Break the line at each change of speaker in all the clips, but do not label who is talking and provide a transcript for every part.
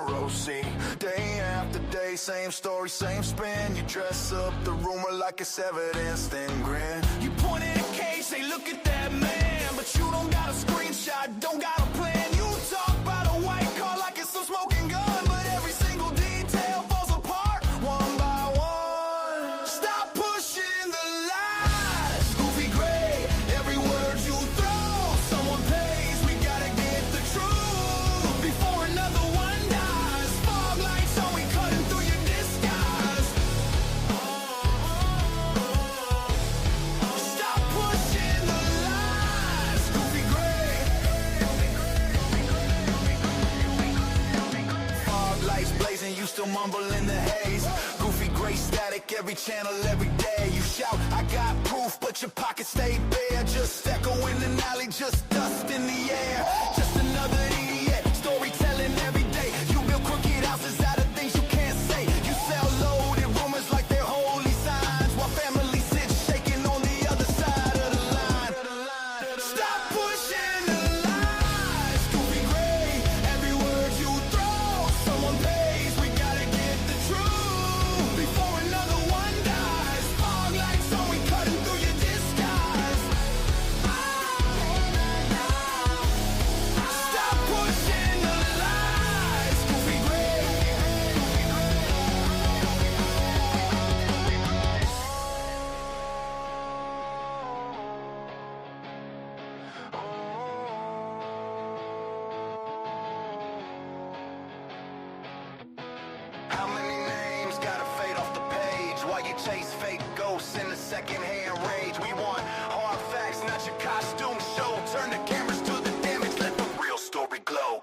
tomorrow. See, day after day, same story, same spin. You dress up the rumor like it's evidence, then grin. You point at a case, say look at that man, but you don't got a screenshot, don't got a plan. You talk about a white car like it's some smoking gun, but every single detail falls apart one by one. Stop pushing the lies, goofy gray, every word you throw, someone pays, we gotta get the truth before another one dies. Fog lights on, we cutting through your disguise. Stop pushing the lies, goofy gray. Fog lights blazing, you still mumble in the haze. Goofy gray static, every channel, every day. You shout, I got proof, but your pockets stay bare. Just echo in an alley, just dust in the air. Just another idiot, storytelling every day. You build crooked houses out of things you can't say. You sell loaded rumors like they're holy signs, while family sits shaking on the other side of the line. Stop pushing the lies, goofy gray, every word you throw, someone pays, we gotta get the truth before another one dies. Fog lights on, we cutting through your disguise. Stop pushing the lies, goofy gray. How many names gotta fade off the page while you chase fake ghosts in the secondhand rage? We want hard facts, not your costume show. Turn the cameras to the damage, let the real story glow.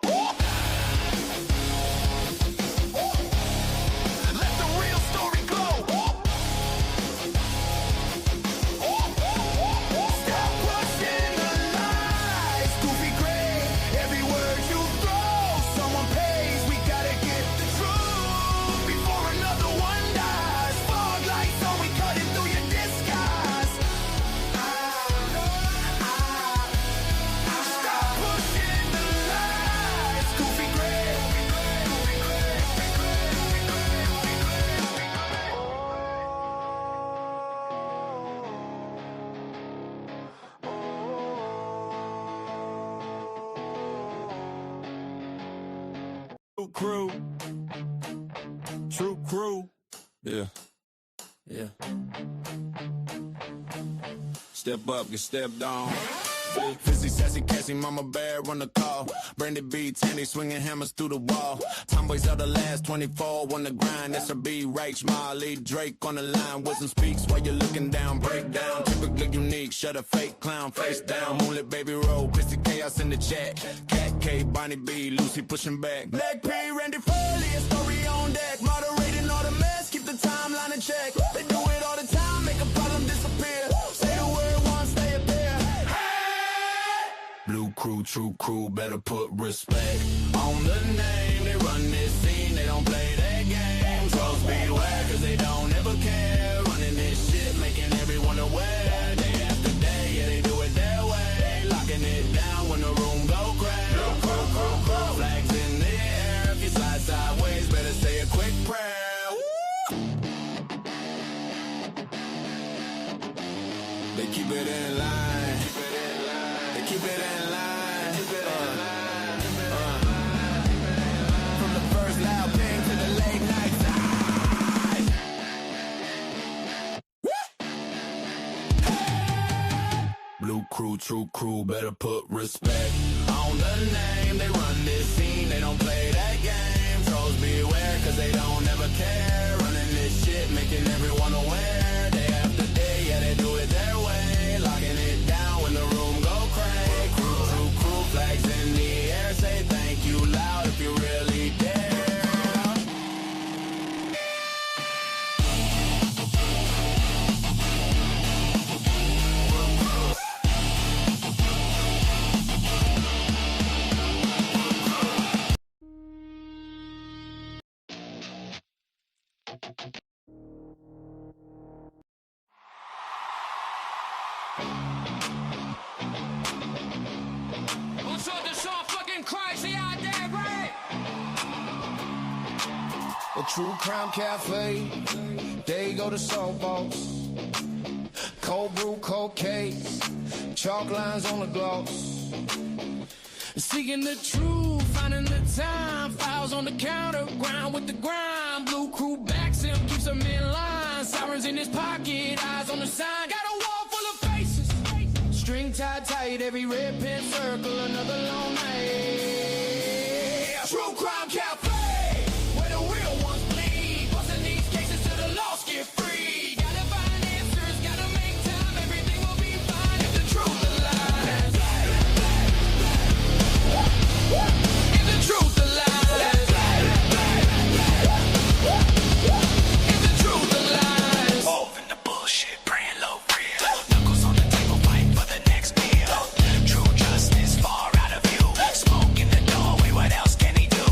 Let the real story glow. Stop pushing the lies, goofy gray, every word you throw, someone pays, we gotta get the truth before another one dies. Fog lights on, we cutting through your disguise. Stop pushing the lies, goofy gray.
True crew. Yeah. Step up, get stepped on. Fizzy, sassy, Cassie, mama bad, run the call. Brandy B, Tandy, swinging hammers through the wall. Tomboys are the last 24 on the grind. SRB, Rach, Molly, Drake on the line. Wisdom speaks while you're looking down. Breakdown, typically unique. Shut a fake clown, face down. Moonlit baby roll, Chrissy Chaos in the chat. Cat K, Bonnie B, Lucy pushing back. Black P, Randy Foley, a story on deck. Moderating all the mess, keep the timeline in check. They do it all the time, make a problem disappear. Say the word once, stay up there. Blue crew, true crew, better put respect on the name. They run this scene, they don't play that game. Trolls beware, cause they don't ever care. Running this shit, making everyone aware. Day after day, yeah, they do it their way. Locking it down when the room go crack. Blue crew, crew, crew, flags in the air. If you slide sideways, better say a quick prayer. Woo! They keep it in line. Keep it in line. From the first loud ping to the late night side. Blue crew, true crew, better put respect on the name. They run this scene, they don't play that game. Trolls beware, cause they don't ever care. Running this shit, making everyone aware. Day after day, yeah, they do it their way. Locking it down when the room go crazy. True crew, flags in the air. Say thank you loud if you really dare. What's up, this all fucking crazy out there, right?
A true crime cafe, they go to softballs. Cold brew, cold case, chalk lines on the gloss. Seeking the truth, finding the time, files on the counter, grind with the grind. Blue crew backs him, keeps him in line. Sirens in his pocket, eyes on the sign. Got a wall full of faces, string tied tight, every red pen circle, another long night. True crime cafe, where the real ones bleed, busting these cases till the lost get free. Gotta find answers, gotta make time, everything will be fine if the truth aligns. If the truth aligns. If the truth aligns. Moving the bullshit, praying low real. Knuckles on the table, fighting for the next meal. True justice far out of view. Smoke in the doorway, what else can he do?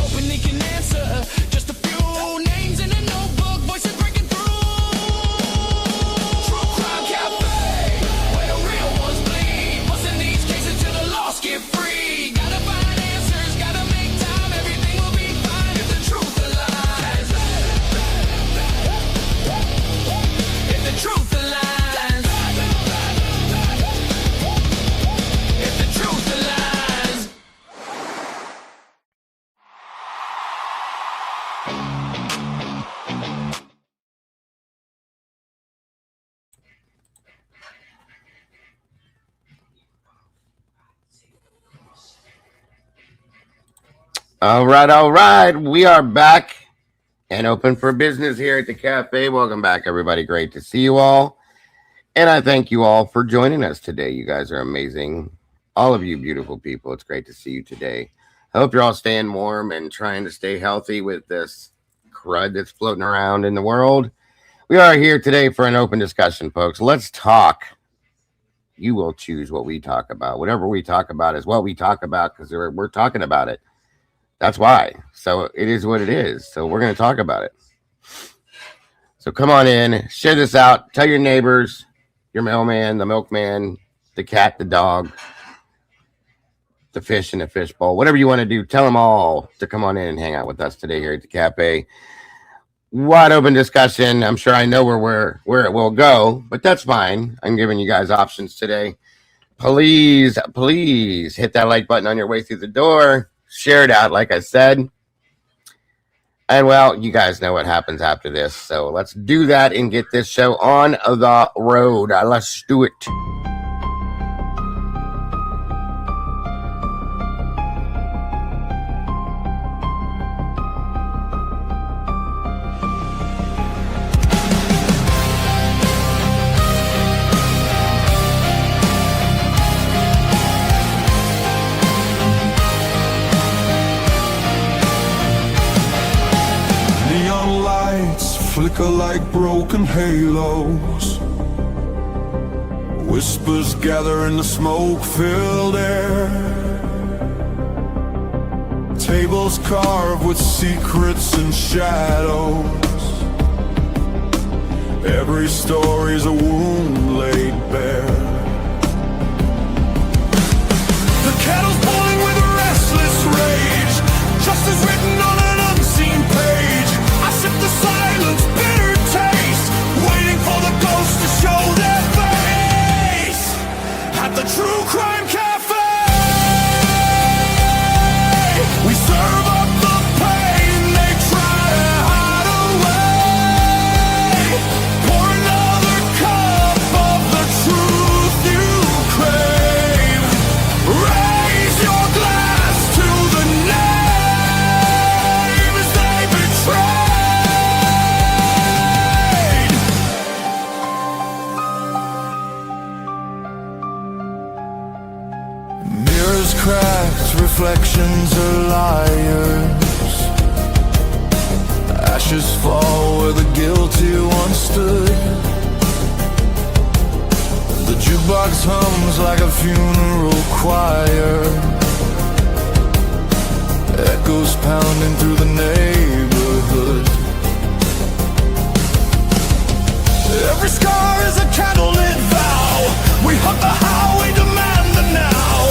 Hoping he can answer just a few names in a notebook, voices breaking through. True crime cafe, where the real ones bleed, busting these cases till the lost get free. Gotta find answers, gotta make time, everything will be fine if the truth aligns. If the truth aligns. If the truth aligns.
All right. We are back and open for business here at the cafe. Welcome back, everybody. Great to see you all. And I thank you all for joining us today. You guys are amazing. All of you beautiful people. It's great to see you today. I hope you're all staying warm and trying to stay healthy with this crud that's floating around in the world. We are here today for an open discussion, folks. Let's talk. You will choose what we talk about. Whatever we talk about is what we talk about because we're talking about it. That's why. So it is what it is. So we're going to talk about it. So come on in, share this out. Tell your neighbors, your mailman, the milkman, the cat, the dog, the fish in the fish bowl, whatever you want to do. Tell them all to come on in and hang out with us today here at the cafe. Wide open discussion. I'm sure I know where it will go, but that's fine. I'm giving you guys options today. Please hit that like button on your way through the door. Share it out, like I said. And, well, you guys know what happens after this. So let's do that and get this show on the road. Let's do it.
Flicker like broken halos. Whispers gather in the smoke-filled air. Tables carved with secrets and shadows. Every story's a wound laid bare. The kettle's boiling with a restless rage. Justice written on an unseen page. I sip the silence, bitter taste, waiting for the ghosts to show their face at the True Crime Cafe. We serve up the pain they try to hide away. Pour another cup of the truth you crave. Raise your glass to the names they betray. Mirrors cracked, reflections are liars. Ashes fall where the guilty once stood. The jukebox hums like a funeral choir. Echoes pounding through the neighborhood. Every scar is a candlelit vow. We hunt the how, we demand the now.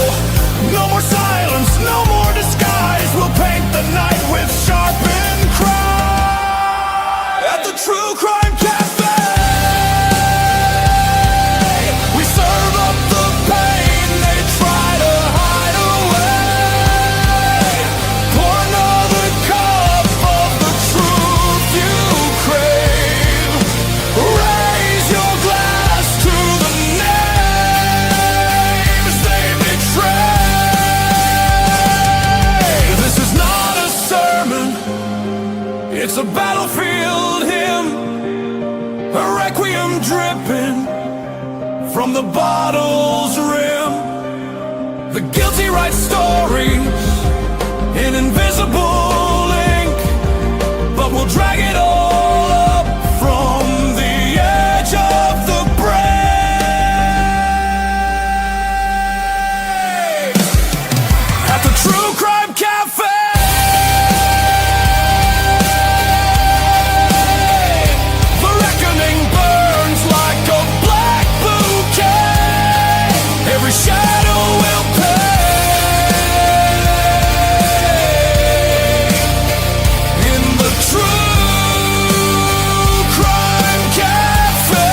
No more silence, no more disguise. We'll paint the night with sharpened cries. It's a battlefield hymn, a requiem dripping from the bottle's rim. The guilty write stories in invisible ink, but we'll drag it all up from the edge of the break. At the True Crime Cafe, the reckoning burns like a black bouquet. Every shadow will pay in the True Crime Cafe.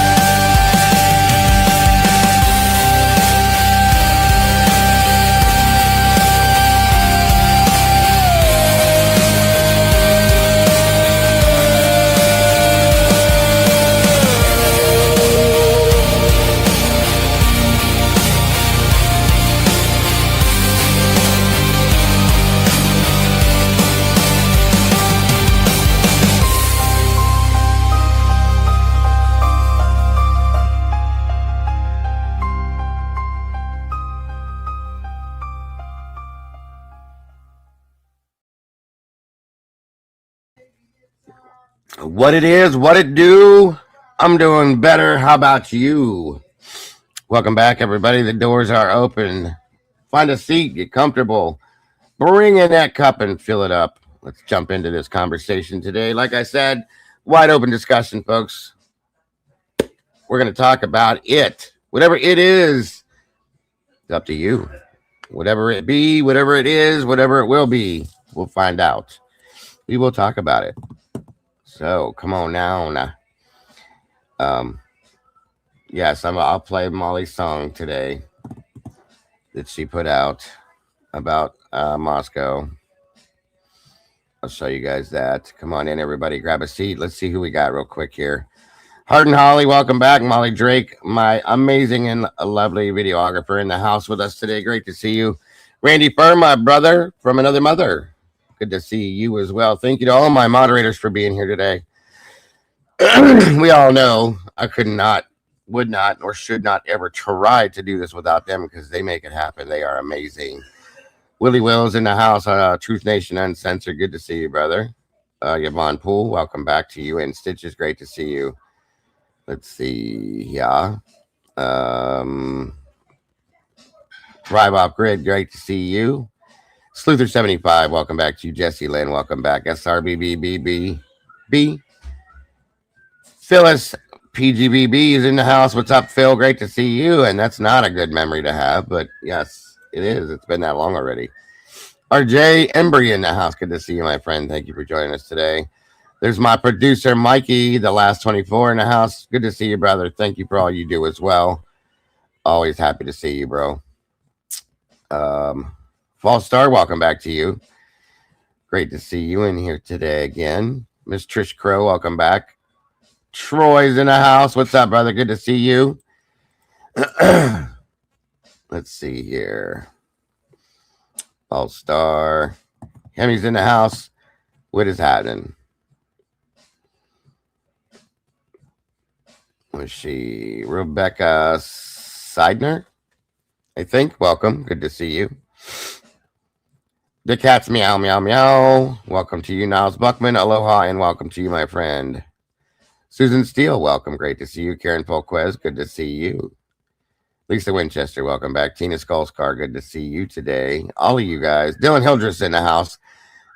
What it is, what it do. I'm doing better. How about you? Welcome back, everybody. The doors are open. Find a seat, get comfortable. Bring in that cup and fill it up. Let's jump into this conversation today. Like I said, wide open discussion, folks. We're going to talk about it. Whatever it is, it's up to you. Whatever it be, whatever it is, whatever it will be, we'll find out. We will talk about it. So come on now. Yes, I'll play Molly's song today that she put out about Moscow. I'll show you guys that. Come on in, everybody. Grab a seat. Let's see who we got real quick here. Hart and Holly, welcome back. Molly Drake, my amazing and lovely videographer, in the house with us today. Great to see you. Randy Furr, my brother from another mother. Good to see you as well. Thank you to all my moderators for being here today. We all know I could not, would not, or should not ever try to do this without them, because they make it happen. They are amazing. Willie Wills in the house. Truth Nation Uncensored. Good to see you, brother. Yvonne Poole, welcome back to you. And Stitches, great to see you. Let's see. Yeah. Thrive Off Grid, great to see you. Sleuther 75, welcome back to you. Jesse Lynn, welcome back. SRBBBB. Phyllis PGBB is in the house. What's up, Phil? Great to see you. And that's not a good memory to have, but yes, it is. It's been that long already. RJ Embry in the house. Good to see you, my friend. Thank you for joining us today. There's my producer, Mikey, the last 24 in the house. Good to see you, brother. Thank you for all you do as well. Always happy to see you, bro. Fall Star, welcome back to you. Great to see you in here today again. Miss Trish Crow, welcome back. Troy's in the house. What's up, brother? Good to see you. Let's see here. Fall Star. Hemi's in the house. What is happening? Was she Rebecca Seidner? I think. Welcome. Good to see you. The cat's meow, meow, meow. Welcome to you, Niles Buckman. Aloha, and welcome to you, my friend. Susan Steele, welcome. Great to see you. Karen Folquez, good to see you. Lisa Winchester, welcome back. Tina Skulskar, good to see you today. All of you guys. Dylan Hildress in the house.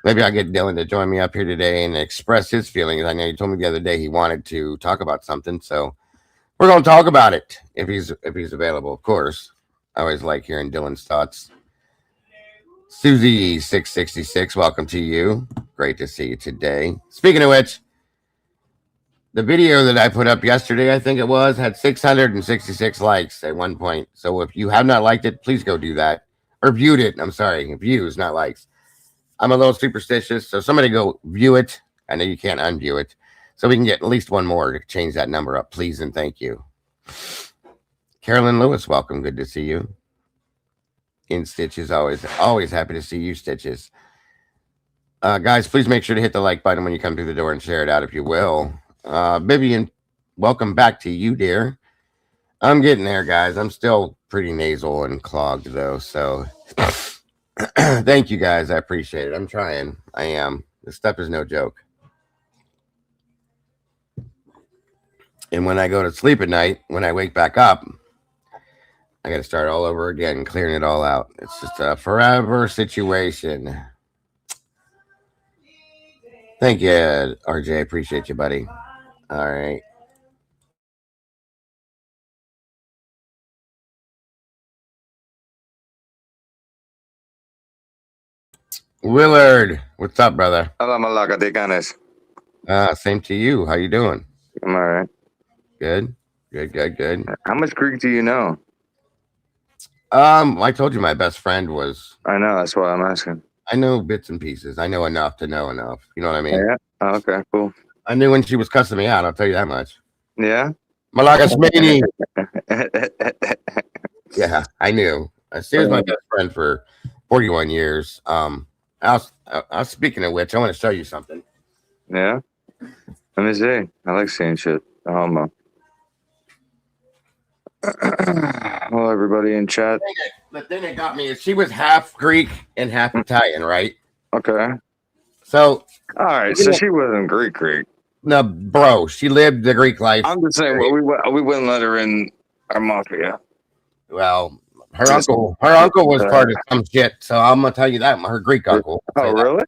Maybe I'll get Dylan to join me up here today and express his feelings. I know he told me the other day he wanted to talk about something, so we're going to talk about it if he's available, of course. I always like hearing Dylan's thoughts. Susie 666, welcome to you. Great to see you today. Speaking of which, the video that I put up yesterday, I think it was, had 666 likes at one point. So if you have not liked it, please go do that. Or viewed it. I'm sorry. Views, not likes. I'm a little superstitious, so somebody go view it. I know you can't unview it. So we can get at least one more to change that number up, please, and thank you. Carolyn Lewis, welcome. Good to see you. In Stitches, always happy to see you, Stitches. Guys, please make sure to hit the like button when you come through the door and share it out if you will. Vivian, welcome back to you, dear. I'm getting there, guys. I'm still pretty nasal and clogged, though. So thank you, guys. I appreciate it. I'm trying. I am. This stuff is no joke. And when I go to sleep at night, when I wake back up, I got to start all over again, clearing it all out. It's just a forever situation. Thank you, RJ. Appreciate you, buddy. All right. Willard, what's up, brother?
Hola, Malaka, te ganas.
Same to you. How you doing?
I'm all right.
Good. Good.
How much Greek do you know?
I told you my best friend was.
I know, that's why I'm asking.
I know bits and pieces. I know enough to know enough. You know what I mean?
Yeah. Oh, okay, cool.
I knew when she was cussing me out. I'll tell you that much.
Yeah.
Malaka Smaney. Yeah, I knew. She was my best friend for 41 years. I was speaking of which, I want to show you something.
Yeah. Let me see. I like seeing shit. Homo. Hello, everybody in chat.
The thing that got me is she was half Greek and half Italian, right?
Okay.
So,
all right. So she wasn't Greek.
No, bro, she lived the Greek life.
I'm just saying, well, we wouldn't let her in our mafia.
Well, her uncle was part of some shit. So I'm gonna tell you that her Greek uncle.
Oh, really?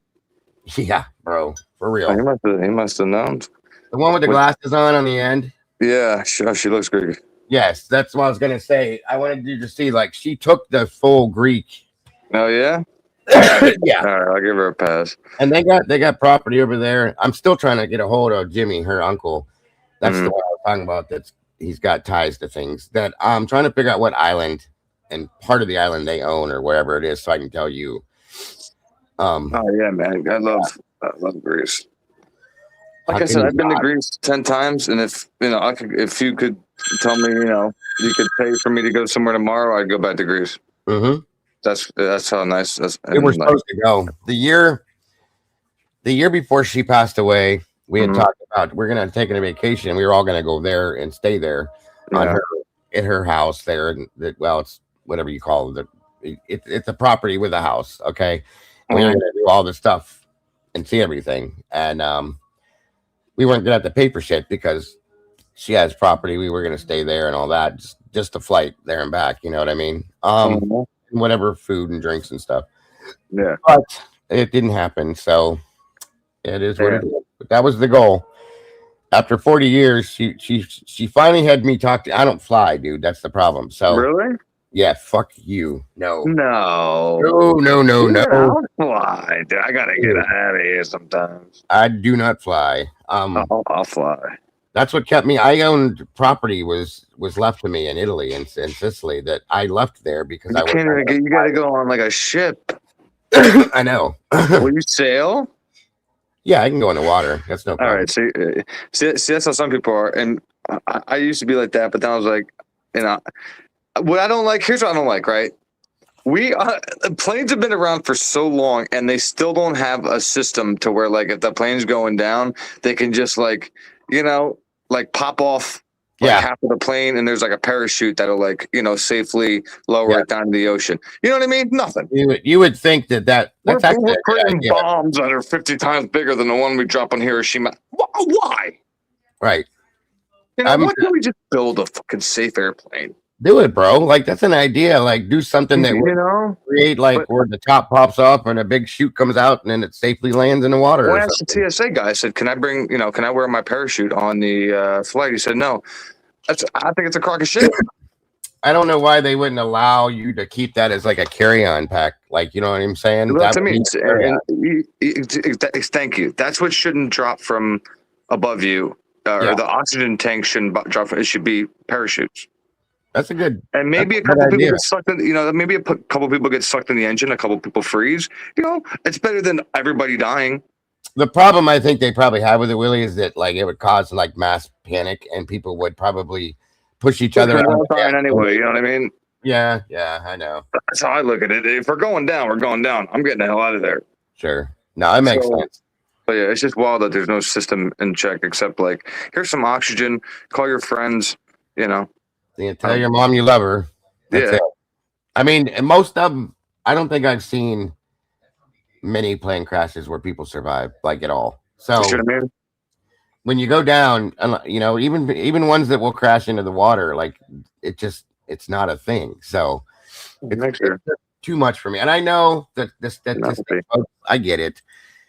Yeah, bro, for real.
Oh, he must have known.
The one with the glasses on the end.
Yeah, she looks Greek.
Yes, that's what I was gonna say. I wanted you to see, like, she took the full Greek.
Oh yeah.
Yeah.
All right, I'll give her a pass.
And they got property over there. I'm still trying to get a hold of Jimmy, her uncle. That's the one I was talking about. He's got ties to things. That I'm trying to figure out what island and part of the island they own or wherever it is, so I can tell you.
Oh yeah, man, I love Greece. Like I said, I've been to Greece 10 times, and if you could tell me, you could pay for me to go somewhere tomorrow, I'd go back to Greece.
Mm-hmm.
That's how nice.
We were supposed to go the year before she passed away. We had talked about we're gonna take a vacation. We were all gonna go there and stay there at her house there. Well, it's whatever you call it. It's a property with a house. Okay, we were gonna do all this stuff and see everything, and we weren't gonna have to pay for shit because she has property. We were gonna stay there and all that, just a flight there and back. You know what I mean? Whatever food and drinks and stuff.
Yeah,
but it didn't happen. So it is what it is. But that was the goal. After 40 years, she finally had me talk to. I don't fly, dude. That's the problem. So
really,
yeah. Fuck you. No.
No.
I'll
fly. Dude, I gotta get out of here sometimes.
I do not fly.
I'll fly.
That's what kept me. I owned property was left to me in Italy and in Sicily that I left there because
you got to go on like a ship.
I know.
Will you sail?
Yeah, I can go in the water. That's no problem.
All right. See, that's how some people are. And I used to be like that, but then I was like, what I don't like. Here's what I don't like. Right. Planes have been around for so long, and they still don't have a system to where, like, if the plane's going down, they can just pop off half of the plane, and there's like a parachute that'll safely lower it down to the ocean. You know what I mean? Nothing.
You would think that's
we're putting bombs that are 50 times bigger than the one we drop on Hiroshima. Why?
Right.
Why can't we just build a fucking safe airplane?
Do it, bro. Like, that's an idea. Like, do something that would create where the top pops off and a big chute comes out and then it safely lands in the water.
Well, I asked the TSA guy. I said, can I wear my parachute on the flight? He said, no. I think it's a crock of shit.
I don't know why they wouldn't allow you to keep that as like a carry-on pack. Like, you know what I'm saying?
Well, to me, thank you. That's what shouldn't drop from above you. Or the oxygen tank shouldn't drop. It should be parachutes.
That's a good.
And maybe a couple people get sucked in. Maybe a couple people get sucked in the engine. A couple people freeze. It's better than everybody dying.
The problem I think they probably have with it, Willie, is that it would cause mass panic, and people would probably push each other out.
Anyway, you know what I mean?
Yeah, I know.
That's how I look at it. If we're going down, we're going down. I'm getting the hell out of there.
Sure. No, it makes
So-
sense.
But yeah, it's just wild that there's no system in check except like, here's some oxygen, call your friends, you know.
You tell your mom you love her. That's
Yeah.
it. I mean, and most of them, I don't think I've seen many plane crashes where people survive, like at all. So
You see what I mean?
when you go down, you know, even ones that will crash into the water, like it's not a thing. So
Make sure.
it's too much for me. And I know that the
Not
statistics, I get it.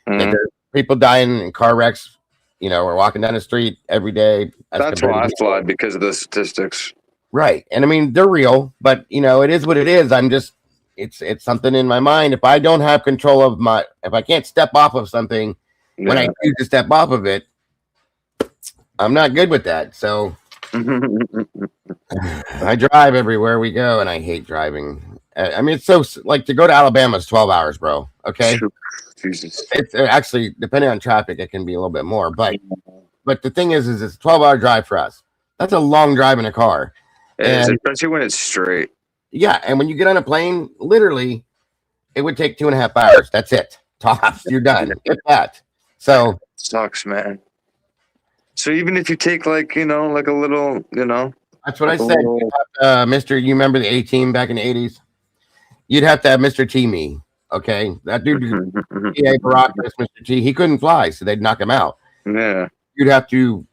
That
Mhm.
there's people dying in car wrecks, you know, or walking down the street every day. as
That's
compared
why
to
I
people.
fly, because of the statistics.
Right. And I mean, they're real, but you know, it is what it is. It's something in my mind. If I don't have control of if I can't step off of something when I
Yeah.
choose to step off of it, I'm not good with that. So I drive everywhere we go, and I hate driving. I mean, it's so like to go to Alabama is 12 hours, bro. Okay.
Jesus.
It's actually, depending on traffic, it can be a little bit more, but the thing is it's a 12-hour drive for us. That's a long drive in a car.
It is,
And
especially when it's straight.
yeah, and when you get on a plane, literally, it would take 2.5 hours. That's it. Tops, you're done. If that. So
Sucks, man. So even if you take like, you know, like a little, you know,
that's what I
like a
said.
little-
Mr. You remember the A-Team back in the 80s? You'd have to have Mr. T me. Okay. That dude, PA Barack, Mr. T, he couldn't fly, so they'd knock him out.
Yeah.
You'd have to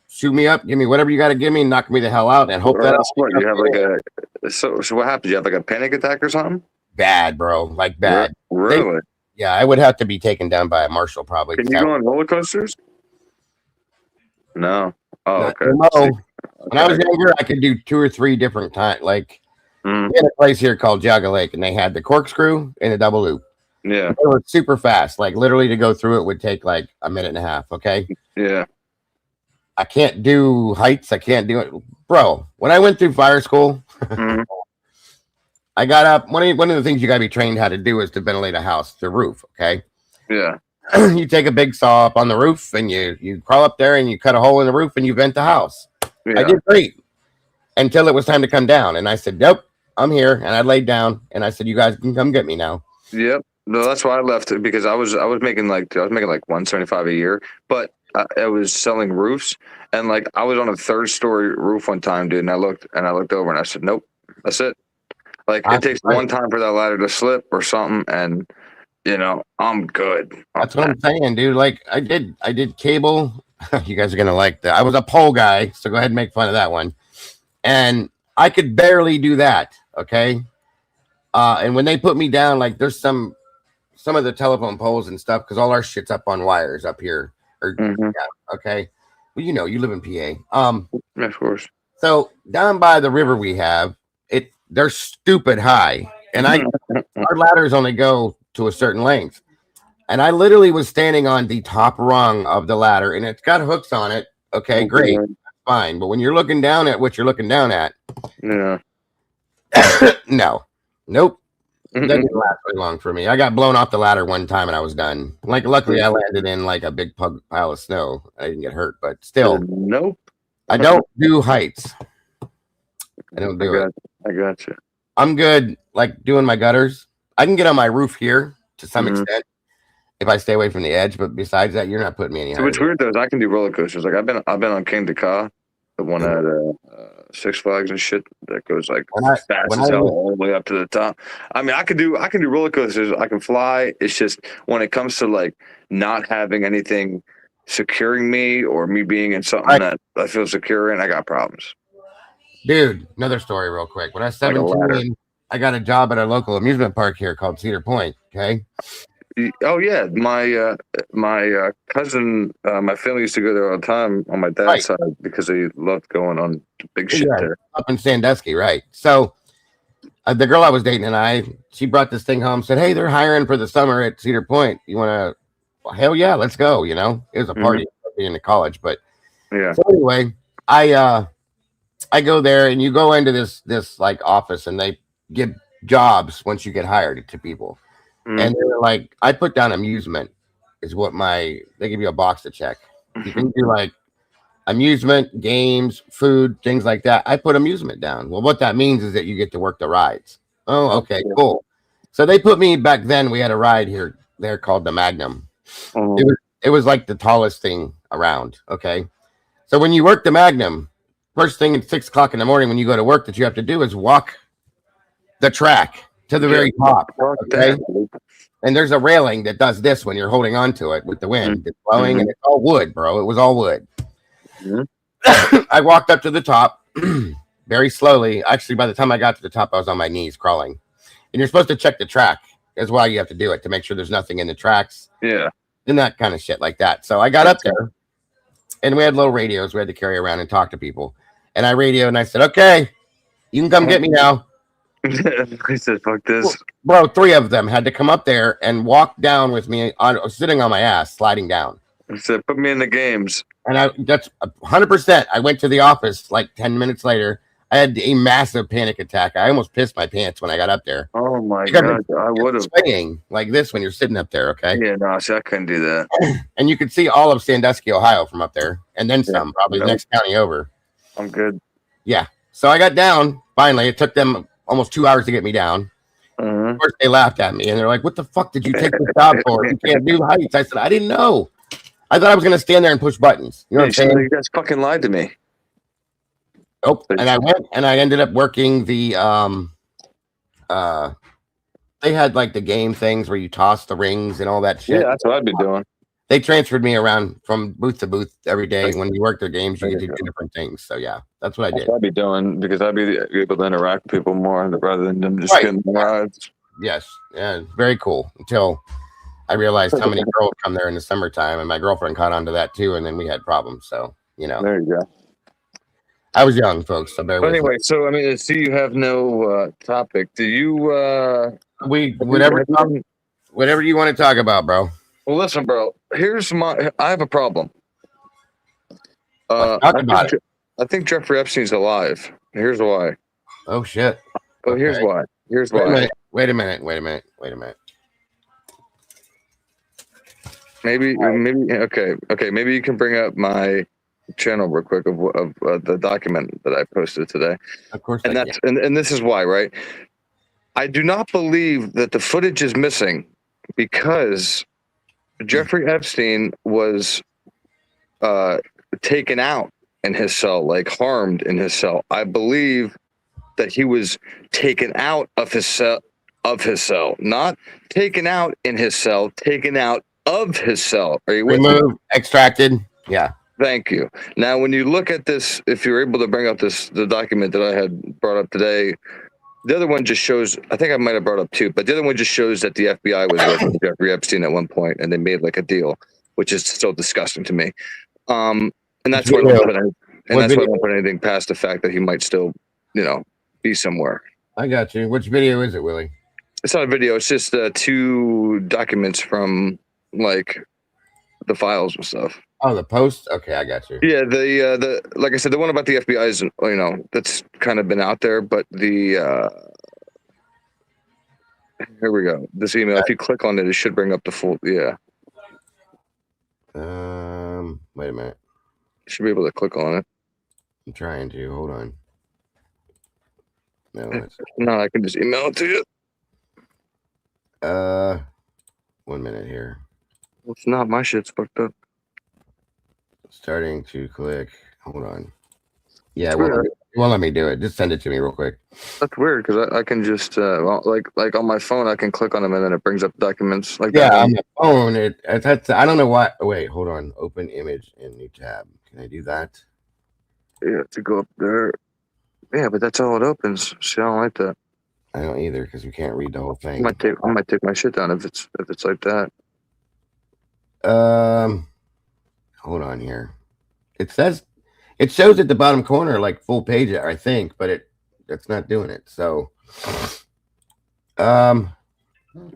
shoot me up, give me whatever you got to give me, knock me the hell out, and hope
Or
that
else what, you have like a so what happens? You have like a panic attack or something?
bad, bro. Like bad.
Really?
Yeah, I would have to be taken down by a marshal probably.
Can you go on roller coasters? No. Oh, okay.
No. When I was younger, I could do 2 or 3 different times. Like
Mm,
we had a place here called Jaga Lake, and they had the corkscrew and a double loop.
yeah.
They were super fast. Like literally to go through it would take like a minute and a half. Okay.
Yeah.
I can't do heights. I can't do it. Bro, when I went through fire school,
Mhm.
I got up. One of the things you got to be trained how to do is to ventilate a house, the roof. Okay.
Yeah.
You take a big saw up on the roof and you crawl up there and you cut a hole in the roof and you vent the house.
Yeah.
I did great until it was time to come down. And I said, nope, I'm here. And I laid down and I said, you guys can come get me now.
Yep. No, that's why I left it, because I was making like 175 a year, but I was selling roofs, and like I was on a 3rd-story roof one time, dude, and I looked over and I said, nope, that's it. Like it takes one time for that ladder to slip or something, and you know I'm good.
That's what I'm saying, dude. Like I did cable. You guys are gonna like that. I was a pole guy, so go ahead and make fun of that one. And I could barely do that. Okay. And when they put me down, like there's some of the telephone poles and stuff, because all our shit's up on wires up here. Or
Mhm.
yeah, okay. Well, you know, you live in PA.
Yeah, of course.
So down by the river we have it. They're stupid high, and our ladders only go to a certain length. And I literally was standing on the top rung of the ladder, and it's got hooks on it. Okay, great, fine. But when you're looking down at what you're looking down at,
Yeah.
no, nope, that
Mhm.
didn't last very long for me. I got blown off the ladder one time, and I was done. Like, luckily, I landed in like a big pile of snow. I didn't get hurt, but still,
Nope.
I don't do heights. I don't do it.
I got you.
I'm good, like doing my gutters. I can get on my roof here to some
Mhm.
extent if I stay away from the edge. But besides that, you're not putting me any
So
higher.
what's weird though is I can do roller coasters. Like I've been on King Ka, the one at Six Flags and shit that goes like
When I-
fast
when
as
I
hell
was-
all the way up to the top. I mean, I can do roller coasters. I can fly. It's just when it comes to like not having anything securing me or me being in something
Right.
that I feel secure in, I got problems.
Dude, another story real quick. When I was
Like a ladder.
17, I got a job at a local amusement park here called Cedar Point. Okay.
Oh yeah, my cousin, my family used to go there all the time on my dad's
Right.
side because they loved going on big shit
Yeah.
there.
Up in Sandusky, right? So the girl I was dating and she brought this thing home, said, hey, they're hiring for the summer at Cedar Point. You want to, well, hell yeah, let's go. You know, it was a party being in college. But
Yeah.
so anyway, I go there and you go into this like office and they give jobs once you get hired to people.
Mhm.
And they're like, I put down amusement is what they give you a box to check. You can do like amusement, games, food, things like that. I put amusement down. Well, what that means is that you get to work the rides. Oh, okay, cool. So they put me back then. We had a ride here there called the Magnum.
Mhm.
It was like the tallest thing around. Okay, so when you work the Magnum, first thing at 6 o'clock in the morning when you go to work, that you have to do is walk the track to the very top.
Fuck
Okay,
that.
and there's a railing that does this when you're holding on to it with the wind. It's blowing,
Mhm.
and it's all wood, bro. It was all wood.
Mhm.
I walked up to the top very slowly. Actually, by the time I got to the top, I was on my knees crawling. And you're supposed to check the track as well. You have to do it to make sure there's nothing in the tracks
Yeah.
and that kind of shit like that. So I got up there, and we had little radios we had to carry around and talk to people. And I radioed and I said, "Okay, you can come get me now."
I said, "Fuck this."
Bro, 3 of them had to come up there and walk down with me on sitting on my ass, sliding down.
I said, "Put me in the games."
And that's 100%. I went to the office like 10 minutes later. I had a massive panic attack. I almost pissed my pants when I got up there.
Oh my
Because
god, I would have.
swaying like this when you're sitting up there, okay?
Yeah, no, see, I couldn't do that.
And you could see all of Sandusky, Ohio from up there, and then some, probably the next county over.
I'm good.
Yeah. So I got down. Finally, it took them almost 2 hours to get me down. Of course, they laughed at me, and they're like, "What the fuck did you take this job for? You can't do heights." I said, "I didn't know. I thought I was going to stand there and push buttons." You know what I'm saying?
You guys fucking lied to me.
Nope. And I went and I ended up working the they had like the game things where you toss the rings and all that shit.
Yeah, that's what I'd be doing.
They transferred me around from booth to booth every day. When you work their games, you do different things. So yeah, that's what I did.
That's what I'd be doing because I'd be able to interact with people more rather than them just getting rides.
Yes. Yeah, very cool. Until I realized how many girls come there in the summertime, and my girlfriend caught on to that too, and then we had problems. So, you know.
There you go.
I was young, folks. So bear
But
with
anyway,
me.
so I mean, I see you have no topic. Do you?
Whatever you want to talk about, bro.
Well, listen, bro. I have a problem.
Let's talk about it.
I think Jeffrey Epstein's alive. Here's why.
Oh shit.
Oh, here's
Okay.
why. Here's
Wait a
why.
minute. Wait a minute.
Maybe. Okay. Maybe you can bring up my channel real quick of the document that I posted today.
Of course.
And that's and this is why, right? I do not believe that the footage is missing because Jeffrey Epstein was taken out in his cell, like harmed in his cell. I believe that he was taken out of his cell, not taken out in his cell, taken out of his cell. Are you with me?
Removed, extracted. Yeah.
Thank you. Now, when you look at this, if you're able to bring up the document that I had brought up today, the other one just shows, I think I might have brought up 2, but the other one just shows that the FBI was working with Jeffrey Epstein at one point and they made like a deal, which is still disgusting to me. And that's why I don't put anything past the fact that he might still, be somewhere.
I got you. Which video is it, Willie?
It's not a video. It's just 2 documents from like the files and stuff.
Oh, the post? Okay, I got you.
Yeah, the like I said, the one about the FBI is, that's kind of been out there, but the here we go. This email, if you click on it, it should bring up the full. Yeah.
Wait a minute.
You should be able to click on it.
I'm trying to. Hold on.
No, I can just email it to you.
1 minute here.
It's not my shit's fucked up.
Starting to click. Hold on. Yeah, it won't let me do it. Just send it to me real quick.
That's weird because I can just like on my phone I can click on them and then it brings up documents like
Yeah,
that.
on the phone that's I don't know why. Wait, hold on. Open image in new tab. Can I do that?
Yeah, to go up there. Yeah, but that's all it opens. See, I don't like that.
I don't either because we can't read the whole
I
thing.
might take my shit down if it's like that.
Hold on here. It shows at the bottom corner like full page, I think, but it's not doing it. So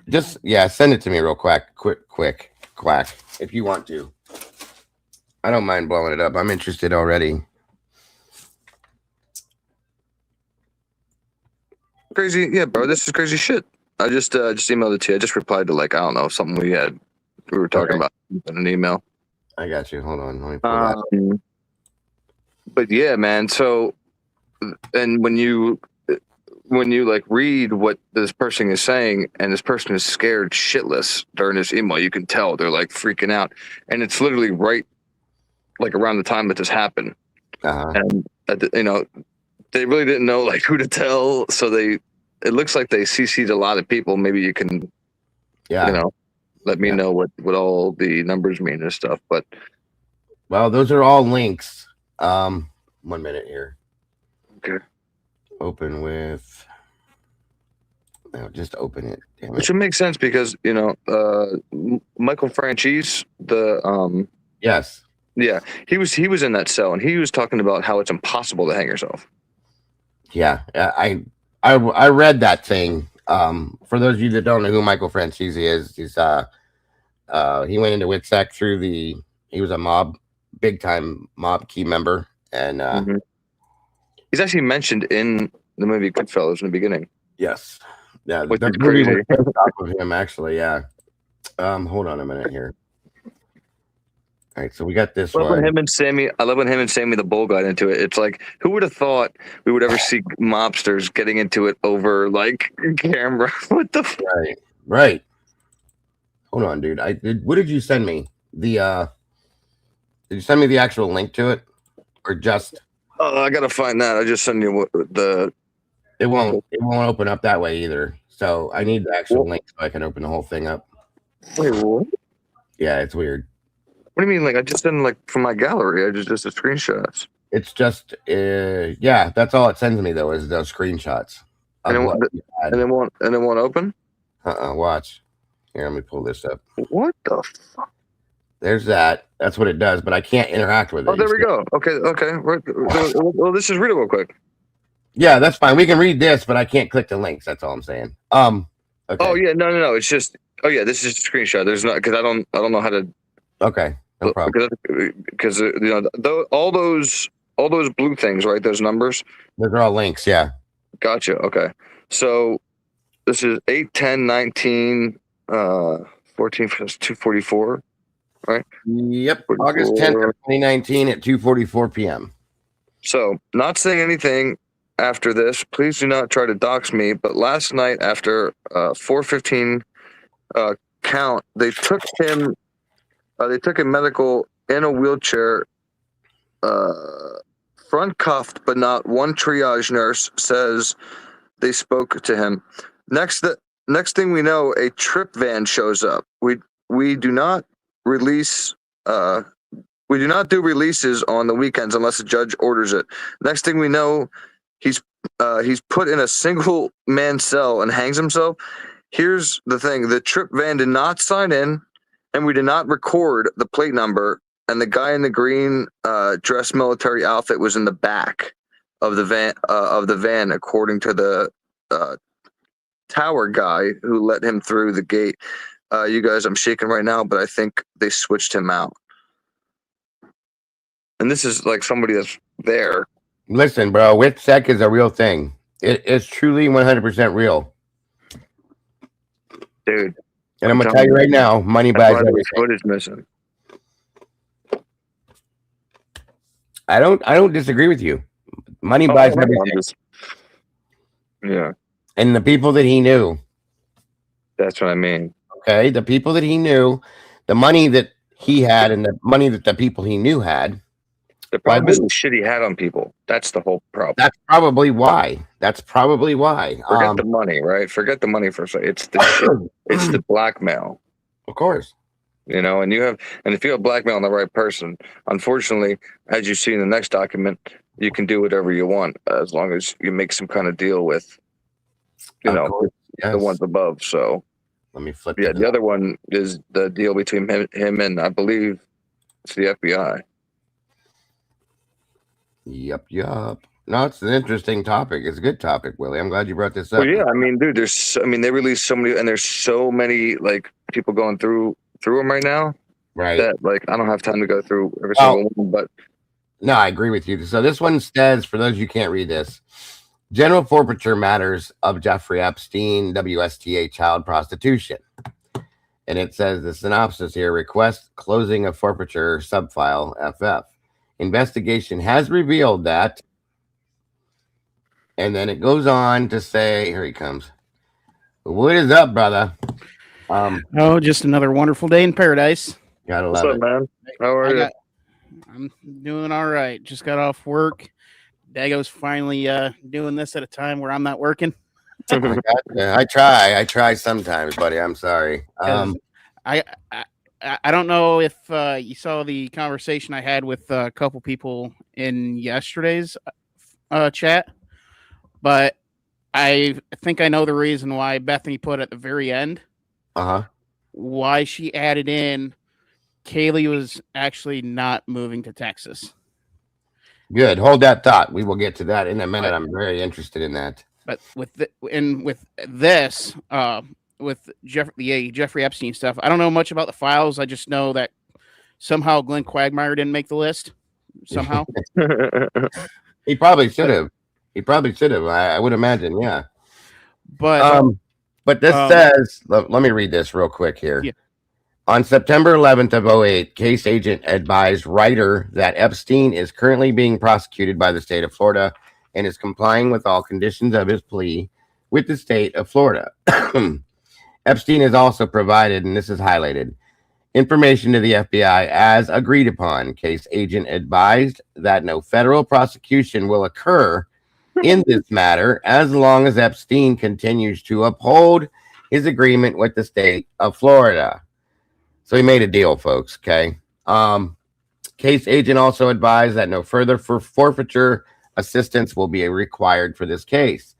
just send it to me real quick, quack, if you want to. I don't mind blowing it up. I'm interested already.
Crazy, yeah, bro. This is crazy shit. I just emailed it to you. I just replied to like I don't know something we were talking about in an email.
I got you. Hold on. Let me pull that.
But yeah, man. So, and when you when you like read what this person is saying, and this person is scared shitless during this email, you can tell they're like freaking out, and it's literally right like around the time that this happened, and they really didn't know like who to tell, so it looks like they CC'd a lot of people. Maybe you can, let me know what all the numbers mean and stuff. But
well, those are all links. 1 minute here.
Okay.
Open with. No, just open it. Damn it.
Which would make sense because Michael Franchise,
yes,
yeah, he was in that cell, and he was talking about how it's impossible to hang yourself.
Yeah, I read that thing. For those of you that don't know who Michael Franchise is, he's he went into WITSEC through he was a big time mob key member, and
he's actually mentioned in the movie Goodfellas in the beginning.
Yes, yeah,
which
the
is
movie
crazy.
was based off of him actually. Yeah, hold on a minute here. All right, so we got this
I love
one.
when him and Sammy the Bull got into it. It's like, who would have thought we would ever see mobsters getting into it over like camera? What the?
Right. Hold on, dude. What did you send me? Did you send me the actual link to it, or just?
Oh, I gotta find that. I just sent you the.
It won't open up that way either. So I need the actual link so I can open the whole thing up.
Wait, what?
Yeah, it's weird.
What do you mean? Like I just sent like from my gallery. I just the screenshots.
It's just yeah. That's all it sends me though is those screenshots.
And it won't open.
Watch. Here, let me pull this up.
What the fuck?
There's that. That's what it does, but I can't interact with it.
Oh, there we go. Okay. Well, this is readable quick.
Yeah, that's fine. We can read this, but I can't click the links. That's all I'm saying. Okay.
Oh yeah, no. It's just. Oh yeah, this is just a screenshot. There's not because I don't know how to.
Okay, no problem.
Because all those blue things, right? Those numbers.
Those are all links. Yeah.
Gotcha. Okay. So this is 8/10/19 14 2:44, right?
Yep. August 10th, 2019 at 2:44 p.m.
So, not saying anything after this. Please do not try to dox me. But last night, after 4:15 count, they took him. They took him medical in a wheelchair, front cuffed, but not one triage nurse says they spoke to him. Next thing we know, a trip van shows up. We do not release. We do not do releases on the weekends unless the judge orders it. Next thing we know, he's put in a single man cell and hangs himself. Here's the thing: the trip van did not sign in, and we did not record the plate number. And the guy in the green dress military outfit was in the back of the van, according to the tower guy who let him through the gate. You guys, I'm shaking right now, but I think they switched him out. And this is like somebody that's there.
Listen, bro, WITSEC is a real thing. It is truly 100% real.
Dude.
And I'm going to tell you right now, money buys everything.
Footage missing.
I don't disagree with you. Money buys everything.
Yeah.
And the people that he knew.
That's what I mean.
Okay, the people that he knew, the money that he had and the money that the people he knew had.
The problem is the shit he had on people. That's the whole problem.
That's probably why.
Forget the money, right? Forget the money for a second. It's the shit. It's the blackmail.
Of course.
You know, and if you have blackmail on the right person, unfortunately, as you see in the next document, you can do whatever you want as long as you make some kind of deal with, the ones above. So
let me flip.
Yeah, the other one is the deal between him and I believe it's the FBI.
Yep. No, it's an interesting topic. It's a good topic, Willie. I'm glad you brought this up.
Well, yeah, I mean, dude, they released so many, and there's so many like people going through them right now.
Right.
That like I don't have time to go through every single one, but
no, I agree with you. So this one says, for those you can't read this, general forfeiture matters of Jeffrey Epstein, WSTA child prostitution. And it says the synopsis here: request closing of forfeiture subfile FF. Investigation has revealed that And then it goes on to say, here he comes. What is up, brother?
Oh, just another wonderful day in paradise.
Gotta
What's
love
up,
it.
man? How are you?
I'm doing all right. Just got off work. Dago's finally doing this at a time where I'm not working.
I try sometimes, buddy. I'm sorry.
'Cause I don't know if you saw the conversation I had with a couple people in yesterday's chat, but I think I know the reason why Bethany put at the very end why she added in Kaylee was actually not moving to Texas.
Good. Hold that thought. We will get to that in a minute. I'm very interested in that.
But with Jeffrey Epstein stuff, I don't know much about the files. I just know that somehow Glenn Quagmire didn't make the list. Somehow.
He probably should have. I would imagine, yeah. But this says, let me read this real quick here.
Yeah.
On September 11th of 2008, case agent advised Ryder that Epstein is currently being prosecuted by the state of Florida and is complying with all conditions of his plea with the state of Florida. Epstein has also provided, and this is highlighted, information to the FBI as agreed upon. Case agent advised that no federal prosecution will occur in this matter as long as Epstein continues to uphold his agreement with the state of Florida. So he made a deal, folks. Okay. Case agent also advised that no further forfeiture assistance will be required for this case.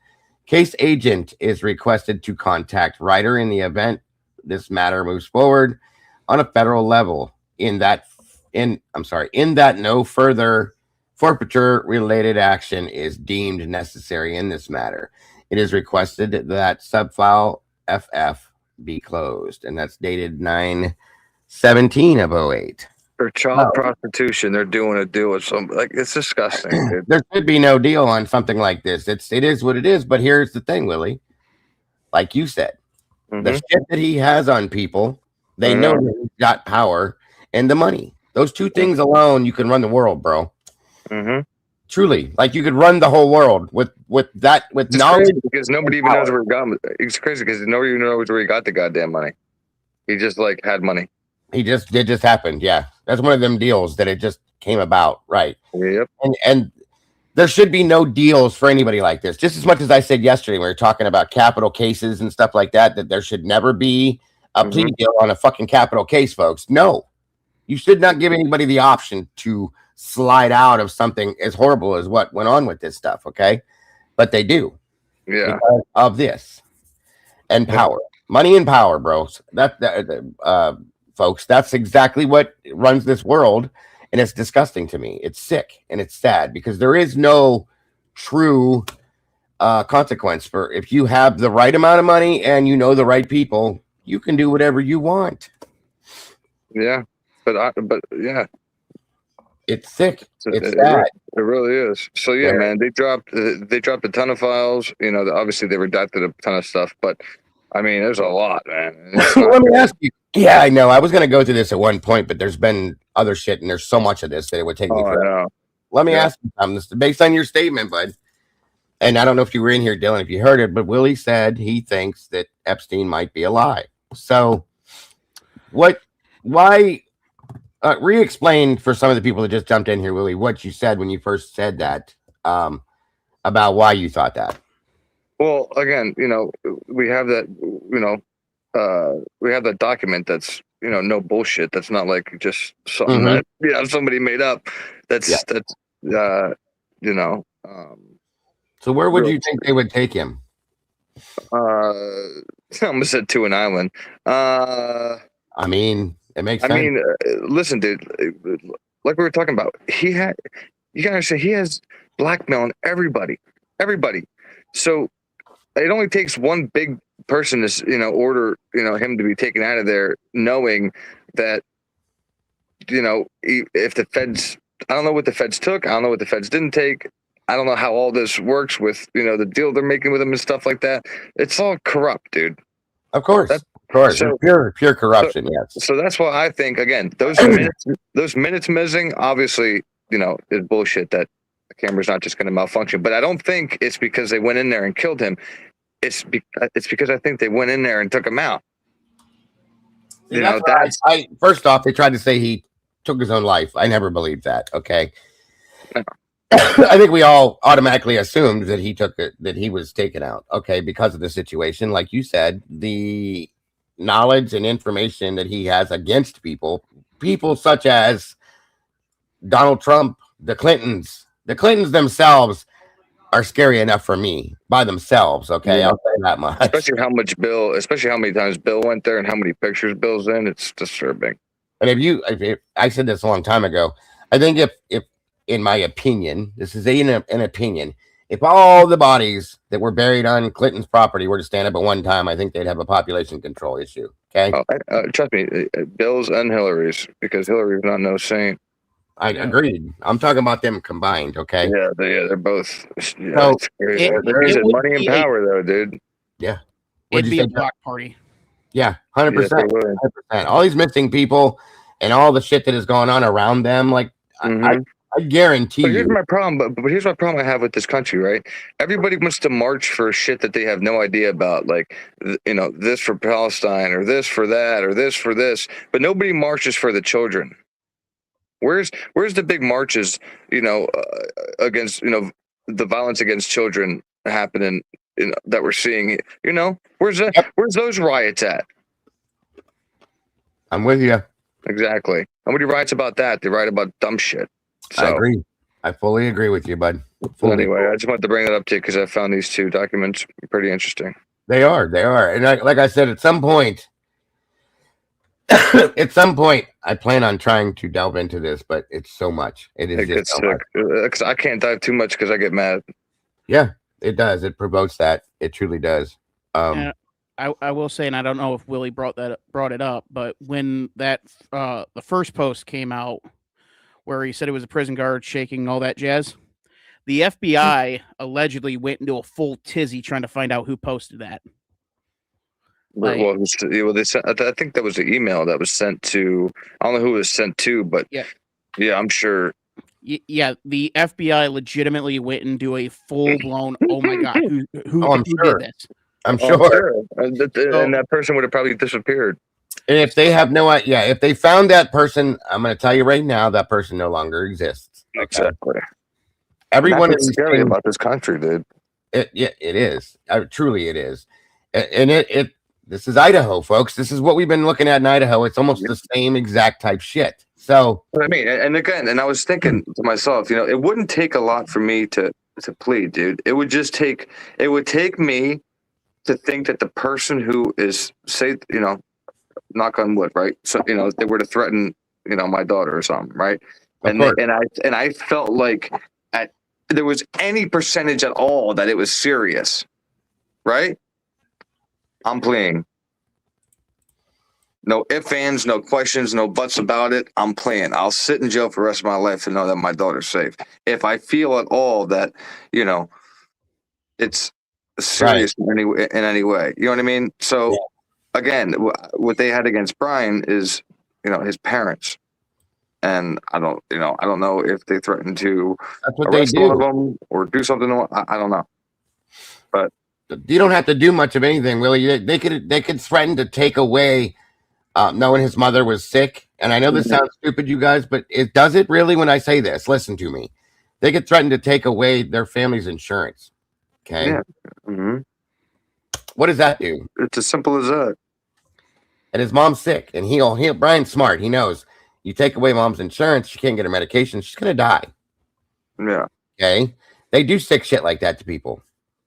Case agent is requested to contact Ryder in the event this matter moves forward on a federal level. In that no further forfeiture related action is deemed necessary in this matter. It is requested that subfile FF be closed, and that's dated 9/17 of 2008.
For child prostitution, they're doing a deal with some, like, it's disgusting, dude.
There should be no deal on something like this. It is what it is. But here's the thing, Willie. Like you said, the shit that he has on people, they know that he's got power and the money. Those two things alone, you can run the world, bro. Truly, like you could run the whole world with knowledge.
Because nobody even knows where he got. It's crazy because nobody even knows where he got the goddamn money. He just like had money.
It just happened. Yeah, that's one of them deals that it just came about, right?
Yep.
And there should be no deals for anybody like this. Just as much as I said yesterday, when we were talking about capital cases and stuff like that, that there should never be a plea deal on a fucking capital case, folks. No, you should not give anybody the option to slide out of something as horrible as what went on with this stuff. Okay, but they do.
Yeah.
Because of this and power, money and power, bros. Folks, that's exactly what runs this world, and it's disgusting to me. It's sick and it's sad because there is no true consequence for if you have the right amount of money and you know the right people, you can do whatever you want.
Yeah, but yeah,
it's sick. It's sad.
It really is. So yeah, man, they dropped a ton of files. You know, obviously they redacted a ton of stuff, but I mean, there's a lot, man.
Let me ask you. Yeah, I know. I was going to go through this at one point, but there's been other shit, and there's so much of this that it would take me forever. Let me ask you something. This is based on your statement, bud. And I don't know if you were in here, Dylan, if you heard it, but Willie said he thinks that Epstein might be alive. So, why? Re-explain for some of the people that just jumped in here, Willie, what you said when you first said that about why you thought that.
Well, again, you know, we have that, we have that document that's, no bullshit. That's not like just something that, somebody made up. So
where would you think they would take him?
I almost said to an island.
I mean, it makes sense.
I mean, listen, dude, like we were talking about, you gotta say he has blackmailing everybody. So it only takes one big person to, order, him to be taken out of there, knowing that, if the feds, I don't know what the feds took. I don't know what the feds didn't take. I don't know how all this works with, the deal they're making with him and stuff like that. It's all corrupt, dude.
Of course. So, pure corruption, yes.
So that's why I think, again, those minutes missing, obviously, is bullshit that the camera's not just going to malfunction. But I don't think it's because they went in there and killed him. It's because I think they went in there and took him out.
See, that's first off, they tried to say he took his own life. I never believed that. Okay. I think we all automatically assumed that that he was taken out. Okay, because of the situation, like you said, the knowledge and information that he has against people such as Donald Trump, the Clintons themselves are scary enough for me by themselves. Okay, I'll say that much.
Especially how many times Bill went there and how many pictures Bill's in. It's disturbing.
And if I said this a long time ago, I think if in my opinion, this is an opinion, if all the bodies that were buried on Clinton's property were to stand up at one time, I think they'd have a population control issue. Okay,
trust me, Bill's and Hillary's, because Hillary's not no saint.
I agreed. I'm talking about them combined. Okay.
Yeah, they're both. Yeah,
So
there's money and power, though, dude.
Yeah.
It'd be a block party.
Yeah, 100%. 100%. All these missing people and all the shit that is going on around them, like I guarantee
but here's
you.
my problem. But here's my problem I have with this country, right? Everybody wants to march for shit that they have no idea about, like this for Palestine or this for that or this for this, but nobody marches for the children. Where's the big marches, against the violence against children happening that we're seeing? Where's those riots at?
I'm with you.
Exactly. Nobody writes about that. They write about dumb shit. So,
I agree. I fully agree with you, bud.
Anyway, I just wanted to bring that up to you because I found these two documents pretty interesting.
They are. And like I said, at some point, I plan on trying to delve into this, but it's so much. It is so much.
Because I can't dive too much because I get mad.
Yeah, it does. It provokes that. It truly does.
I will say, and I don't know if Willie brought it up, but when that the first post came out where he said it was a prison guard shaking all that jazz, the FBI allegedly went into a full tizzy trying to find out who posted that.
They sent. I think that was the email that was sent to. I don't know who it was sent to, but yeah, I'm sure.
Yeah, the FBI legitimately went into a full blown. Oh my god, who did this?
I'm sure.
And that person would have probably disappeared.
And if they have if they found that person, I'm going to tell you right now, that person no longer exists.
Exactly.
Everyone
is scary about this country, dude.
It is. Truly, it is. And this is Idaho, folks. This is what we've been looking at in Idaho. It's almost the same exact type shit. So
I mean, and again, and I was thinking to myself, it wouldn't take a lot for me to plead, dude. It would take me to think that the person who is, say, knock on wood, right? So, if they were to threaten, my daughter or something, right? And I felt like there was any percentage at all that it was serious, right? I'm playing. No ifs, ands, no questions, no buts about it. I'm playing. I'll sit in jail for the rest of my life to know that my daughter's safe. If I feel at all that, it's serious in any way. You know what I mean? So again, what they had against Brian is, his parents. And I don't know if they threatened to arrest one of them or do something. I don't know. But
you don't have to do much of anything, Willie. They could threaten to take away knowing his mother was sick. And I know this sounds stupid, you guys, but does it really when I say this? Listen to me. They could threaten to take away their family's insurance. Okay.
Yeah. Mm-hmm.
What does that do?
It's as simple as that.
And his mom's sick, and Brian's smart. He knows you take away mom's insurance, she can't get her medication, she's gonna die.
Yeah.
Okay. They do sick shit like that to people.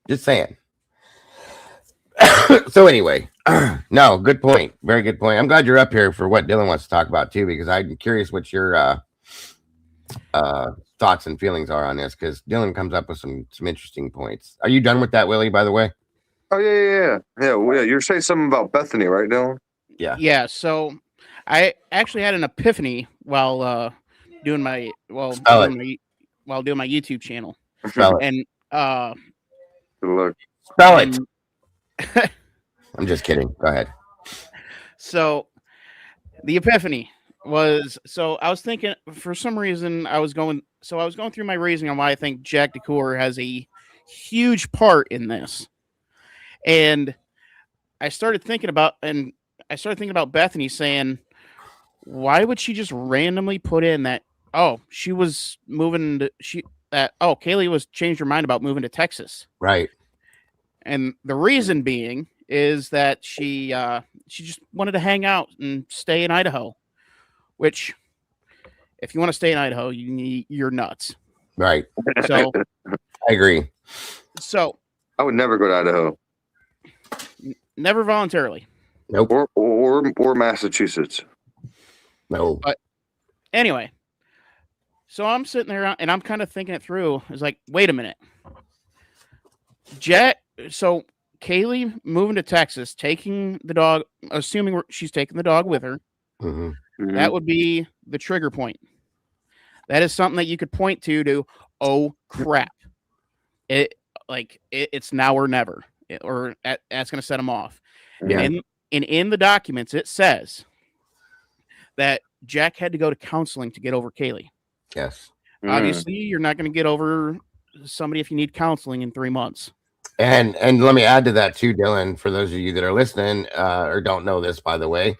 Just saying. So anyway, no, good point. Very good point. I'm glad you're up here for what Dylan wants to talk about too, because I'm curious what your thoughts and feelings are on this, because Dylan comes up with some interesting points. Are you done with that, Willie, by the way?
Oh yeah. Well, you're saying something about Bethany, right, Dylan?
Yeah. So I actually had an epiphany while doing my YouTube channel.
Spell it.
And
Good luck.
Spell it. I'm just kidding. Go ahead.
So the epiphany. was, so I was thinking, for some reason I was going through my reasoning on why I think Jack DeCour has a huge part in this. And I started thinking about Bethany saying, why would she just randomly put in that, she was moving to, Kaylee was changed her mind about moving to Texas.
Right.
And the reason being is that she just wanted to hang out and stay in Idaho, which, if you want to stay in Idaho, you're nuts.
Right.
So
I agree.
So
I would never go to Idaho.
Never voluntarily.
Nope.
Or Massachusetts.
No.
But anyway, so I'm sitting there and I'm kind of thinking it through. It's like, wait a minute. So Kaylee moving to Texas, taking the dog, assuming she's taking the dog with her,
Mm-hmm.
that would be the trigger point. That is something that you could point to, oh crap. It's now or never, that's going to set them off.
Yeah.
And in the documents, it says that Jack had to go to counseling to get over Kaylee.
Yes.
Obviously, you're not going to get over somebody if you need counseling in 3 months.
And let me add to that too, Dylan, for those of you that are listening or don't know this, by the way,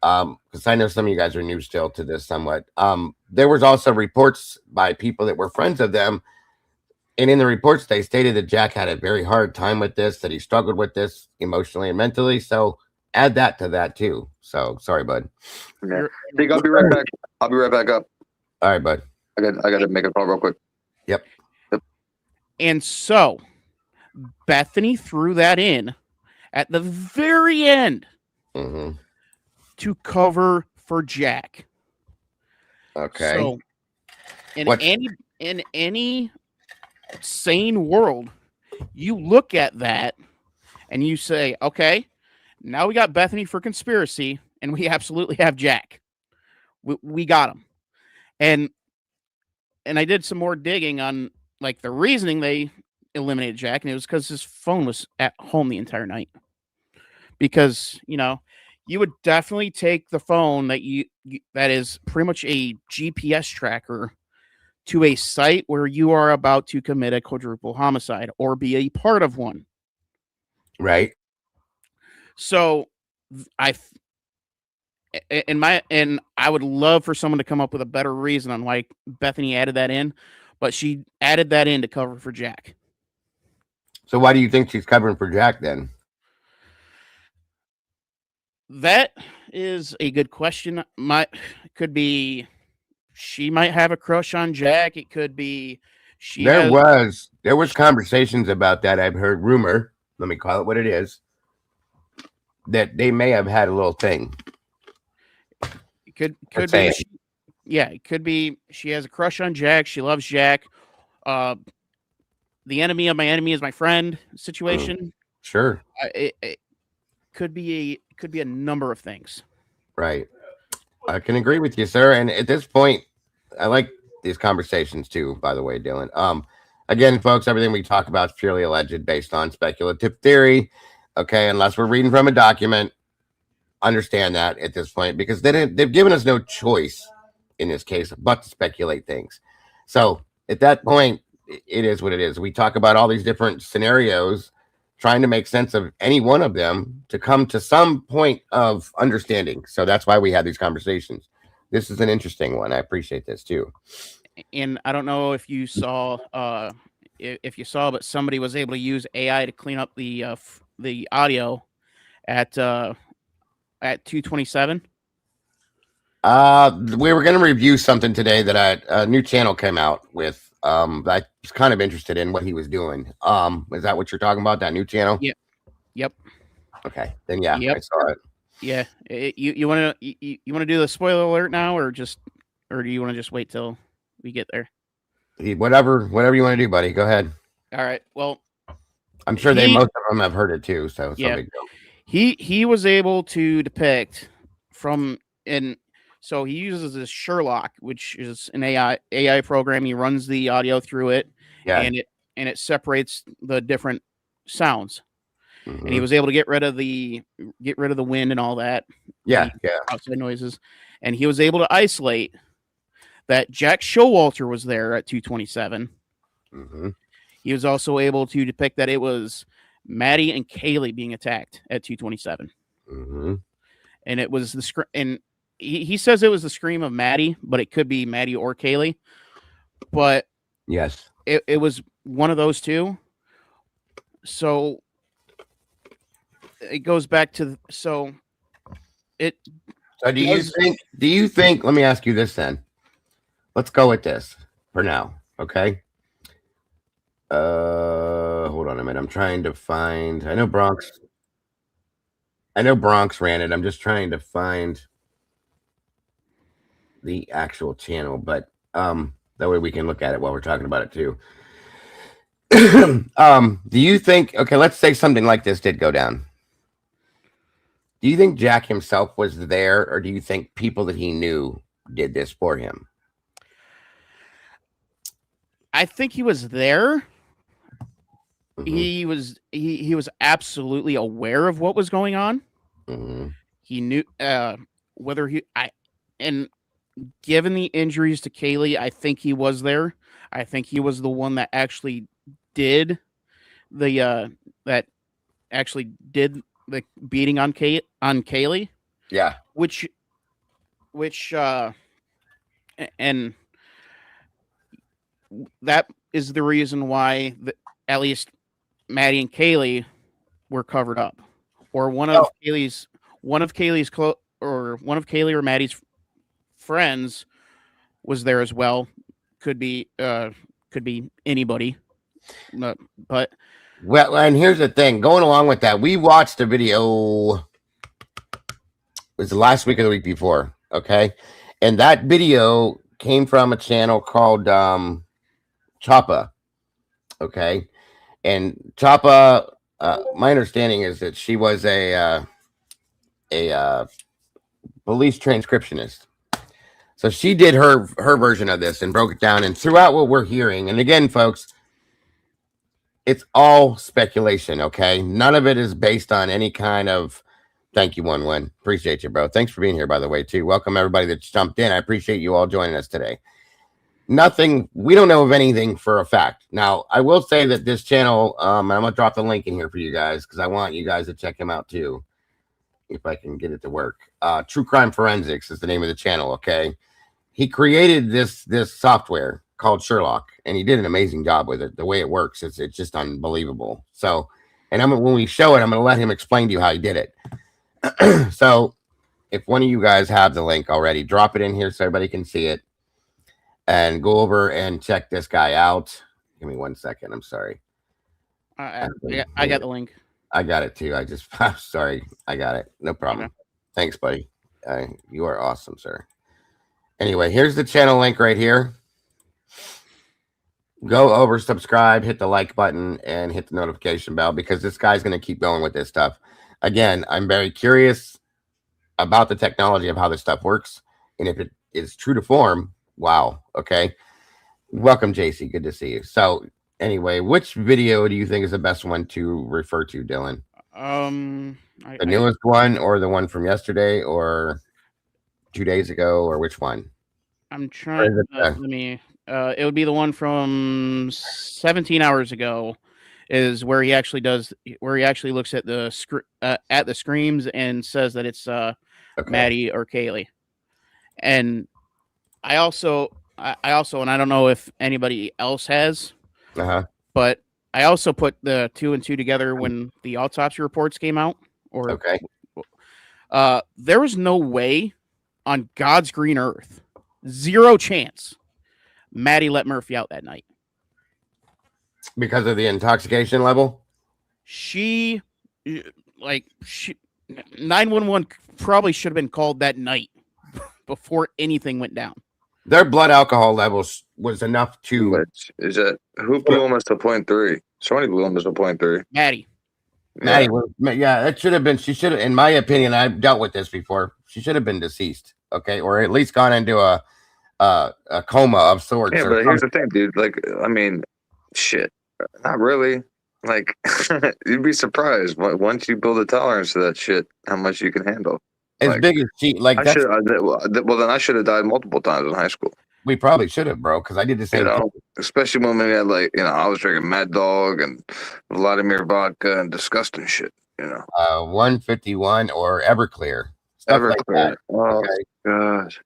because I know some of you guys are new still to this somewhat. There was also reports by people that were friends of them. And in the reports, they stated that Jack had a very hard time with this, that he struggled with this emotionally and mentally. So add that to that too. So sorry, bud.
Yeah. Dig, I'll be right back. I'll be right back up.
All right, bud.
I got to make a call real quick.
Yep.
And so Bethany threw that in at the very end to cover for Jack.
Okay.
So in any sane world, you look at that and you say, okay, now we got Bethany for conspiracy and we absolutely have Jack. We got him. And I did some more digging on like the reasoning they eliminated Jack, and it was because his phone was at home the entire night. Because, you would definitely take the phone that is pretty much a GPS tracker to a site where you are about to commit a quadruple homicide or be a part of one.
Right.
So I would love for someone to come up with a better reason on why Bethany added that in, but she added that in to cover for Jack.
So why do you think she's covering for Jack then?
That is a good question. Could be she might have a crush on Jack. It could be
there was conversations about that. I've heard rumor. Let me call it what it is. That they may have had a little thing.
It could be. It could be she has a crush on Jack. She loves Jack. The enemy of my enemy is my friend situation.
Sure.
It could be a number of things.
Right. I can agree with you, sir. And at this point, I like these conversations too, by the way, Dylan. Again, folks, everything we talk about is purely alleged based on speculative theory. Okay, unless we're reading from a document. Understand that at this point, because they've given us no choice in this case but to speculate things. So at that point, it is what it is. We talk about all these different scenarios, trying to make sense of any one of them to come to some point of understanding. So that's why we had these conversations. This is an interesting one. I appreciate this too.
And I don't know if you saw, but somebody was able to use AI to clean up the audio at 227.
We were going to review something today that a new channel came out with. I was kind of interested in what he was doing. Is that what you're talking about? That new channel?
Yeah. Yep.
Okay. Then yeah,
yep.
I saw it.
Yeah. You want to do the spoiler alert now, or do you want to just wait till we get there?
Whatever you want to do, buddy. Go ahead.
All right. Well,
I'm sure most of them have heard it too. So
yeah, he was able to depict so he uses this Sherlock, which is an AI program. He runs the audio through it, and it separates the different sounds. And he was able to get rid of the wind and all that.
Yeah.
Outside noises. and he was able to isolate that Jack Showalter was there at 227.
Mm-hmm.
He was also able to depict that it was Maddie and Kaylee being attacked at 227.
Mm-hmm.
And it was the and he says it was the scream of Maddie, but it could be Maddie or Kaylee. But
Yes,
it was one of those two. So it goes back to
So do you think, let me ask you this then. Let's go with this for now. Okay. Hold on a minute. I'm trying to find, I know Bronx ran it. I'm just trying to find the actual channel, but that way we can look at it while we're talking about it too. Do you think, okay, let's say something like this did go down. Do you think Jack himself was there, or do you think people that he knew did this for him?
I think he was there.
Mhm.
He was absolutely aware of what was going on.
Mhm.
He knew whether and given the injuries to Kaylee, I think he was there. I think he was the one that actually did the beating on Kaylee,
Yeah.
which and that is the reason why at least Maddie and Kaylee were covered up, or one of Kaylee or Maddie's friends was there as well. Could be anybody, but
Well, and here's the thing. Going along with that, we watched a video. It was the last week or the week before. Okay, and that video came from a channel called Choppa. Okay, and Choppa. My understanding is that she was a police transcriptionist. So she did her version of this and broke it down. And throughout what we're hearing, and again, folks, it's all speculation. Okay, none of it is based on any kind of. Thank you, 1-1. Appreciate you, bro. Thanks for being here, by the way, too. Welcome everybody that's jumped in. I appreciate you all joining us today. Nothing. We don't know of anything for a fact. Now, I will say that this channel, I'm gonna drop the link in here for you guys because I want you guys to check him out too. If I can get it to work. True Crime Forensics is the name of the channel. Okay, he created this software called Sherlock, and he did an amazing job with it. The way it works, it's just unbelievable. So, and when we show it, I'm going to let him explain to you how he did it. So, if one of you guys have the link already, drop it in here so everybody can see it, and go over and check this guy out. Give me 1 second. I'm sorry.
I got the link.
I got it too. I'm sorry. I got it. No problem.
Okay.
Thanks, buddy. You are awesome, sir. Anyway, here's the channel link right here. Go over, subscribe, hit the like button, and hit the notification bell because this guy's going to keep going with this stuff. Again, I'm very curious about the technology of how this stuff works. And if it is true to form, wow. Okay. Welcome, JC. Good to see you. So anyway, which video do you think is the best one to refer to, Dylan? The newest one or the one from yesterday or 2 days ago, or which one?
I'm trying. Let me. It would be the one from 17 hours ago. Is where he actually looks at the screams and says that it's Maddie or Kaylee. And I also, and I don't know if anybody else has, but I also put the 2 and 2 together when the autopsy reports came out. There was no way on God's green earth, zero chance, Maddie let Murphy out that night.
Because of the intoxication level?
911 probably should have been called that night before anything went down.
Their blood alcohol levels was enough to.
Is that who blew him as a 0.3? Somebody blew him as a 0.3.
Maddie.
Maddie, yeah, that should have been. She should have, in my opinion, I've dealt with this before. She should have been deceased, okay, or at least gone into a coma of sorts.
Yeah, but here's the thing, dude. Like, I mean, shit, not really. Like, you'd be surprised once you build a tolerance to that shit, how much you can handle.
as
Like,
big as she like.
I
That's
should. Well, then I should have died multiple times in high school.
we probably should have, bro, because I did the
You
same thing.
know, especially when we had like, I was drinking Mad Dog and Vladimir vodka and disgusting shit.
151 or Everclear, stuff like that.
Everclear. Oh
Okay.
gosh.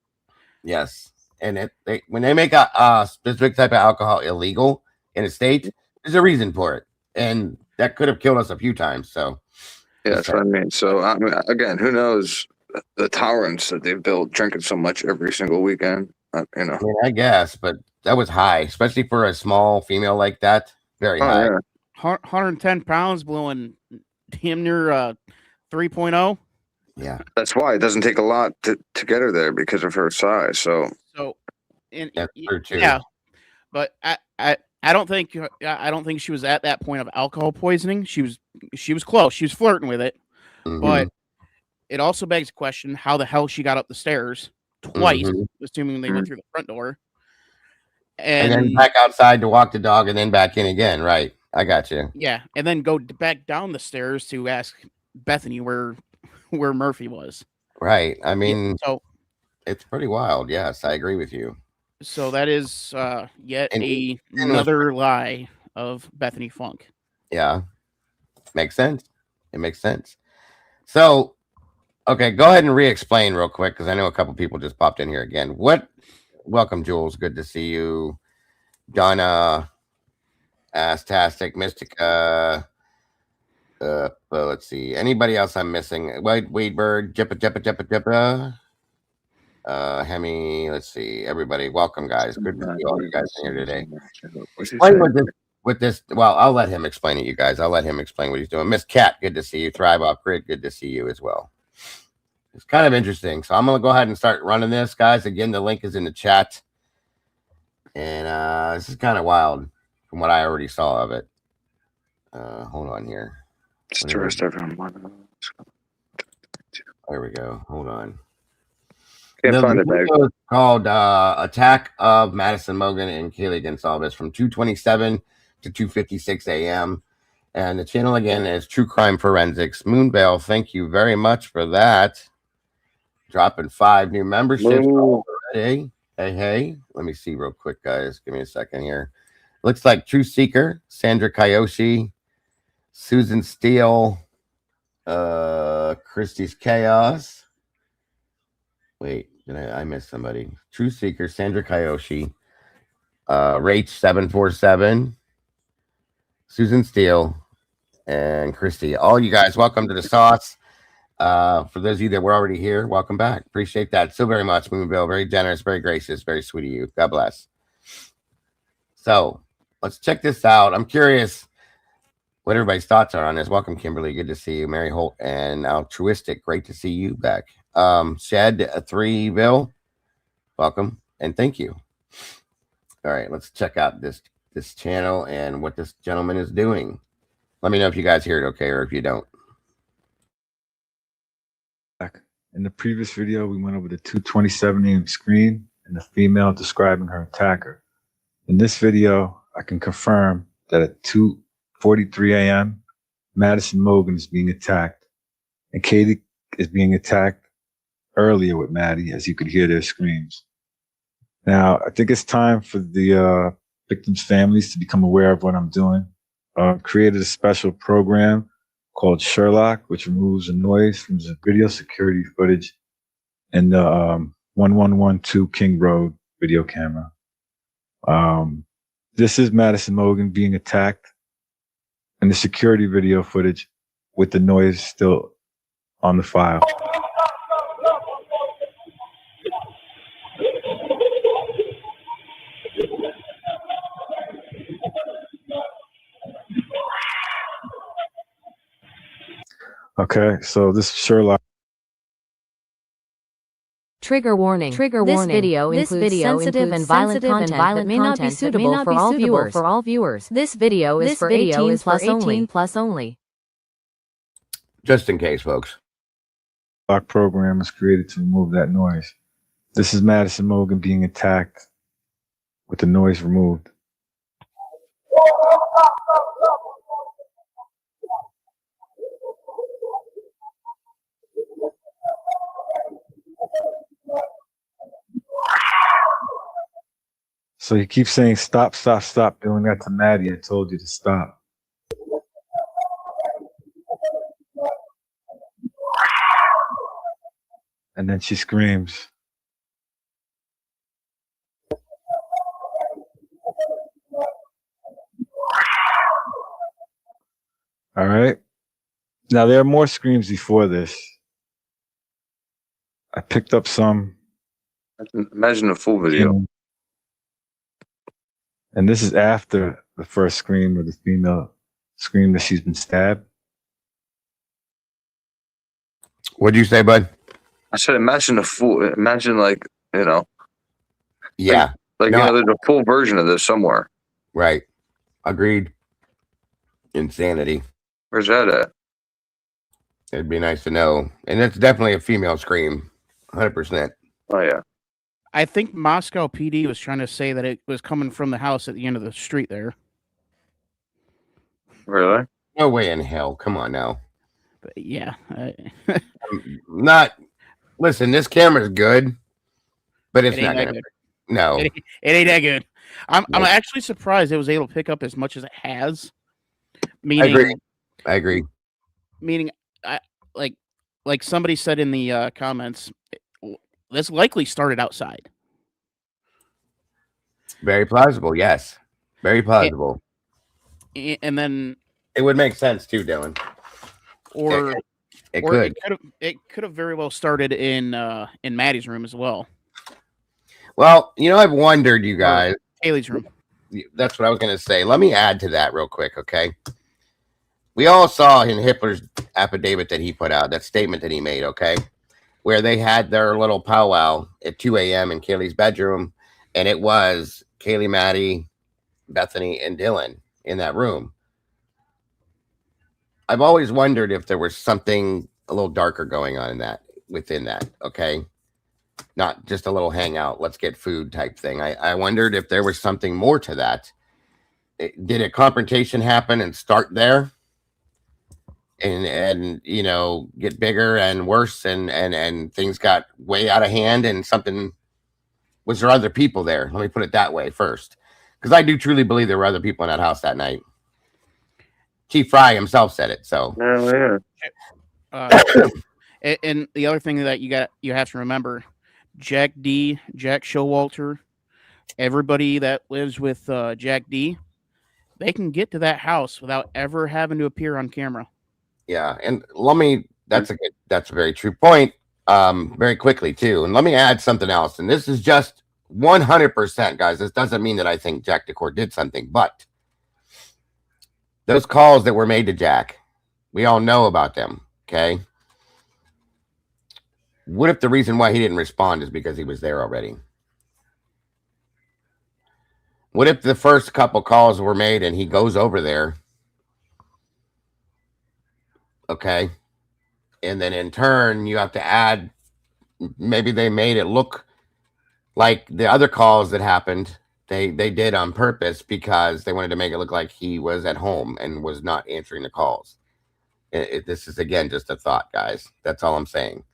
Yes, and when they make a specific type of alcohol illegal in a state, there's a reason for it, and that could have killed us a few times. So
Yeah, that's what I mean. So I mean, again, who knows the tolerance that they've built drinking so much every single weekend?
I mean, I guess, but that was high, especially for a small female like that. Very
Oh
high.
yeah.
110 pounds, blowing damn near 3.0.
Yeah,
That's why it doesn't take a lot to get her there because of her size. So
So, and
that's true too.
yeah, but I don't think she was at that point of alcohol poisoning. She was close. She was flirting with it,
Mhm.
but it also begs the question: how the hell she got up the stairs twice,
Mhm.
assuming they went through the front door,
And then
and
back outside to walk the dog, and then back in again. Right, I got you.
yeah, and then go back down the stairs to ask Bethany where Murphy was.
Right. I mean,
So
it's pretty wild. Yes, I agree with you.
that is yet
And
another lie of Bethany Funk.
Yeah, makes sense. It makes sense. So, okay, go ahead and re-explain real quick because I know a couple people just popped in here again. Welcome, Jules. Good to see you. Donna, Astastic, Mystica. Let's see. Anybody else I'm missing? Wadeberg, Jippa. Hemi. Let's see. Everybody, welcome, guys. Good to see all you guys in here today. Explain with this. Well, I'll let him explain it, you guys. I'll let him explain what he's doing. Miss Cat, good to see you. Thrive Off Grid, good to see you as well. It's kind of interesting. So I'm going to go ahead and start running this, guys. Again, the link is in the chat. And this is kind of wild from what I already saw of it. Hold on here.
just arrest everyone.
There we go. Hold on.
Can't find it,
video is called Attack of Madison Mogan and Kaylee Gonsalves from 2:27 to 2:56 a.m. And the channel again is True Crime Forensics. Moonvale, thank you very much for that. Dropping 5 new memberships already. Hey. Let me see real quick, guys. Give me a second here. Looks like True Seeker, Sandra Kayoshi, Susan Steele, Christie's Chaos. Wait, did I miss somebody? True Seeker, Sandra Kayoshi, Rach 747, Susan Steele, and Christy. All you guys, welcome to the sauce. For those of you that were already here, welcome back. Appreciate that so very much, Moonville. Very generous, very gracious, very sweet of you. God bless. So let's check this out. I'm curious what everybody's thoughts are on this. Welcome, Kimberly. Good to see you. Mary Holt and Altruistic. Great to see you back. Shed 3ville, welcome and thank you. All right, let's check out this channel and what this gentleman is doing. Let me know if you guys hear it okay or if you don't.
In the previous video, we went over the 2:27 a.m. screen and the female describing her attacker. In this video, I can confirm that at 2:43 a.m., Madison Mogan is being attacked, and Katie is being attacked earlier with Maddie, as you could hear their screams. Now, I think it's time for the victims' families to become aware of what I'm doing. Created a special program called Sherlock, which removes the noise from the video security footage and the 1112 King Road video camera. This is Madison Mogan being attacked and the security video footage with the noise still on the file. Okay, so this is Sherlock.
Trigger warning. This video includes sensitive and violent content that may not be suitable for all viewers. This video is for 18 plus only.
Just in case, folks.
Sherlock program is created to remove that noise. This is Madison Mogan being attacked with the noise removed. So he keeps saying, stop, stop, stop doing that to Maddie. I told you to stop. And then she screams. All right. Now, there are more screams before this. I picked up some.
Imagine the full video.
And this is after the first scream, where the female screamed that she's been stabbed.
What'd you say, bud?
I said, imagine like, you know.
Yeah.
Like,
No,
you know, there's a full version of this somewhere.
Right. Agreed. Insanity.
Where's that at?
It'd be nice to know. And it's definitely a female scream. 100%.
Oh, yeah.
I think Moscow PD was trying to say that it was coming from the house at the end of the street there.
Really?
No way in hell. Come on now.
But yeah.
Listen, this camera's good, but it's not going to. No.
It ain't that good. I'm actually surprised it was able to pick up as much as it has. Meaning,
I agree.
Meaning, like somebody said in the comments, this likely started outside.
Very plausible, yes. Very plausible.
And then
it would make sense too, Dylan.
Or
it
could have very well started in Maddie's room as well.
Well, you know, I've wondered, you guys.
Haley's room.
That's what I was going to say. Let me add to that real quick, okay? We all saw in Hitler's affidavit that he put out, that statement that he made, okay? Where they had their little powwow at 2 a.m. in Kaylee's bedroom, and it was Kaylee, Maddie, Bethany, and Dylan in that room. I've always wondered if there was something a little darker going on within that, okay? Not just a little hangout, let's get food type thing. I wondered if there was something more to that. Did a confrontation happen and start there? And you know, get bigger and worse and things got way out of hand and something. Was there other people there? Let me put it that way first, because I do truly believe there were other people in that house that night. Chief Fry himself said it. So
and the other thing that you have to remember, Jack D, Jack Showalter, everybody that lives with Jack D, they can get to that house without ever having to appear on camera.
Yeah, and that's a very true point. Very quickly too, and let me add something else. And this is just 100%, guys. This doesn't mean that I think Jack Decor did something, but those calls that were made to Jack, we all know about them. Okay. What if the reason why he didn't respond is because he was there already? What if the first couple calls were made and he goes over there? Okay. And then in turn, you have to add, maybe they made it look like the other calls that happened, they did on purpose because they wanted to make it look like he was at home and was not answering the calls. This is, again, just a thought, guys. That's all I'm saying.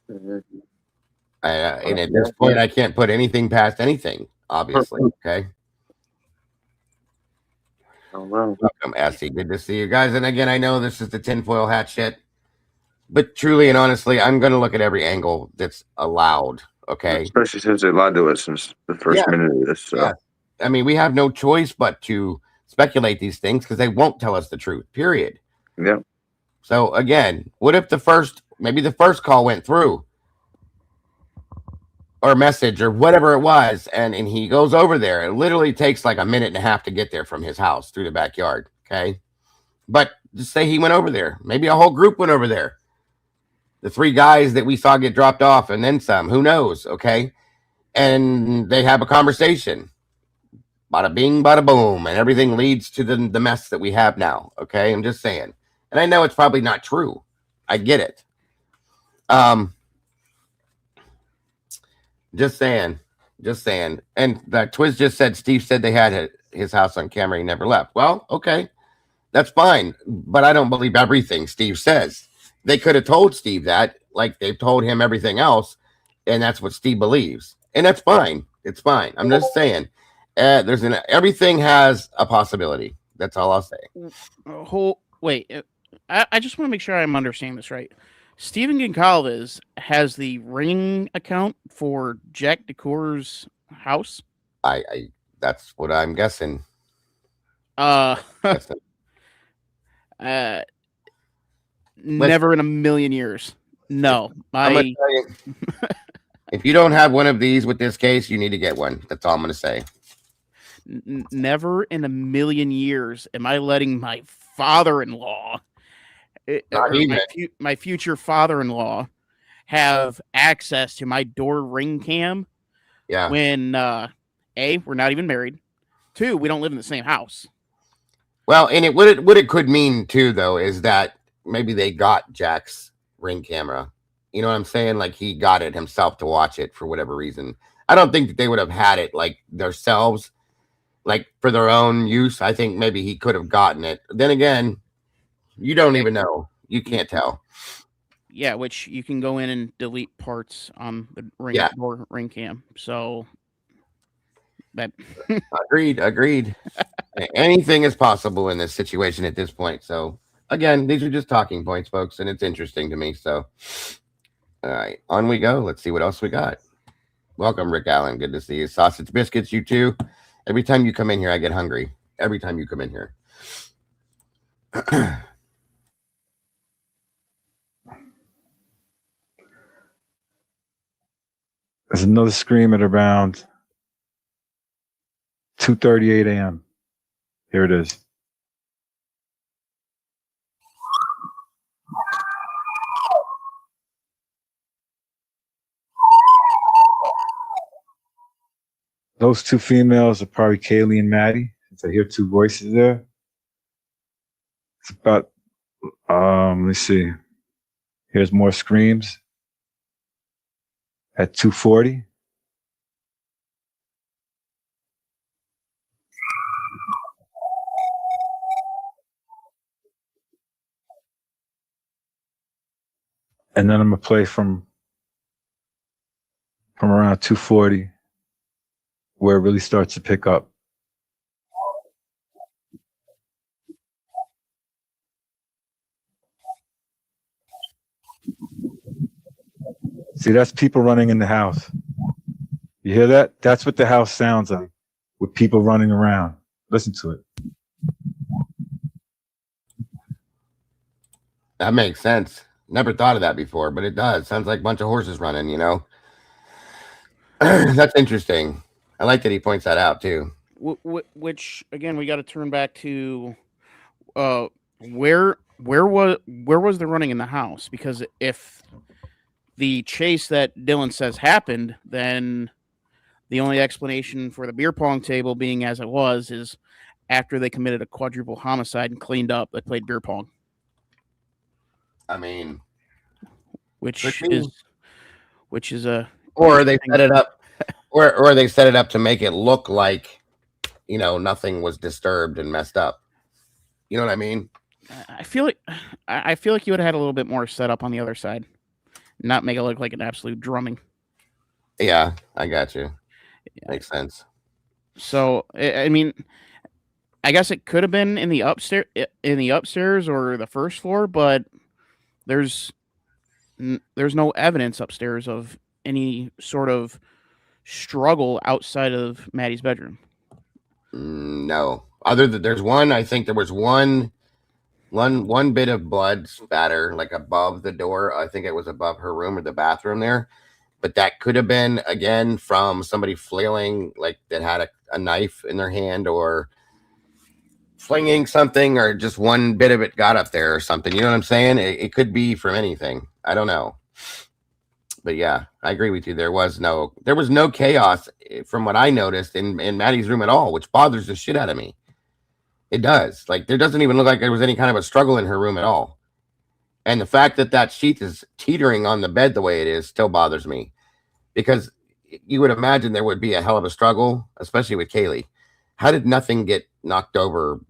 And at this point, I can't put anything past anything, obviously. Okay. Welcome, Essie. Good to see you guys. And again, I know this is the tinfoil hat shit, but truly and honestly, I'm going to look at every angle that's allowed. Okay.
Especially since they lied to us since the first minute of this. So.
Yeah. I mean, we have no choice but to speculate these things because they won't tell us the truth, period.
Yeah.
So again, what if maybe the first call went through or message or whatever it was, and he goes over there. It literally takes like a minute and a half to get there from his house through the backyard. Okay. But just say he went over there. Maybe a whole group went over there. The 3 guys that we saw get dropped off and then some, who knows? Okay. And they have a conversation. Bada bing, bada boom. And everything leads to the mess that we have now. Okay. I'm just saying. And I know it's probably not true. I get it. Just saying. And that Twiz just said, Steve said they had his house on camera. He never left. Well, okay. That's fine. But I don't believe everything Steve says. They could have told Steve that, like they've told him everything else. And that's what Steve believes. And that's fine. It's fine. I'm just saying. Everything has a possibility. That's all I'll say.
Wait, I just want to make sure I'm understanding this right. Stephen Goncalves has the Ring account for Jack DeCour's house.
That's what I'm guessing.
Never in a million years. No,
I'm gonna tell you, if you don't have one of these with this case, you need to get one. That's all I'm going to say.
Never in a million years am I letting my father-in-law, my future father-in-law, have access to my door ring cam.
Yeah.
When A, we're not even married. 2, we don't live in the same house.
Well, and what it could mean too, though, is that maybe they got Jack's ring camera. You know what I'm saying? Like he got it himself to watch it for whatever reason. I don't think that they would have had it like themselves, like for their own use. I think maybe he could have gotten it. Then again, you don't even know. You can't tell.
Yeah, which you can go in and delete parts on the door ring cam. So that
agreed. Anything is possible in this situation at this point. So again, these are just talking points, folks, and it's interesting to me. So all right, on we go. Let's see what else we got. Welcome, Rick Allen. Good to see you. Sausage biscuits, you too. Every time you come in here, I get hungry. Every time you come in here.
There's another scream at around 2:38 a.m. Here it is. Those two females are probably Kaylee and Maddie. Since I hear two voices there. It's about, let's see. Here's more screams at 2:40. And then I'm gonna play from around 2:40, where it really starts to pick up. See, that's people running in the house. You hear that? That's what the house sounds like, with people running around. Listen to it.
That makes sense. Never thought of that before, but it does. Sounds like a bunch of horses running, you know? That's interesting. I like that he points that out, too.
Which, again, we got to turn back to where was the running in the house? Because if the chase that Dylan says happened, then the only explanation for the beer pong table being as it was is after they committed a quadruple homicide and cleaned up, they played beer pong.
I mean,
which is a,
or they set it up, or they set it up to make it look like, you know, nothing was disturbed and messed up. You know what I mean?
I feel like you would have had a little bit more setup on the other side, not make it look like an absolute drumming.
Yeah, I got you. Yeah. Makes sense.
So, I mean, I guess it could have been in the upstairs or the first floor, but there's no evidence upstairs of any sort of struggle outside of Maddie's bedroom.
No, other than there's one. I think there was one bit of blood spatter like above the door. I think it was above her room or the bathroom there, but that could have been again from somebody flailing, like that had a knife in their hand or flinging something, or just one bit of it got up there or something. You know what I'm saying? It could be from anything. I don't know. But yeah, I agree with you. There was no chaos from what I noticed in Maddie's room at all, which bothers the shit out of me. It does. Like, there doesn't even look like there was any kind of a struggle in her room at all. And the fact that sheet is teetering on the bed the way it is still bothers me, because you would imagine there would be a hell of a struggle, especially with Kaylee. How did nothing get knocked over,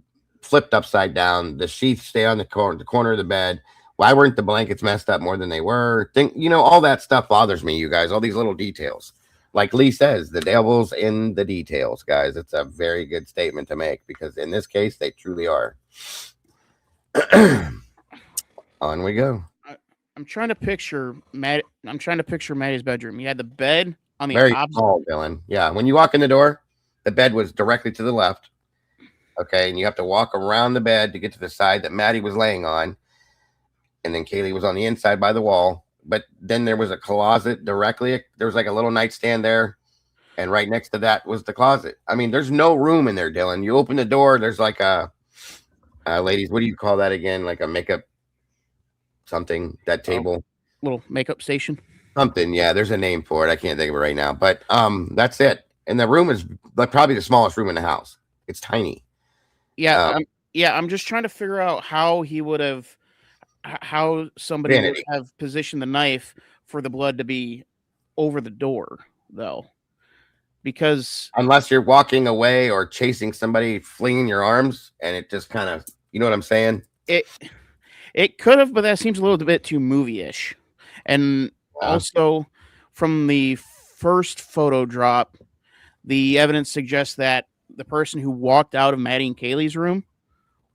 flipped upside down, the sheets stay on the corner of the bed? Why weren't the blankets messed up more than they were? All that stuff bothers me, you guys, all these little details. like Lee says, the devil's in the details, guys. It's a very good statement to make because in this case, they truly are. On we go.
I'm trying to picture Matt. I'm trying to picture Maddie's bedroom. You had the bed on the
Very
opposite.
small, Dylan. Yeah, when you walk in the door, the bed was directly to the left. Okay, and you have to walk around the bed to get to the side that Maddie was laying on, and then Kaylee was on the inside by the wall. But then there was a closet directly. There was like a little nightstand there, and right next to that was the closet. I mean, there's no room in there, Dylan. You open the door, there's like a ladies, what do you call that again? Like a makeup something, that table.
Little makeup station.
Something, yeah, there's a name for it. I can't think of it right now. But that's it. And the room is like probably the smallest room in the house. It's tiny.
Yeah, I'm just trying to figure out how he would have, how somebody would have positioned the knife for the blood to be over the door, though. Because
unless you're walking away or chasing somebody, flinging your arms, and it just kind of, you know what I'm saying?
It could have, but that seems a little bit too movie-ish. And also, from the first photo drop, the evidence suggests that the person who walked out of Maddie and Kaylee's room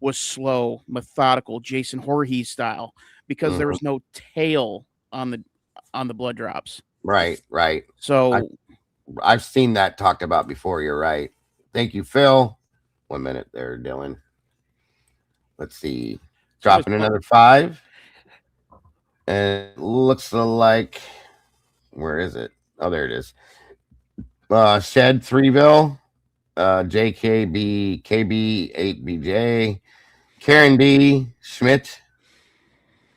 was slow, methodical, Jason Voorhees style, because there was no tail on the blood drops.
Right.
So
I've seen that talked about before. You're right. Thank you, Phil. 1 minute there, Dylan. Let's see. Dropping another 5. And it looks like, where is it? Oh, there it is. Shed 3ville, JKB, KB, 8BJ, Karen B, Schmidt,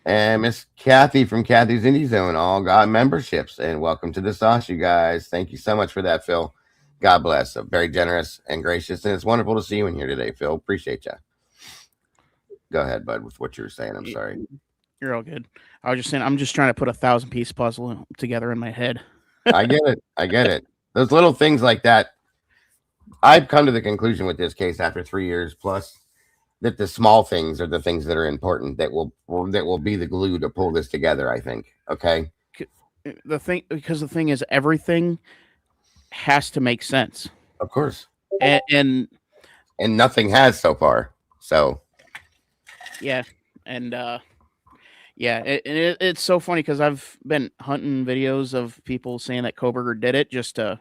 and Miss Kathy from Kathy's Indie Zone all got memberships. And welcome to the sauce, you guys. Thank you so much for that, Phil. God bless. Very generous and gracious. And it's wonderful to see you in here today, Phil. Appreciate you. Go ahead, bud, with what you were saying. I'm sorry.
You're all good. I was just saying, I'm just trying to put a 1,000-piece puzzle together in my head.
I get it. Those little things like that. I've come to the conclusion with this case after 3 years plus that the small things are the things that are important that will be the glue to pull this together, I think. Okay.
The thing is, everything has to make sense.
Of course.
And
nothing has so far. So
yeah. And it's so funny because I've been hunting videos of people saying that Koberger did it just to.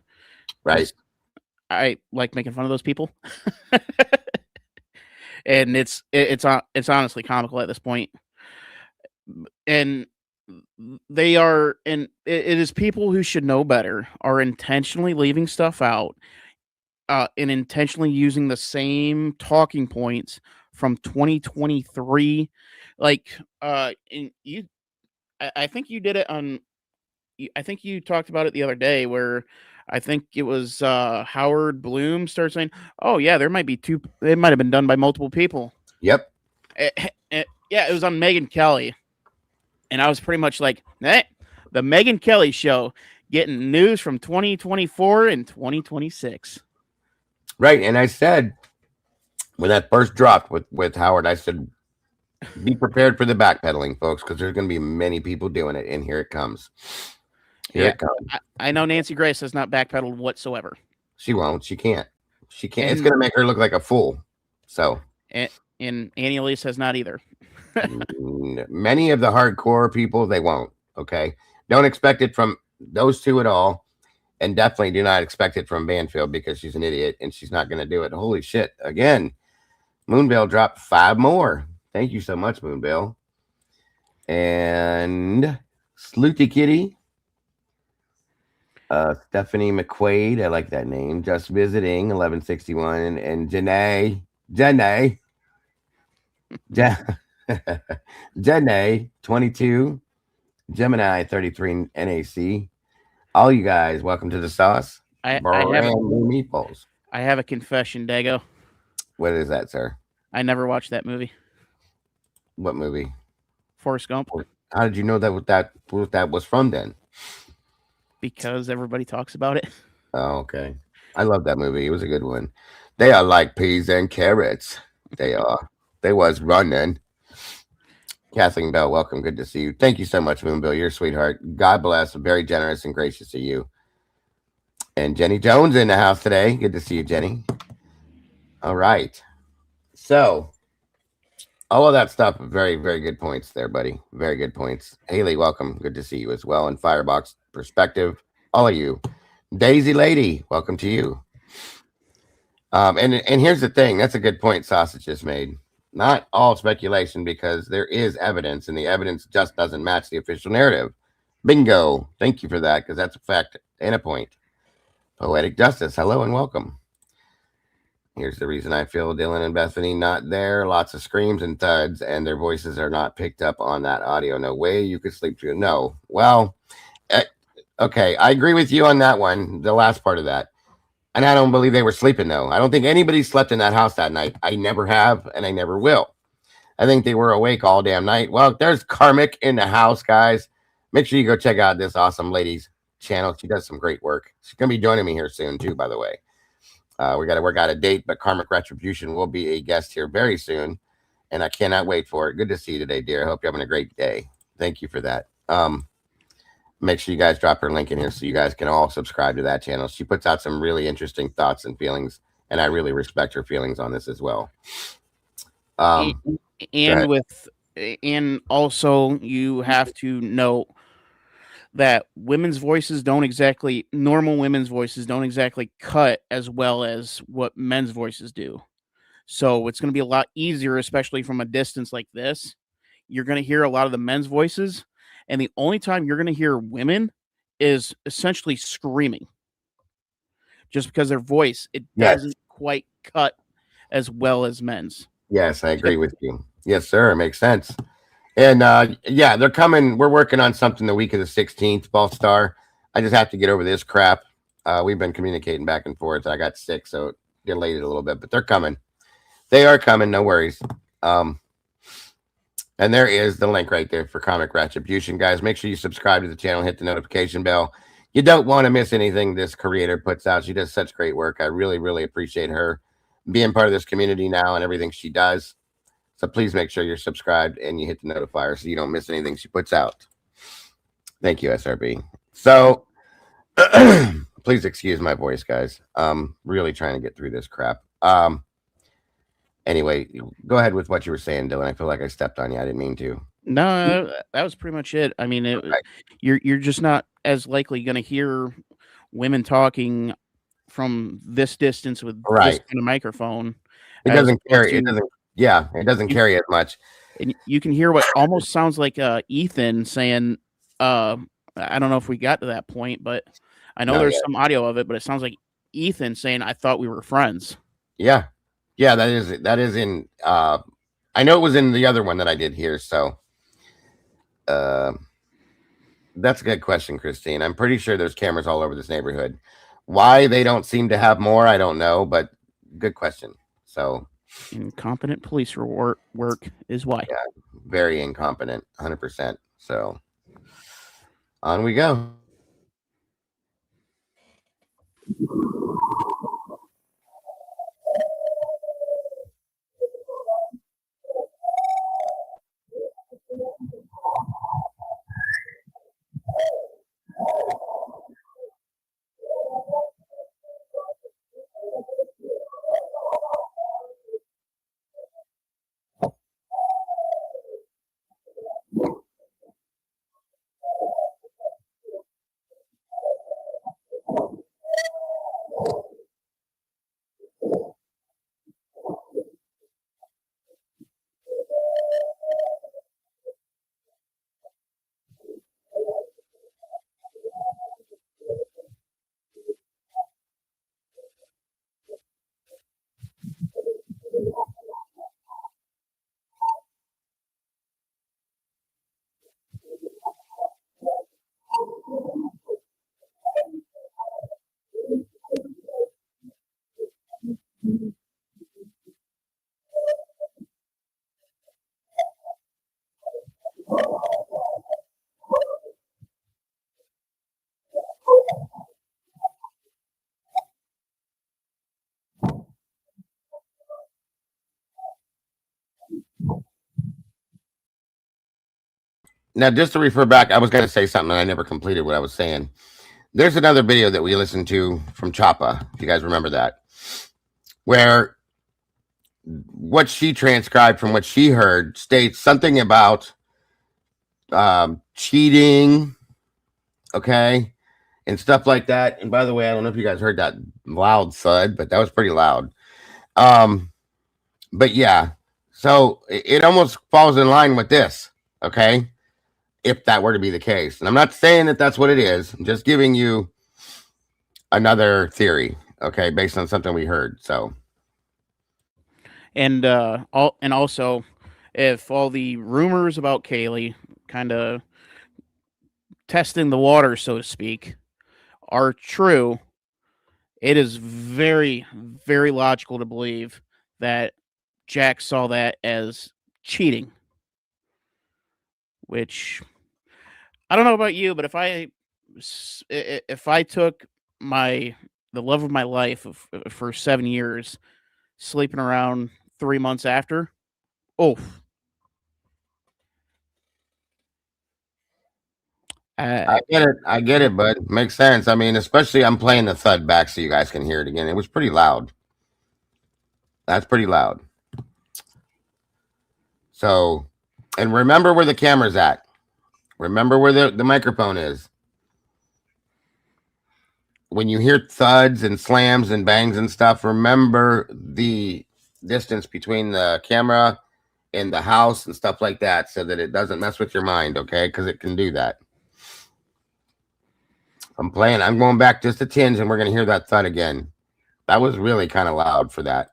Right.
I like making fun of those people. And it's honestly comical at this point. And they are, and it is people who should know better are intentionally leaving stuff out, and intentionally using the same talking points from 2023. Like, I think you did it on, I think you talked about it the other day where I think it was Howard Bloom started saying, "Oh yeah, there might be two. It might have been done by multiple people."
Yep.
Yeah, it was on Megyn Kelly, and I was pretty much like, "Hey, the Megyn Kelly show, getting news from 2024 and 2026."
Right, and I said when that first dropped with Howard, I said, "Be prepared for the backpedaling, folks, because there's going to be many people doing it, and here it comes." Here it comes.
I know Nancy Grace has not backpedaled whatsoever.
She won't. She can't. She can't. It's going to make her look like a fool. So.
And Annie Elise has not either.
Many of the hardcore people, they won't. Okay. Don't expect it from those two at all. And definitely do not expect it from Banfield because she's an idiot and she's not going to do it. Holy shit. Again, Moonbell dropped 5 more. Thank you so much, Moonbell. And Sleuty Kitty. Stephanie McQuaid, I like that name. Just visiting 1161 and Janae, 22, Gemini 33 NAC. All you guys, welcome to the sauce.
I have
meatballs.
I have a confession, Dago.
What is that, sir?
I never watched that movie.
What movie?
Forrest Gump.
How did you know that what that was from then?
Because everybody talks about it.
Oh, okay. I love that movie. It was a good one. They are like peas and carrots. They are. They was running. Kathleen Bell, welcome. Good to see you. Thank you so much, Moonbill. You're a sweetheart. God bless. Very generous and gracious to you. And Jenny Jones in the house today. Good to see you, Jenny. All right. So, all of that stuff, very, very good points there, buddy. Very good points. Haley, welcome. Good to see you as well. And Firebox Perspective, all of you. Daisy Lady, welcome to you. And here's the thing. That's a good point Sausage just made. Not all speculation because there is evidence, and the evidence just doesn't match the official narrative. Bingo. Thank you for that, because that's a fact and a point. Poetic Justice, hello and welcome. Here's the reason I feel Dylan and Bethany not there. Lots of screams and thuds, and their voices are not picked up on that audio. No way you could sleep through. No. Well, okay, I agree with you on that one, the last part of that. And I don't believe they were sleeping, though. I don't think anybody slept in that house that night. I never have, and I never will. I think they were awake all damn night. Well, there's Karmic in the house, guys. Make sure you go check out this awesome lady's channel. She does some great work. She's going to be joining me here soon, too, by the way. We got to work out a date, but Karmic Retribution will be a guest here very soon, and I cannot wait for it. Good to see you today, dear. I hope you're having a great day. Thank you for that. Make sure you guys drop her link in here so you guys can all subscribe to that channel. She puts out some really interesting thoughts and feelings, and I really respect her feelings on this as well.
And also you have to know that normal women's voices don't exactly cut as well as what men's voices do. So it's going to be a lot easier, especially from a distance like this. You're going to hear a lot of the men's voices, and the only time you're going to hear women is essentially screaming. Just because their voice, it doesn't quite cut as well as men's.
Yes, I agree with you. Yes, sir. It makes sense. And yeah, they're coming. We're working on something the week of the 16th, Ball Star. I just have to get over this crap. We've been communicating back and forth. I got sick, so it delayed it a little bit, but they're coming. They are coming. No worries. And there is the link right there for Karmic Retribution, guys. Make sure you subscribe to the channel, hit the notification bell. You don't want to miss anything this creator puts out. She does such great work. I really, really appreciate her being part of this community now and everything she does. So please make sure you're subscribed and you hit the notifier so you don't miss anything she puts out. Thank you, SRB. So please excuse my voice, guys. I'm really trying to get through this crap. Anyway, go ahead with what you were saying, Dylan. I feel like I stepped on you. I didn't mean to.
No, that was pretty much it. I mean, you're just not as likely going to hear women talking from this distance with this kind of microphone.
It doesn't carry. It doesn't carry as much.
And you can hear what almost sounds like Ethan saying, I don't know if we got to that point, but I know there's some audio of it, but it sounds like Ethan saying, "I thought we were friends."
Yeah. Yeah, that is in I know it was in the other one that I did here, so that's a good question, Christine. I'm pretty sure there's cameras all over this neighborhood. Why they don't seem to have more, I don't know, but good question. So
incompetent police work is why.
Yeah, very incompetent, 100%. So on we go. Now, just to refer back, I was going to say something and I never completed what I was saying. there's another video that we listened to from Choppa, if you guys remember that, where what she transcribed from what she heard states something about cheating, okay, and stuff like that. And by the way, I don't know if you guys heard that loud thud, but that was pretty loud. But yeah, so it almost falls in line with this, okay, if that were to be the case. And I'm not saying that that's what it is. I'm just giving you another theory, okay, based on something we heard. So,
and also, if all the rumors about Kaylee kind of testing the water, so to speak, are true, it is very, very logical to believe that Jack saw that as cheating. Which, I don't know about you, but if I took the love of my life for 7 years, sleeping around 3 months after, oh,
I get it, bud. Makes sense. I mean, especially I'm playing the thud back so you guys can hear it again. It was pretty loud. That's pretty loud. So, and remember where the camera's at. Remember where the microphone is. When you hear thuds and slams and bangs and stuff, remember the distance between the camera and the house and stuff like that so that it doesn't mess with your mind, okay? Because it can do that. I'm going back just a tinge and we're going to hear that thud again. That was really kind of loud for that.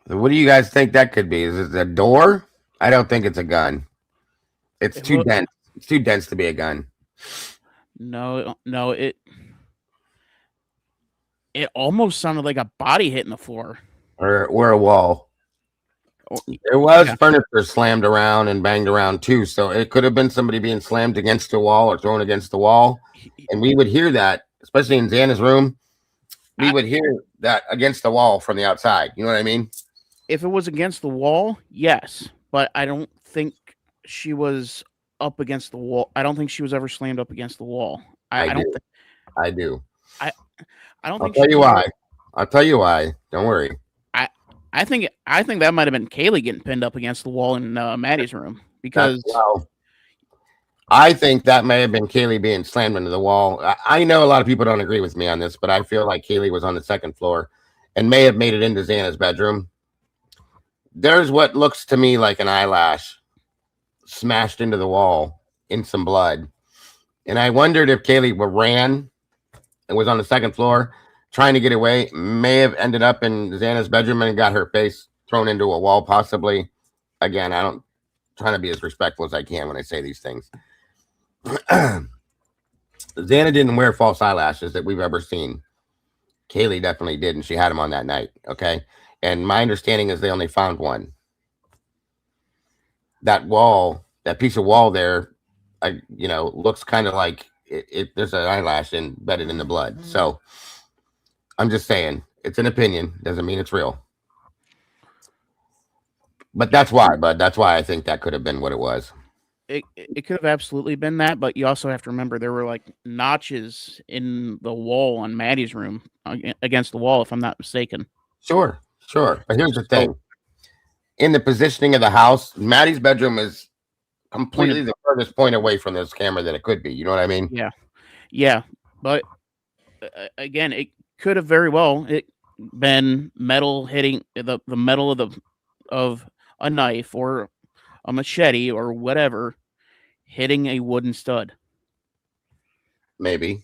What do you guys think that could be? Is it a door? I don't think it's a gun. It's too dense. It's too dense to be a gun.
No, it almost sounded like a body hitting the floor.
Or a wall. There was furniture slammed around and banged around too, so it could have been somebody being slammed against the wall or thrown against the wall, and we would hear that, especially in Xana's room. We would hear that against the wall from the outside. You know what I mean?
If it was against the wall, yes, but I don't think she was up against the wall. I don't think she was ever slammed up against the wall. I don't.
I do.
I don't
I'll
think.
tell you why. I'll tell you why. Don't worry.
I think that might have been Kaylee getting pinned up against the wall in Maddie's room because.
I think that may have been Kaylee being slammed into the wall. I know a lot of people don't agree with me on this, but I feel like Kaylee was on the second floor and may have made it into Xana's bedroom. There's what looks to me like an eyelash smashed into the wall in some blood. And I wondered if Kaylee ran and was on the second floor trying to get away, may have ended up in Xana's bedroom and got her face thrown into a wall, possibly. Again, I don't trying to be as respectful as I can when I say these things. Xana didn't wear false eyelashes that we've ever seen. Kaylee definitely did, and she had them on that night. Okay. And my understanding is they only found one. That wall, that piece of wall there, looks kind of like there's an eyelash embedded in the blood. So I'm just saying, it's an opinion. Doesn't mean it's real. But that's why, bud. That's why I think that could have been what it was.
It could have absolutely been that, but you also have to remember there were like notches in the wall on Maddie's room against the wall, if I'm not mistaken.
Sure. But here's the thing. In the positioning of the house, Maddie's bedroom is completely the furthest point away from this camera that it could be. You know what I mean?
Yeah. But again, it could have very well been metal hitting the metal of a knife or a machete or whatever hitting a wooden stud.
Maybe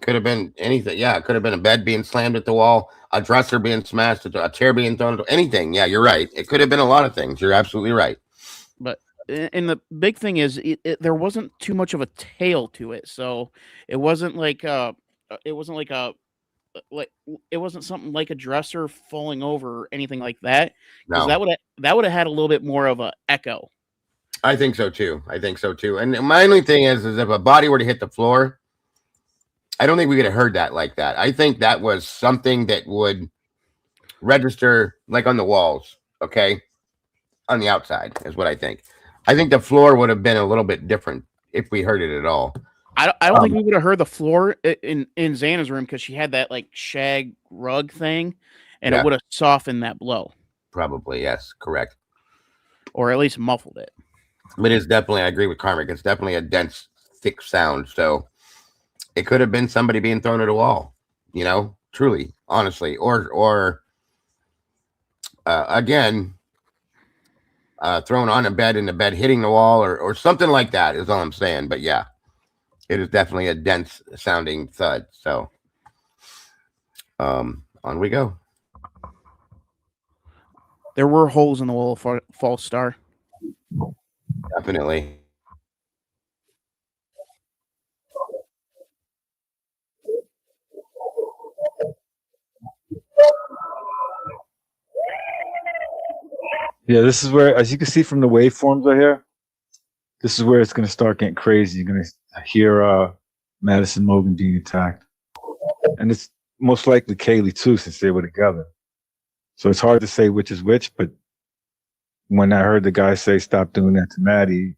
could have been anything. Yeah, it could have been a bed being slammed at the wall, a dresser being smashed, a chair being thrown, anything. Yeah, you're right. It could have been a lot of things. You're absolutely right.
But and the big thing is there wasn't too much of a tail to it, so it wasn't like a like it wasn't something like a dresser falling over or anything like that, because
No,
that would have had a little bit more of a echo.
I think so too. I think so too. And my only thing is if a body were to hit the floor, I don't think we could have heard that like that. I think that was something that would register like on the walls, okay, on the outside is what I think. I think the floor would have been a little bit different if we heard it at all.
I don't think we would have heard the floor in Xana's room because she had that like shag rug thing, and
Yeah.
it would have softened that blow,
Probably, yes, correct.
or at least muffled it.
But it's definitely, I agree with Carmick. It's definitely a dense, thick sound. So it could have been somebody being thrown at a wall, you know, truly, honestly, or again, thrown on a bed in the bed, hitting the wall, or something like that is all I'm saying. But yeah, it is definitely a dense sounding thud. So, on we go.
There were holes in the wall for false star.
Definitely.
Yeah, this is where, as you can see from the waveforms right here, this is where it's going to start getting crazy. You're going to hear Madison Logan being attacked. And it's most likely Kaylee too, since they were together. So it's hard to say which is which, but when I heard the guy say, "Stop doing that to Maddie,"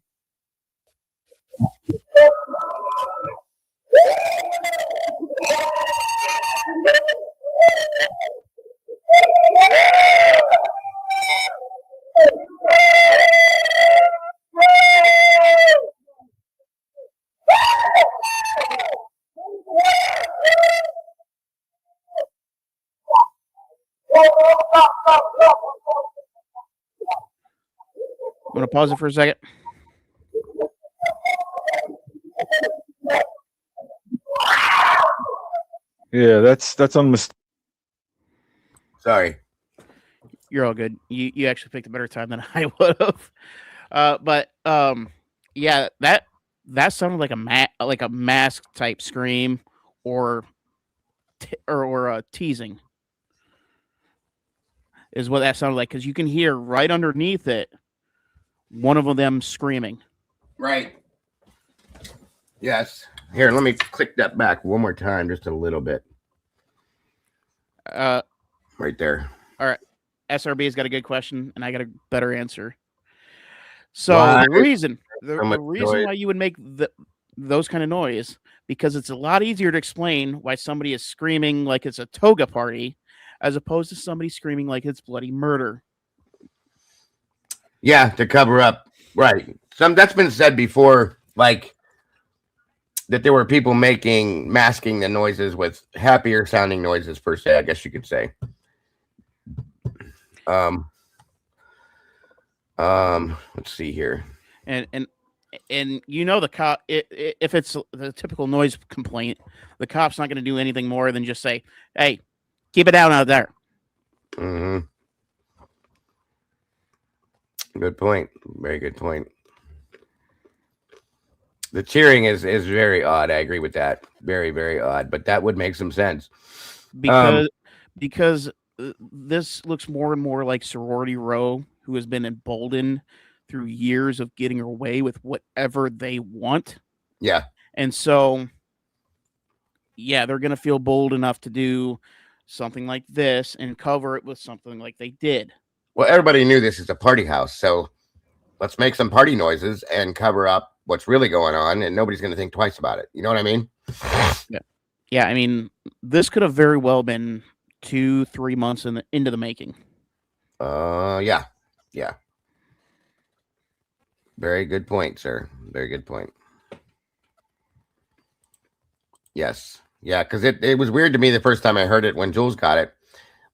I'm gonna pause it for a second.
yeah, that's unmistakable.
Sorry.
You're all good. You actually picked a better time than I would have. But yeah, that sounded like a mask type scream, or teasing is what that sounded like, because you can hear right underneath it one of them screaming.
Right. Yes. Here, let me click that back one more time, just a little bit. Right there.
All right. SRB's got a good question, and I got a better answer. So
Why?
the reason
So much noise.
why you would make those kind of noise, because it's a lot easier to explain why somebody is screaming like it's a toga party, as opposed to somebody screaming like it's bloody murder.
Yeah, to cover up. Right. That's been said before, like that there were people masking the noises with happier sounding noises per se, I guess you could say. Let's see here.
And you know, the cop, if it's the typical noise complaint, the cop's not going to do anything more than just say, "Hey, keep it down out there."
Mm-hmm. Good point. Very good point. The cheering is very odd. I agree with that. Very, very odd. But that would make some sense.
Because this looks more and more like Sorority Row, who has been emboldened through years of getting away with whatever they want.
Yeah.
And so, yeah, they're going to feel bold enough to do something like this and cover it with something like they did.
Well, everybody knew this is a party house, so let's make some party noises and cover up what's really going on, and nobody's going to think twice about it. You know what I mean?
Yeah, I mean, this could have very well been 2-3 months into the making.
Yeah. Very good point, sir. Very good point. Yes. Yeah, because it was weird to me the first time I heard it when Jules got it,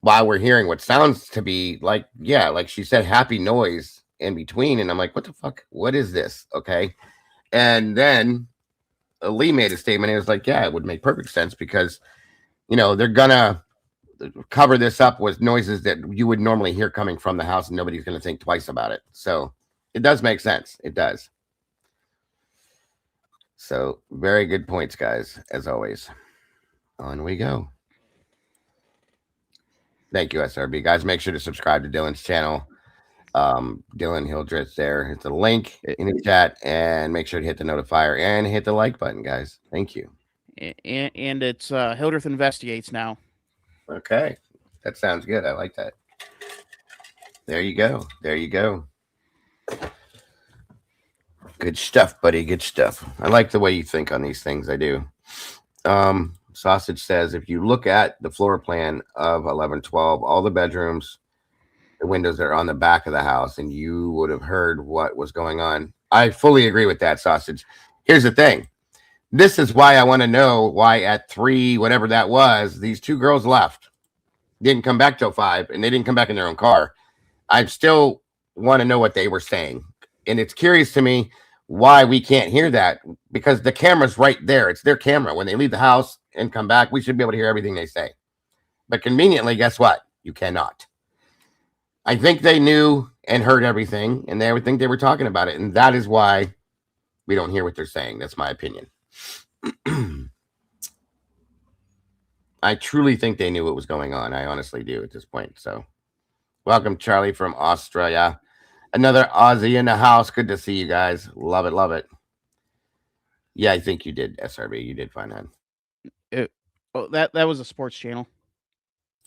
while we're hearing what sounds to be like, yeah, like she said, happy noise in between. And I'm like, what the fuck? What is this? Okay. And then Lee made a statement. And it was like, yeah, it would make perfect sense because, you know, they're going to cover this up with noises that you would normally hear coming from the house and nobody's going to think twice about it. So it does make sense. It does. So very good points, guys, as always. On we go. Thank you, SRB. Guys, make sure to subscribe to Dylan's channel. Dylan Hildreth there. Hit the link in the chat and make sure to hit the notifier and hit the like button, guys. Thank you.
And it's Hildreth Investigates now.
Okay. That sounds good. I like that. There you go. There you go. Good stuff, buddy. Good stuff. I like the way you think on these things. I do. Sausage says, if you look at the floor plan of 1112, all the bedrooms, the windows are on the back of the house, and you would have heard what was going on. I fully agree with that, Sausage. Here's the thing. This is why I want to know why at 3, whatever that was, these 2 girls left. Didn't come back till 5, and they didn't come back in their own car. I still want to know what they were saying. And it's curious to me why we can't hear that, because the camera's right there. It's their camera. When they leave the house and come back, we should be able to hear everything they say. But conveniently, guess what? You cannot. I think they knew and heard everything, and they would think they were talking about it. And that is why we don't hear what they're saying. That's my opinion. I truly think they knew what was going on. I honestly do at this point. So welcome, Charlie from Australia. Another Aussie in the house. Good to see you guys. Love it. Love it. Yeah, I think you did, SRB. You did find that.
That was a sports channel.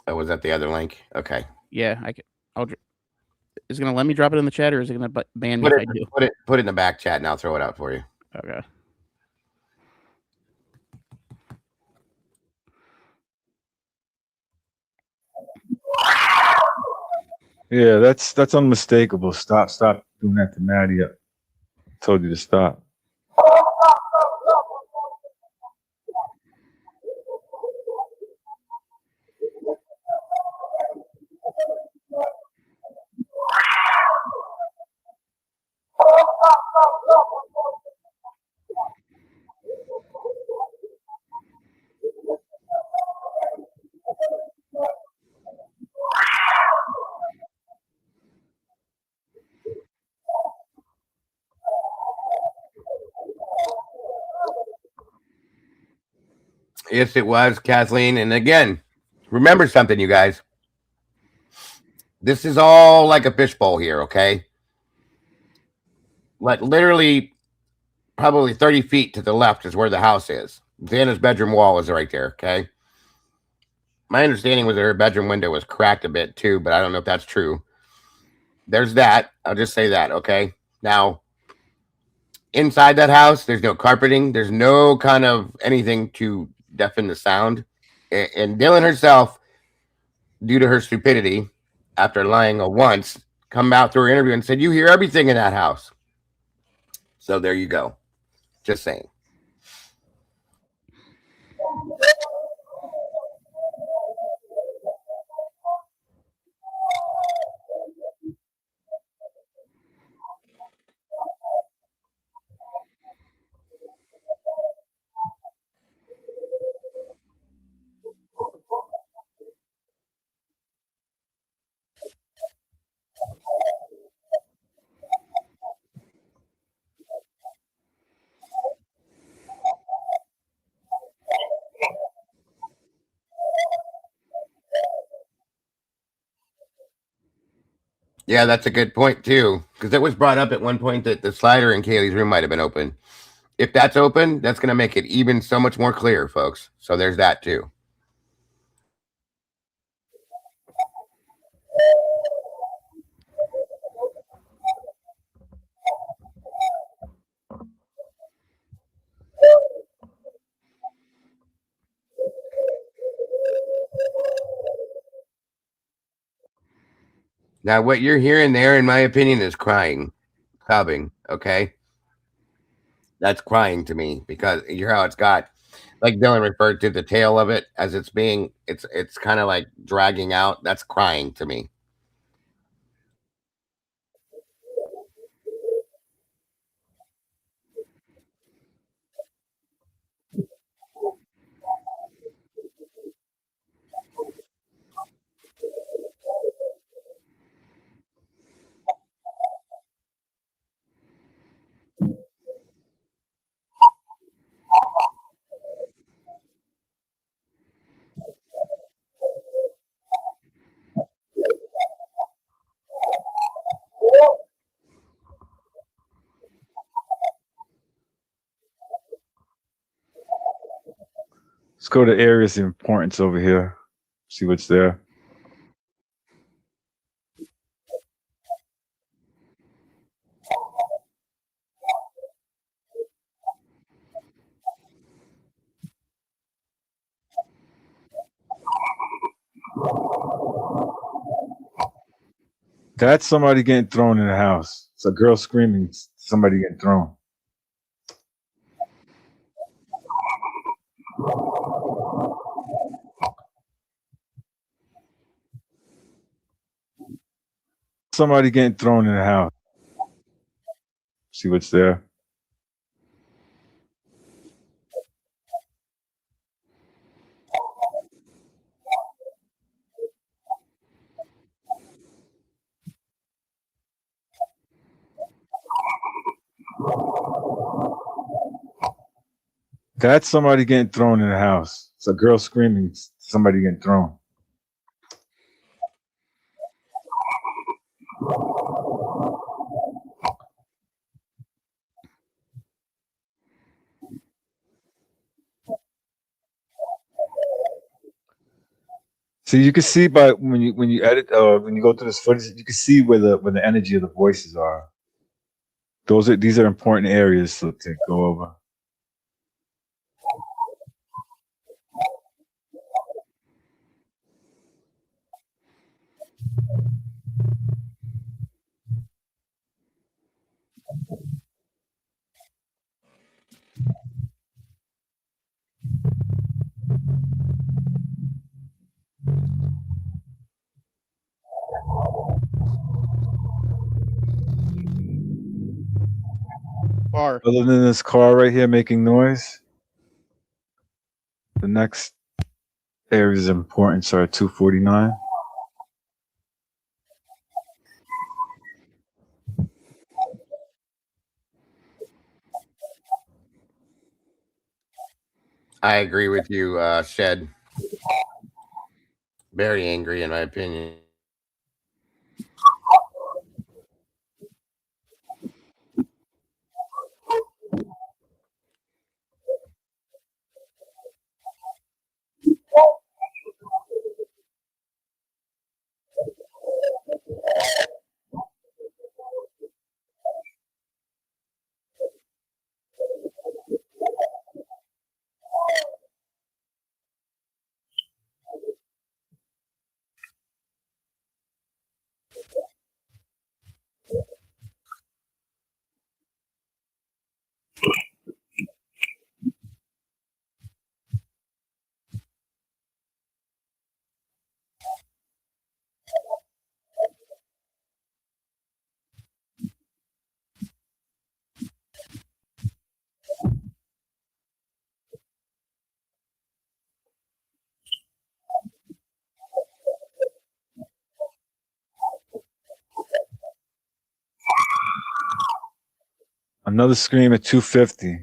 Oh, was that the other link? Okay.
Yeah, is it going to let me drop it in the chat, or is it going to ban me if I do?
Put it in the back chat, and I'll throw it out for you.
Okay.
Yeah, that's unmistakable. Stop doing that to Maddie. I told you to stop.
Yes, it was, Kathleen. And again, remember something, you guys. This is all like a fishbowl here, okay? Like literally probably 30 feet to the left is where the house is. Xana's bedroom wall is right there, okay? My understanding was that her bedroom window was cracked a bit too, but I don't know if that's true. There's that. I'll just say that, okay? Now, inside that house, there's no carpeting. There's no kind of anything to deafen the sound. And Dylan herself, due to her stupidity, after lying once, come out through her interview and said, you hear everything in that house. So there you go. Just saying. Yeah, that's a good point too, because it was brought up at one point that the slider in Kaylee's room might have been open. If that's open, that's going to make it even so much more clear, folks. So there's that too. Now, what you're hearing there, in my opinion, is crying, sobbing. Okay, that's crying to me, because you hear how it's got, like Dylan referred to the tail of it as it's kind of like dragging out. That's crying to me.
go to areas of importance over here. See what's there. That's somebody getting thrown in the house. It's a girl screaming, somebody getting thrown. Somebody getting thrown in the house. See what's there. That's somebody getting thrown in the house. It's a girl screaming, somebody getting thrown. So you can see by when you edit when you go through this footage, you can see where the energy of the voices are. These are important areas to go over.
Bar.
Other than this car right here making noise, the next areas of importance are 249.
I agree with you, Shed. Very angry, in my opinion.
Another scream at 250.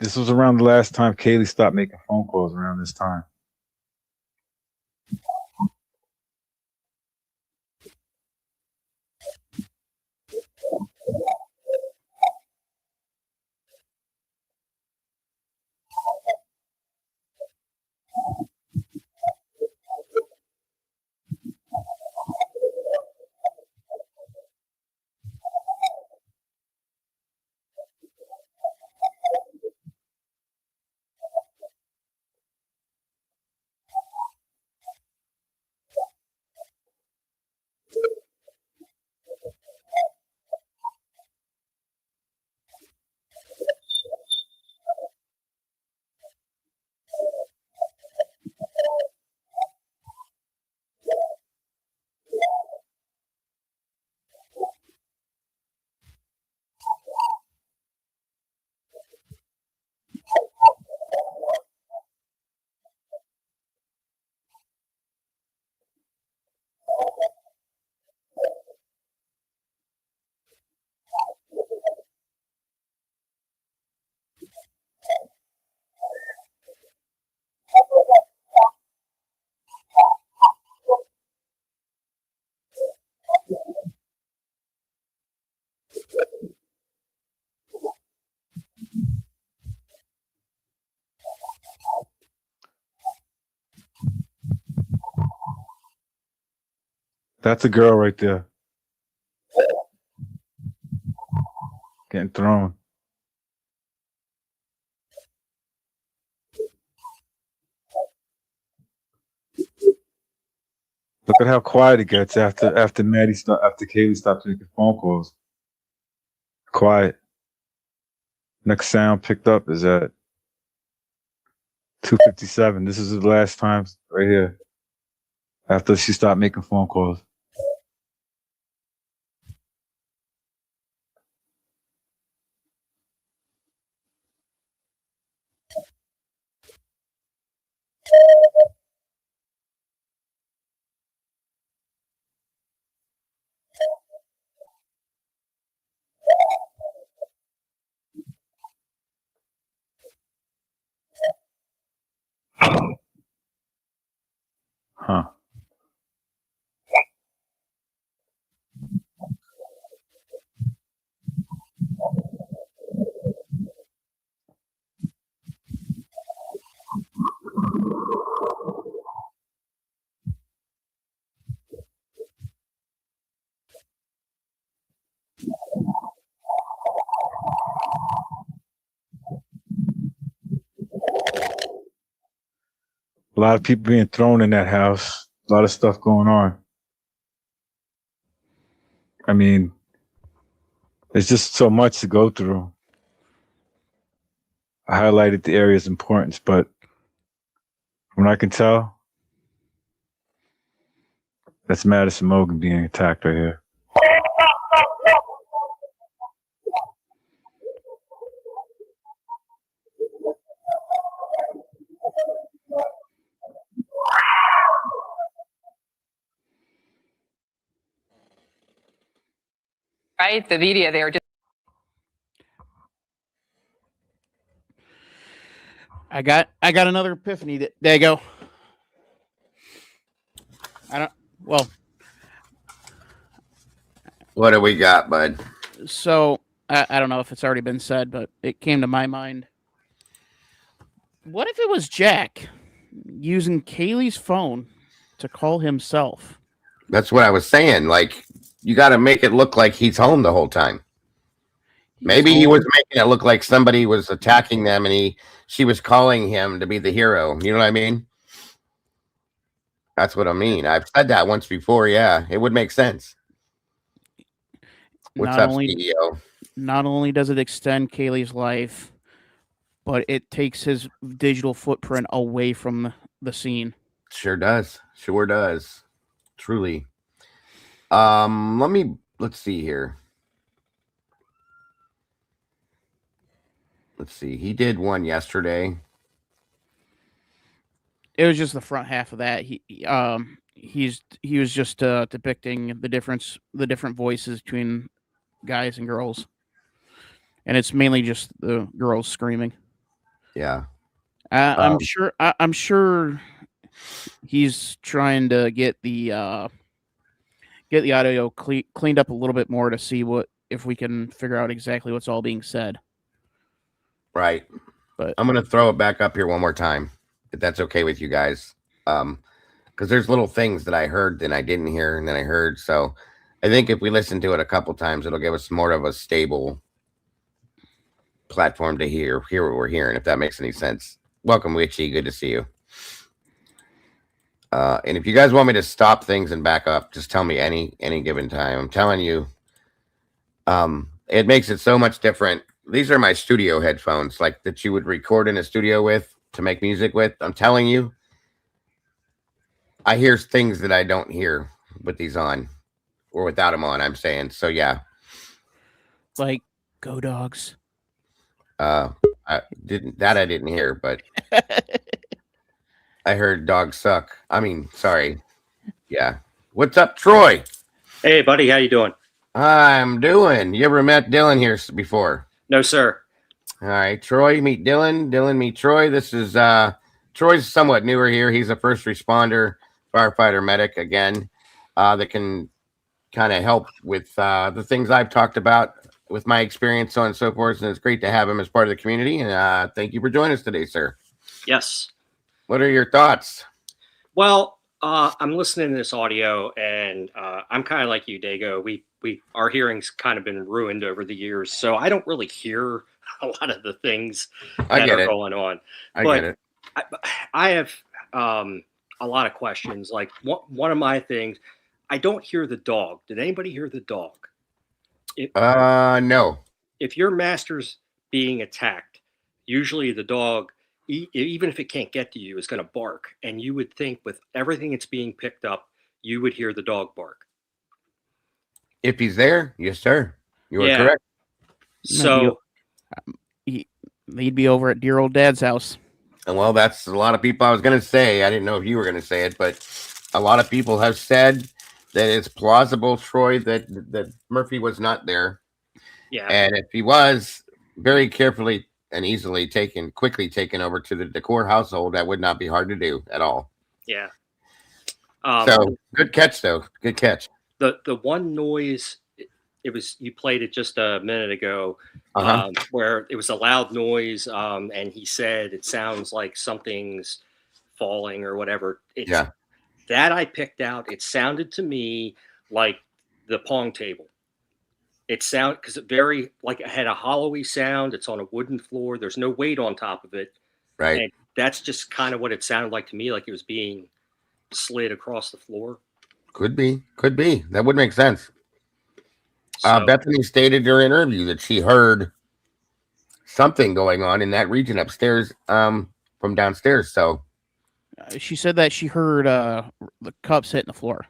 This was around the last time Kaylee stopped making phone calls around this time. That's a girl right there. Getting thrown. Look at how quiet it gets after Kaylee stops making phone calls. Quiet. Next sound picked up is at 2:57. This is the last time right here. After she stopped making phone calls. Huh. A lot of people being thrown in that house. A lot of stuff going on. I mean, there's just so much to go through. I highlighted the area's importance, but from what I can tell, that's Madison Mogan being attacked right here.
Right, the media, they are just.
I got another epiphany. There you go. Well,
What do we got, bud?
so I don't know if it's already been said, but it came to my mind. What if it was Jack using Kaylee's phone to call himself?
That's what I was saying. Like, you got to make it look like he's home the whole time. Maybe he was making it look like somebody was attacking them, and she was calling him to be the hero. You know what I mean? That's what I mean. I've said that once before. Yeah, it would make sense. What's up, CEO?
Not only does it extend Kaylee's life, but it takes his digital footprint away from the scene.
Sure does. Sure does. Truly. Let's see here. Let's see. He did one yesterday.
It was just the front half of that. He was just depicting the different voices between guys and girls, and it's mainly just the girls screaming.
Yeah.
I'm sure he's trying to get the audio cleaned up a little bit more to see if we can figure out exactly what's all being said.
Right.
But
I'm going to throw it back up here one more time, if that's okay with you guys. Because there's little things that I heard and I didn't hear and then I heard. So I think if we listen to it a couple times, it'll give us more of a stable platform to hear what we're hearing, if that makes any sense. Welcome, Witchy. Good to see you. And if you guys want me to stop things and back up, just tell me any given time. I'm telling you, it makes it so much different. These are my studio headphones, like that you would record in a studio with to make music with. I'm telling you, I hear things that I don't hear with these on or without them on. I'm saying, so yeah.
Like, go dogs.
I didn't hear, but I heard dogs suck. I mean, sorry. Yeah. What's up, Troy?
Hey, buddy. How you doing?
I'm doing. You ever met Dylan here before?
No, sir.
All right. Troy, meet Dylan. Dylan, meet Troy. This is Troy's somewhat newer here. He's a first responder, firefighter, medic again, that can kind of help with the things I've talked about with my experience, so on and so forth. And it's great to have him as part of the community. And thank you for joining us today, sir.
Yes.
What are your thoughts?
Well, I'm listening to this audio, and I'm kind of like you, Dago. Our hearing's kind of been ruined over the years, so I don't really hear a lot of the things
I
that
get
are
it.
going on.
I
But
get it.
I have a lot of questions. Like one of my things, I don't hear the dog. Did anybody hear the dog?
No.
If your master's being attacked, usually the dog, even if it can't get to you, is going to bark. And you would think with everything that's being picked up, you would hear the dog bark.
If he's there, yes, sir. You are
Yeah.
correct.
So
He'd be over at dear old dad's house.
And well, that's a lot of people. I was going to say, I didn't know if you were going to say it, but a lot of people have said that it's plausible, Troy, that Murphy was not there.
yeah,
And if he was, very carefully and easily quickly taken over to the Decor household, that would not be hard to do at all.
yeah.
So good catch, though. Good catch.
The one noise, it was, you played it just a minute ago, where it was a loud noise, and he said it sounds like something's falling or whatever. That I picked out. It sounded to me like the pong table. It sounded, because it very, like, it had a hollowy sound. It's on a wooden floor. There's no weight on top of it.
Right.
And that's just kind of what it sounded like to me, like it was being slid across the floor.
Could be. That would make sense.
So,
Bethany stated during an interview that she heard something going on in that region upstairs from downstairs. So
She said that she heard the cups hitting the floor.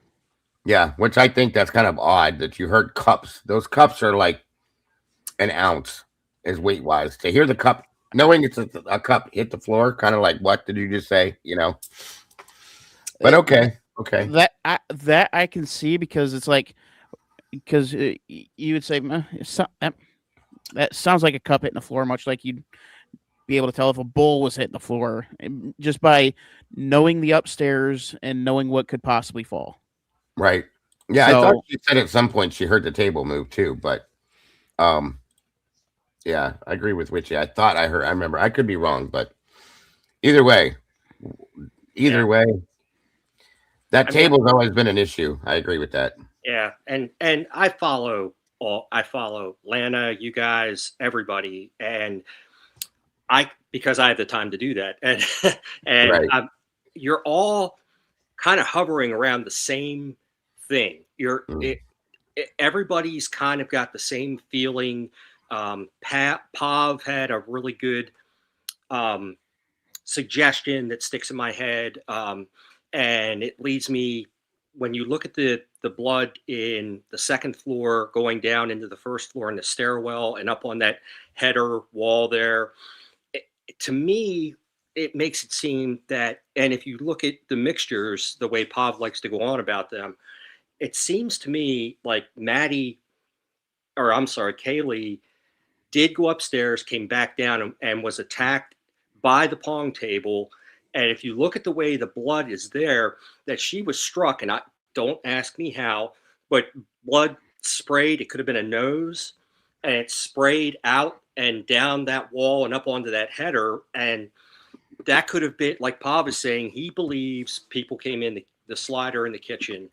yeah, which I think that's kind of odd that you heard cups. Those cups are like an ounce is weight wise. To hear the cup, knowing it's a cup hit the floor, kind of like, what did you just say? You know. But okay.
That I can see, because it's like, because you would say that sounds like a cup hitting the floor, much like you'd be able to tell if a bowl was hitting the floor just by knowing the upstairs and knowing what could possibly fall.
Right. Yeah,
So,
I thought she said at some point she heard the table move too, but yeah, I agree with Witchy. I remember, I could be wrong, but either way, that table's always been an issue. I agree with that.
yeah, and I follow Lana, you guys, everybody, and because I have the time to do that, and
Right.
you're all kind of hovering around the same thing. Everybody's kind of got the same feeling. Pav had a really good suggestion that sticks in my head, and it leads me, when you look at the blood in the second floor going down into the first floor in the stairwell and up on that header wall there, to me, it makes it seem that, and if you look at the mixtures, the way Pav likes to go on about them, it seems to me like Kaylee did go upstairs, came back down, and was attacked by the pong table. And if you look at the way the blood is there, that she was struck, and don't ask me how, but blood sprayed. It could have been a nose, and it sprayed out and down that wall and up onto that header. And that could have been, like Pav is saying, he believes people came in the slider in the kitchen,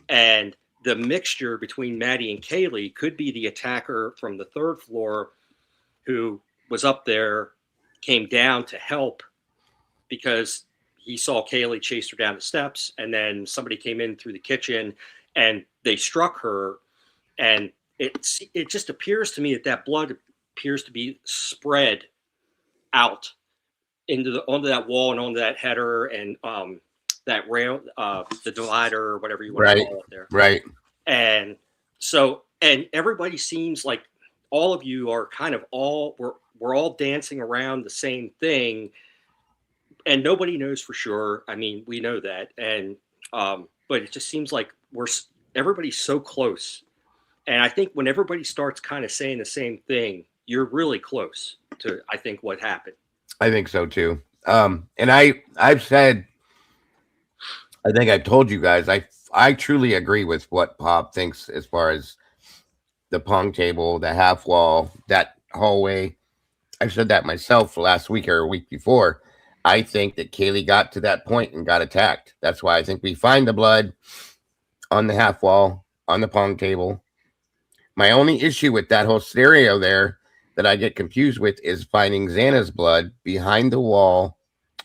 and the mixture between Maddie and Kaylee could be the attacker from the third floor who was up there, came down to help because he saw Kaylee chase her down the steps, and then somebody came in through the kitchen and they struck her. And it just appears to me that blood appears to be spread out onto that wall and onto that header and that rail, the divider, or whatever you want to call it there.
Right.
And so, and everybody seems like all of you are kind of we're all dancing around the same thing, and nobody knows for sure. I mean, we know that, and but it just seems like everybody's so close. And I think when everybody starts kind of saying the same thing, you're really close to, I think, what happened.
I think so too. And I've said, I think I've told you guys, I truly agree with what Pop thinks as far as the pong table, the half wall, that hallway. I said that myself last week or a week before. I think that Kaylee got to that point and got attacked. That's why I think we find the blood on the half wall, on the pong table. My only issue with that whole scenario there that I get confused with is finding Xana's blood behind the wall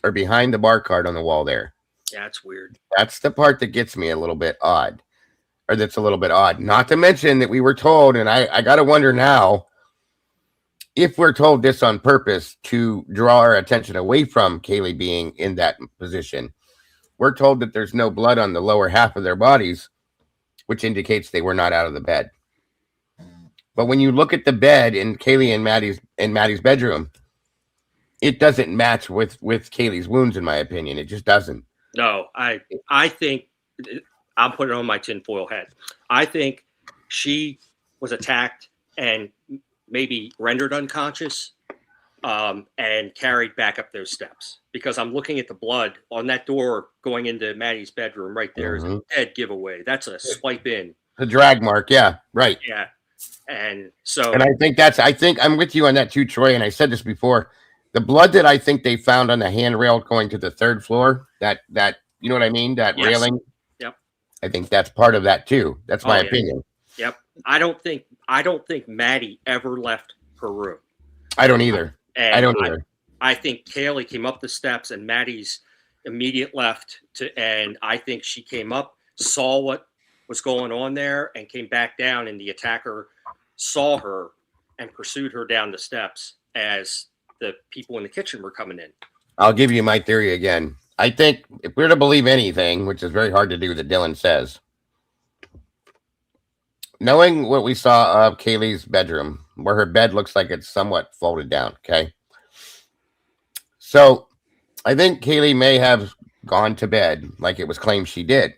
or behind the bar card on the wall there.
Yeah, it's weird.
That's the part that gets me a little bit odd. Or that's a little bit odd. Not to mention that we were told, and I got to wonder now, if we're told this on purpose to draw our attention away from Kaylee being in that position. We're told that there's no blood on the lower half of their bodies, which indicates they were not out of the bed. But when you look at the bed in Kaylee and Maddie's bedroom, it doesn't match with Kaylee's wounds, in my opinion. It just doesn't.
No, I think I'll put it on my tinfoil hat. I think she was attacked and maybe rendered unconscious and carried back up those steps, because I'm looking at the blood on that door going into Maddie's bedroom right there is a dead giveaway. That's a swipe in.
The drag mark. Yeah, right.
Yeah. And so,
and I think I'm with you on that too, Troy. And I said this before, the blood that I think they found on the handrail going to the third floor, that, you know what I mean? That railing.
Yep.
I think that's part of that too. That's my opinion.
Yep. I don't think Maddie ever left her room.
I don't either.
And
I don't either.
I think Kaylee came up the steps and Maddie's immediate left and I think she came up, saw what was going on there and came back down, and the attacker saw her and pursued her down the steps as the people in the kitchen were coming in.
I'll give you my theory again. I think if we're to believe anything, which is very hard to do, that Dylan says, knowing what we saw of Kaylee's bedroom, where her bed looks like it's somewhat folded down, okay? So I think Kaylee may have gone to bed like it was claimed she did.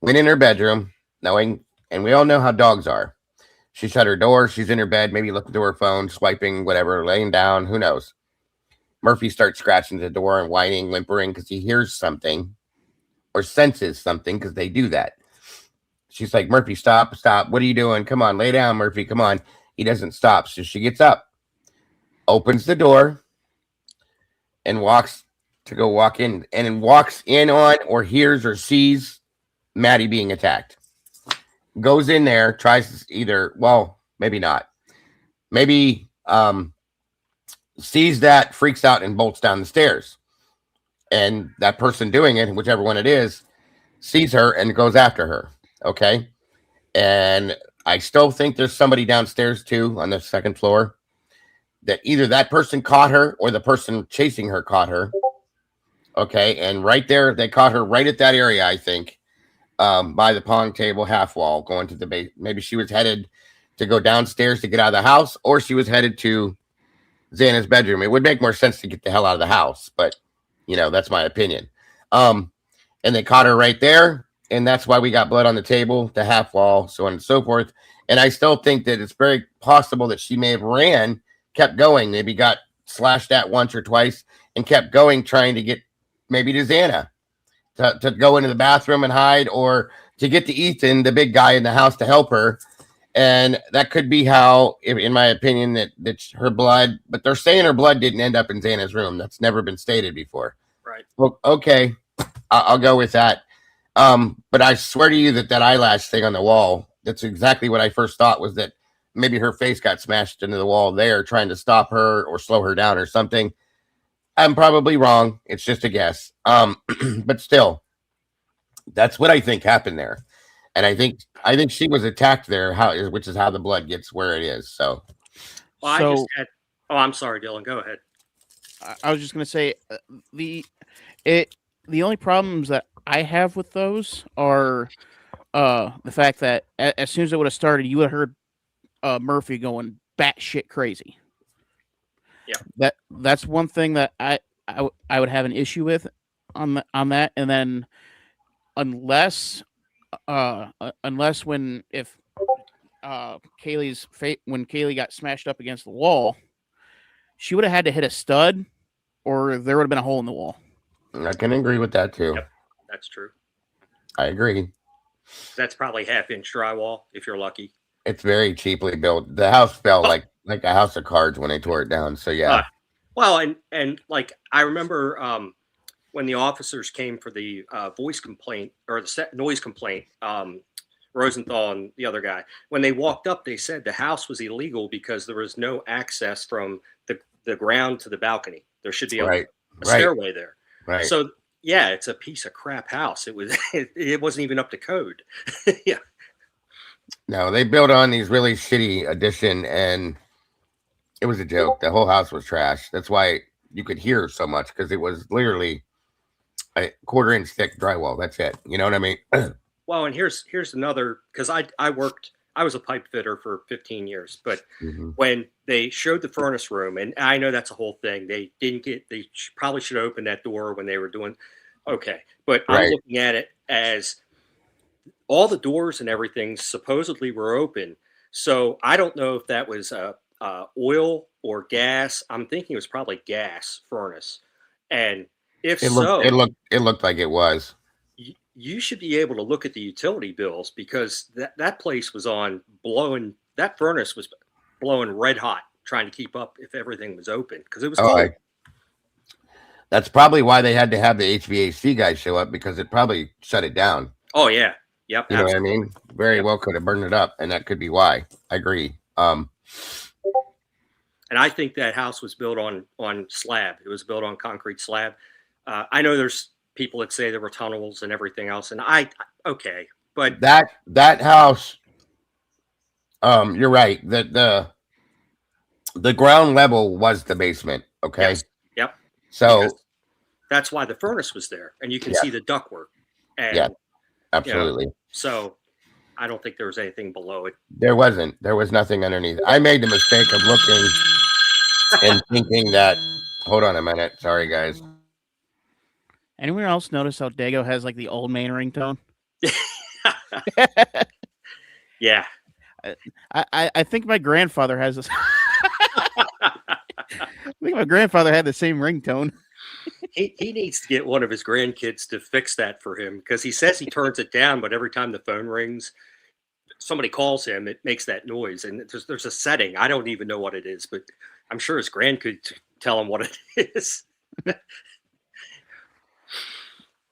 Went in her bedroom, knowing, and we all know how dogs are. She shut her door, she's in her bed, maybe looking through her phone, swiping, whatever, laying down, who knows. Murphy starts scratching the door and whining, whimpering because he hears something or senses something, because they do that. She's like, Murphy, stop. What are you doing? Come on, lay down, Murphy, come on. He doesn't stop. So she gets up, opens the door, and walks in, and walks in on or hears or sees Maddie being attacked. Goes in there, tries to either, well, maybe not. Maybe sees that, freaks out, and bolts down the stairs. And that person doing it, whichever one it is, sees her and goes after her. Okay. And I still think there's somebody downstairs too on the second floor that either that person caught her or the person chasing her caught her. Okay. And right there, they caught her right at that area, I think, by the pong table half wall going to the base. Maybe she was headed to go downstairs to get out of the house, or she was headed to Xana's bedroom. It would make more sense to get the hell out of the house, but that's my opinion. And they caught her right there. And that's why we got blood on the table, the half wall, so on and so forth. And I still think that it's very possible that she may have kept going, maybe got slashed at once or twice, and kept going, trying to get maybe to Xana to go into the bathroom and hide, or to get to Ethan, the big guy in the house, to help her. And that could be how, in my opinion, that her blood, but they're saying her blood didn't end up in Xana's room. That's never been stated before.
Right.
Well, okay. I'll go with that. But I swear to you that eyelash thing on the wall, that's exactly what I first thought, was that maybe her face got smashed into the wall there, trying to stop her or slow her down or something. I'm probably wrong. It's just a guess. But still, that's what I think happened there. And I think she was attacked there, which is how the blood gets where it is. So,
I'm sorry, Dylan, go ahead.
I was just going to say the only problems that I have with those are the fact that as soon as it would have started, you would have heard Murphy going batshit crazy. Yeah, that's one thing that I would have an issue with on that. And then unless when Kaylee got smashed up against the wall, she would have had to hit a stud, or there would have been a hole in the wall.
I can agree with that too.
Yep, that's true.
I agree.
That's probably 1/2-inch drywall if you're lucky.
It's very cheaply built. The house felt like a house of cards when they tore it down. So yeah.
Well, and like I remember when the officers came for the voice complaint or the noise complaint, Rosenthal and the other guy, when they walked up, they said the house was illegal because there was no access from the ground to the balcony. There should be a stairway there.
Right.
So yeah, it's a piece of crap house. It was it wasn't even up to code. Yeah.
No, they built on these really shitty addition, and it was a joke. The whole house was trash. That's why you could hear so much, because it was literally a 1/4-inch thick drywall. That's it. You know what I mean?
Well, and here's another, because I was a pipe fitter for 15 years, but when they showed the furnace room, and I know that's a whole thing, they probably should have opened that door when they were doing, okay. But I'm looking at it as all the doors and everything supposedly were open. So I don't know if that was oil or gas. I'm thinking it was probably gas furnace. And if
it looked like it was.
You should be able to look at the utility bills, because that place was that furnace was blowing red hot, trying to keep up if everything was open, because it was cold.
That's probably why they had to have the HVAC guys show up, because it probably shut it down.
Oh yeah. Yep.
You know what I mean? Very well could have burned it up, and that could be why. I agree.
And I think that house was built on slab. It was built on concrete slab. I know there's people that say there were tunnels and everything else, and but
that house, you're right. The ground level was the basement. Okay.
Yes. Yep.
So
because that's why the furnace was there, and you can see the ductwork. And,
absolutely.
You know, so I don't think there was anything below it.
There wasn't. There was nothing underneath. I made the mistake of looking and thinking that. Hold on a minute. Sorry, guys.
Anyone else notice how Dago has like the old man ringtone?
Yeah.
I think my grandfather has this. I think my grandfather had the same ringtone.
He needs to get one of his grandkids to fix that for him, because he says he turns it down, but every time the phone rings, somebody calls him, it makes that noise. And there's a setting. I don't even know what it is, but I'm sure his grand could tell him what it is.
But,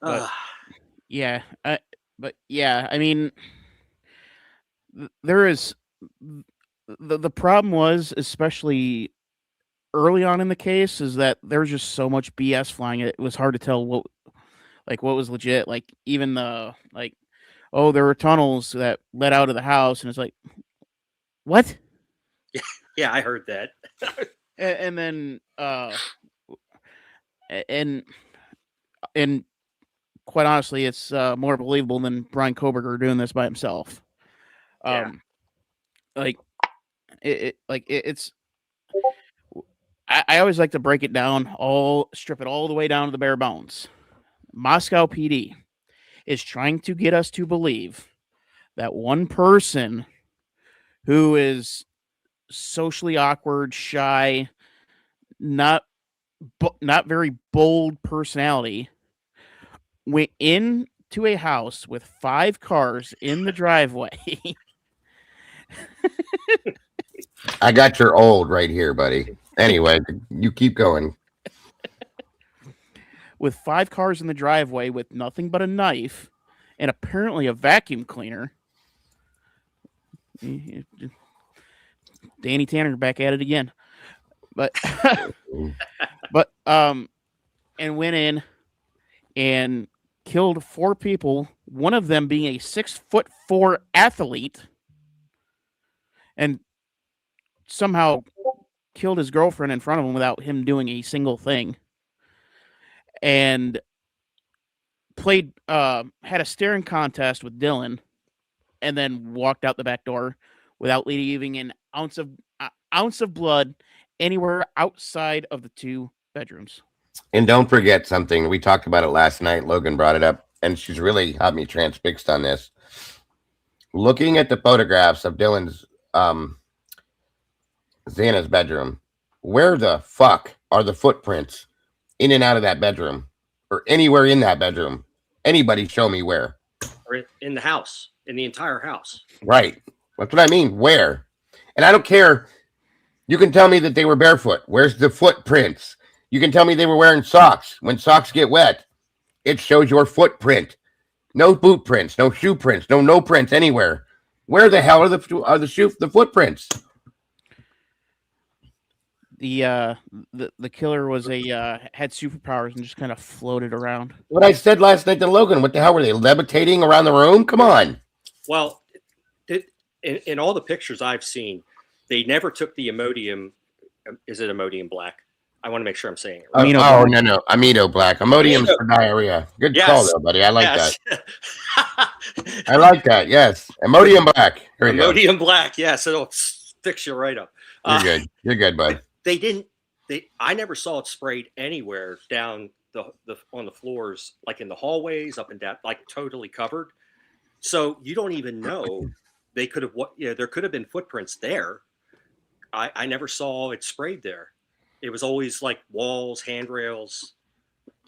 I mean, there is the problem was, especially early on in the case, is that there was just so much BS flying. It was hard to tell what was legit. Like even there were tunnels that led out of the house, and it's like, what?
Yeah, I heard that.
and then and quite honestly, it's more believable than Brian Koberger doing this by himself. It's. I always like to break it down, strip it all the way down to the bare bones. Moscow PD is trying to get us to believe that one person who is socially awkward, shy, not very bold personality went into a house with 5 cars in the driveway.
I got your old right here, buddy. Anyway, you keep going.
With 5 cars in the driveway with nothing but a knife and apparently a vacuum cleaner. Danny Tanner back at it again. But and went in and killed 4 people, one of them being a 6'4" athlete, and somehow killed his girlfriend in front of him without him doing a single thing. And had a staring contest with Dylan, and then walked out the back door without leaving an ounce of blood anywhere outside of the 2 bedrooms. And
don't forget something. We talked about it last night. Logan brought it up, and she's really had me transfixed on this. Looking at the photographs of Dylan's Xana's bedroom, where the fuck are the footprints in and out of that bedroom, or anywhere in that bedroom? Anybody show me where?
Or in the house, in the entire house.
Right. That's what I mean. Where? And I don't care You can tell me that they were barefoot. Where's the footprints? You can tell me they were wearing socks. When socks get wet, it shows your footprint. No boot prints, no shoe prints, no prints anywhere. Where the hell are the footprints?
The killer was had superpowers and just kind of floated around.
What I said last night to Logan, what the hell were they levitating around the room? Come on.
Well, in all the pictures I've seen, they never took the Imodium. Is it Imodium black? I want to make sure I'm saying it right.
No. Amido black. Imodium's for diarrhea. Good call there, buddy. I like that. I like that. Yes. Imodium black.
Imodium black. Yes. It'll fix you right up.
You're good. You're good, bud.
They didn't. I never saw it sprayed anywhere down on the floors, like in the hallways, up and down, like totally covered. So you don't even know. They could have there could have been footprints there. I never saw it sprayed there. It was always like walls, handrails,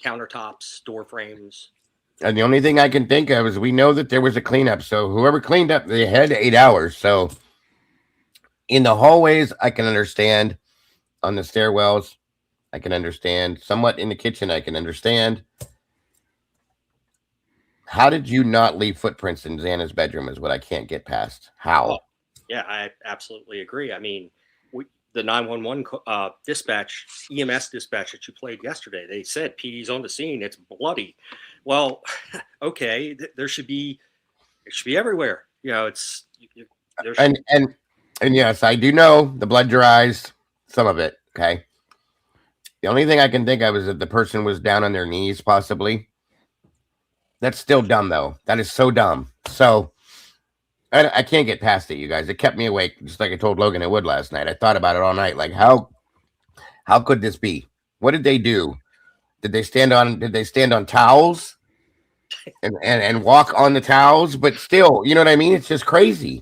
countertops, door frames.
And the only thing I can think of is we know that there was a cleanup. So whoever cleaned up, they had 8 hours. So in the hallways, I can understand. On the stairwells, I can understand. Somewhat in the kitchen, I can understand. How did you not leave footprints in Xana's bedroom is what I can't get past. How?
Oh, yeah, I absolutely agree. I mean, the 911 dispatch, EMS dispatch that you played yesterday, they said PD's on the scene. It's bloody. Well, okay, it should be everywhere. You know,
and yes, I do know the blood dries, some of it. Okay. The only thing I can think of is that the person was down on their knees, possibly. That's still dumb, though. That is so dumb. So I can't get past it, you guys. It kept me awake, just like I told Logan it would last night. I thought about it all night. Like, how could this be? What did they do? Did they stand on towels and walk on the towels? But still, you know what I mean? It's just crazy.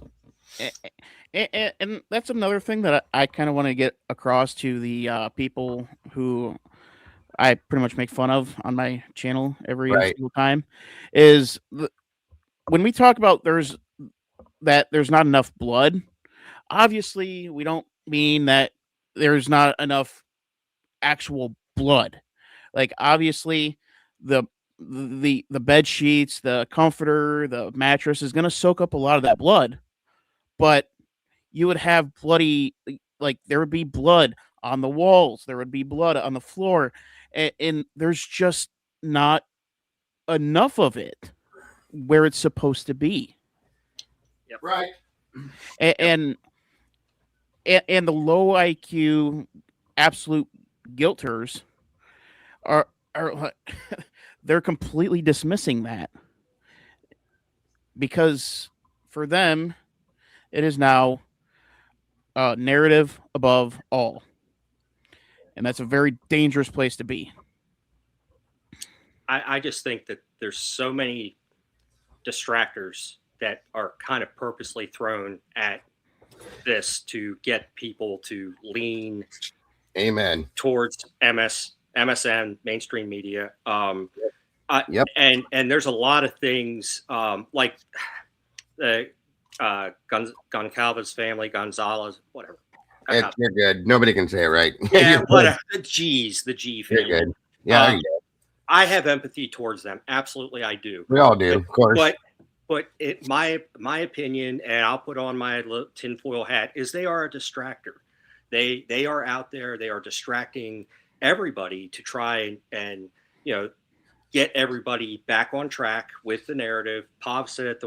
And that's another thing that I kind of want to get across to the people who I pretty much make fun of on my channel every single time, is when we talk about there's not enough blood. Obviously, we don't mean that there's not enough actual blood. Like, obviously, the bed sheets, the comforter, the mattress is going to soak up a lot of that blood, but you would have bloody, like there would be blood on the walls, there would be blood on the floor, and there's just not enough of it where it's supposed to be.
Yep.
Right.
And the low IQ absolute guilters are they're completely dismissing that, because for them it is now narrative above all, and that's a very dangerous place to be.
I just think that there's so many distractors that are kind of purposely thrown at this to get people to lean towards MSN, mainstream media.
Yep.
And there's a lot of things like the Goncalves family, Gonzalez, whatever.
You're good. Nobody can say it right.
Yeah, whatever. The G family.
You're good. Yeah, you're good.
I have empathy towards them. Absolutely, I do.
We all do, of course.
But my opinion, and I'll put on my tinfoil hat, is they are a distractor. They are out there. They are distracting everybody to try and get everybody back on track with the narrative. Pav said it.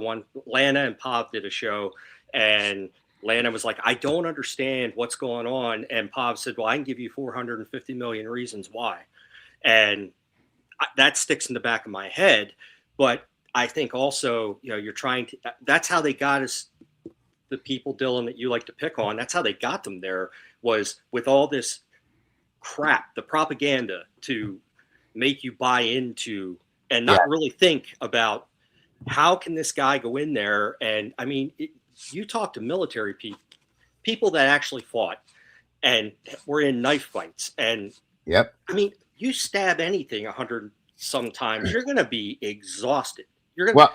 Lana and Pav did a show, and Lana was like, "I don't understand what's going on," and Pav said, "Well, I can give you 450 million reasons why," and that sticks in the back of my head. But I think also, you're trying to, that's how they got us, the people, Dylan, that you like to pick on. That's how they got them there, was with all this crap, the propaganda to make you buy into and not really think about how can this guy go in there. And I mean, you talk to military people that actually fought and were in knife fights. And I mean, you stab anything 100 sometimes, you're going to be exhausted. You're going to,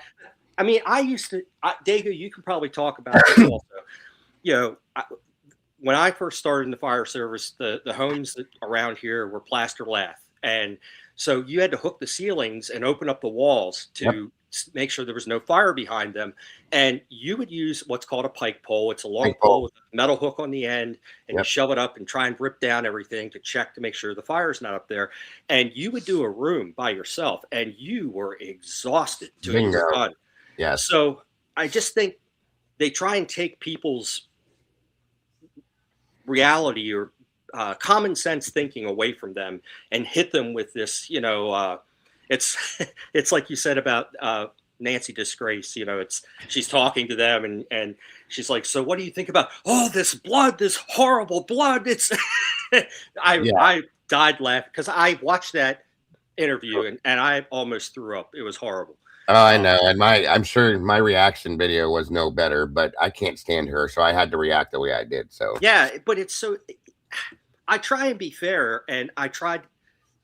I mean, I used to, Dago, you can probably talk about this also. when I first started in the fire service, the homes around here were plaster lath, and so you had to hook the ceilings and open up the walls to make sure there was no fire behind them. And you would use what's called a pike pole. It's a long pole with a metal hook on the end, and you shove it up and try and rip down everything to check to make sure the fire's not up there. And you would do a room by yourself, and you were exhausted doing it done.
Yeah.
So I just think they try and take people's reality or common sense thinking away from them and hit them with this, it's like you said about Nancy Disgrace, she's talking to them and she's like, so what do you think about this blood, this horrible blood? It's I died laughing because I watched that interview and I almost threw up. It was horrible.
Oh, I know. And I'm sure my reaction video was no better, but I can't stand her. So I had to react the way I did. So
yeah, but I try and be fair, and I tried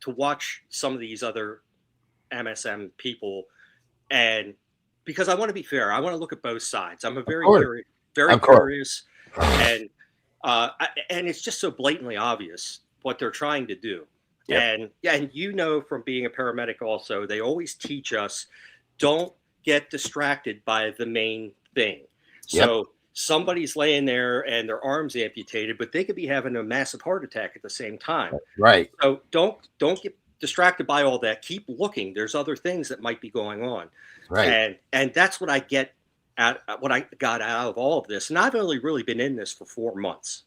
to watch some of these other MSM people, and because I want to be fair, I want to look at both sides. I'm a very curious, and it's just so blatantly obvious what they're trying to do. Yep. And from being a paramedic also, they always teach us, don't get distracted by the main thing. So somebody's laying there and their arm's amputated, but they could be having a massive heart attack at the same time.
Right.
So don't get distracted by all that. Keep looking. There's other things that might be going on.
Right.
And that's what I what I got out of all of this. And I've only really been in this for 4 months.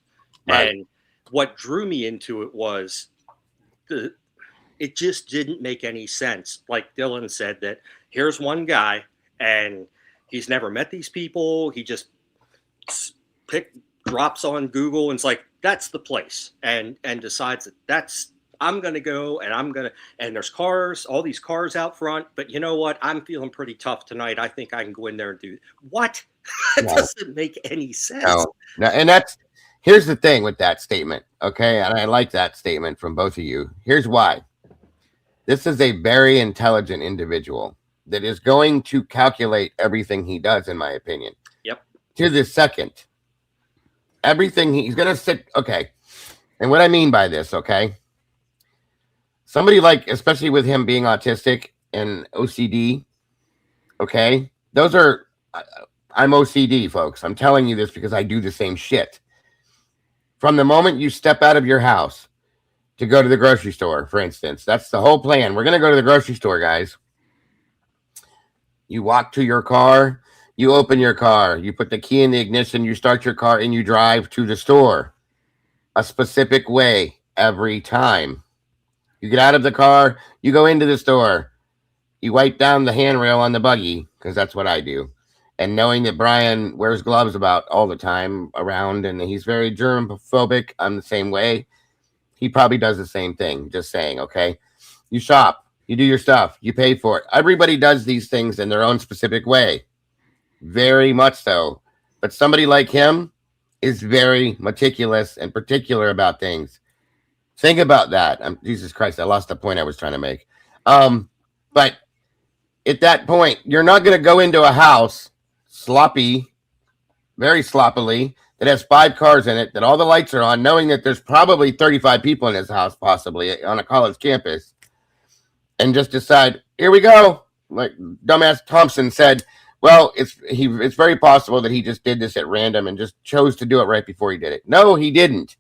Right. And what drew me into it was it just didn't make any sense. Like Dylan said, that here's one guy and he's never met these people. He just drops on Google and it's like, that's the place, and decides I'm going to go and there's cars, all these cars out front. But you know what? I'm feeling pretty tough tonight. I think I can go in there and do what? That doesn't make any sense.
No. And here's the thing with that statement. Okay. And I like that statement from both of you. Here's why. This is a very intelligent individual that is going to calculate everything he does, in my opinion.
Yep.
To the second. Everything he's going to sit. Okay. And what I mean by this, okay. Somebody like, especially with him being autistic and OCD. Okay. Those are, I'm OCD, folks. I'm telling you this because I do the same shit. From the moment you step out of your house to go to the grocery store, for instance, that's the whole plan. We're going to go to the grocery store, guys. You walk to your car, you open your car, you put the key in the ignition, you start your car, and you drive to the store a specific way every time. You get out of the car, you go into the store, you wipe down the handrail on the buggy, because that's what I do. And knowing that Brian wears gloves about all the time around, and he's very germphobic, I'm the same way. He probably does the same thing, just saying, okay? You shop, you do your stuff, you pay for it. Everybody does these things in their own specific way. Very much so. But somebody like him is very meticulous and particular about things. Think about that. Jesus Christ, I lost the point I was trying to make. But at that point, you're not going to go into a house very sloppily, that has 5 cars in it, that all the lights are on, knowing that there's probably 35 people in his house, possibly on a college campus, and just decide, here we go. Like dumbass Thompson said, well, it's very possible that he just did this at random and just chose to do it right before he did it. No, he didn't.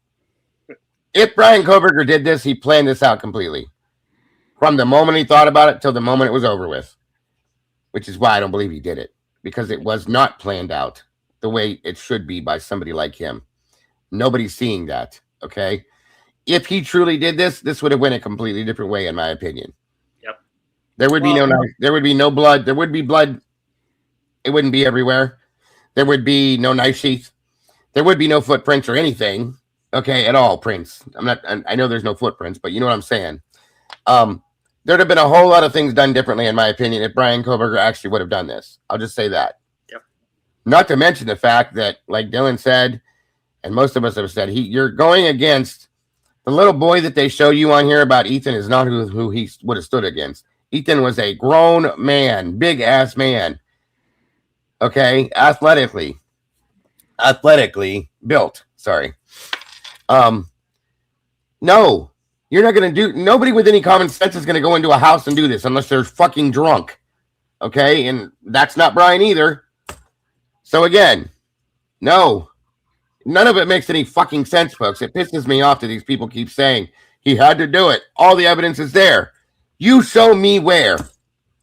If Brian Koberger did this, he planned this out completely. From the moment he thought about it till the moment it was over with. Which is why I don't believe he did it. Because it was not planned out the way it should be by somebody like him. Nobody's seeing that, okay? If he truly did this would have went a completely different way, in my opinion.
Yep.
There would be no blood. There would be blood. It wouldn't be everywhere. There would be no knife sheath. There would be no footprints or anything, okay, at all, prints. I know there's no footprints, but you know what I'm saying. There'd have been a whole lot of things done differently, in my opinion, if Brian Koberger actually would have done this. I'll just say that.
Yep.
Not to mention the fact that, like Dylan said, and most of us have said, you're going against the little boy that they show you on here about Ethan is not who he would have stood against. Ethan was a grown man, big ass man. Okay, athletically built. Sorry. No, you're not going to do. Nobody with any common sense is going to go into a house and do this unless they're fucking drunk. Okay, and that's not Brian either. So again, no, none of it makes any fucking sense, folks. It pisses me off that these people keep saying he had to do it. All the evidence is there. You show me where.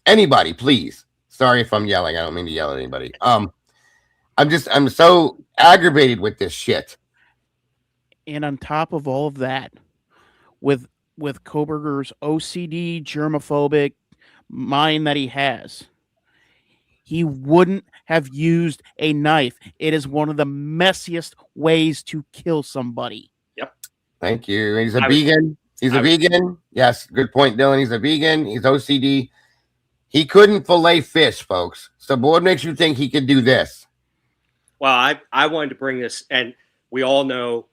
Anybody, please. Sorry if I'm yelling. I don't mean to yell at anybody. I'm so aggravated with this shit.
And on top of all of that, with Koberger's OCD, germophobic mind that he has, he wouldn't have used a knife. It is one of the messiest ways to kill somebody.
Yep.
Thank you. He's a vegan. He's a vegan. Yes, good point, Dylan. He's a vegan. He's OCD. He couldn't fillet fish, folks. So what makes you think he could do this?
Well, I wanted to bring this, and we all know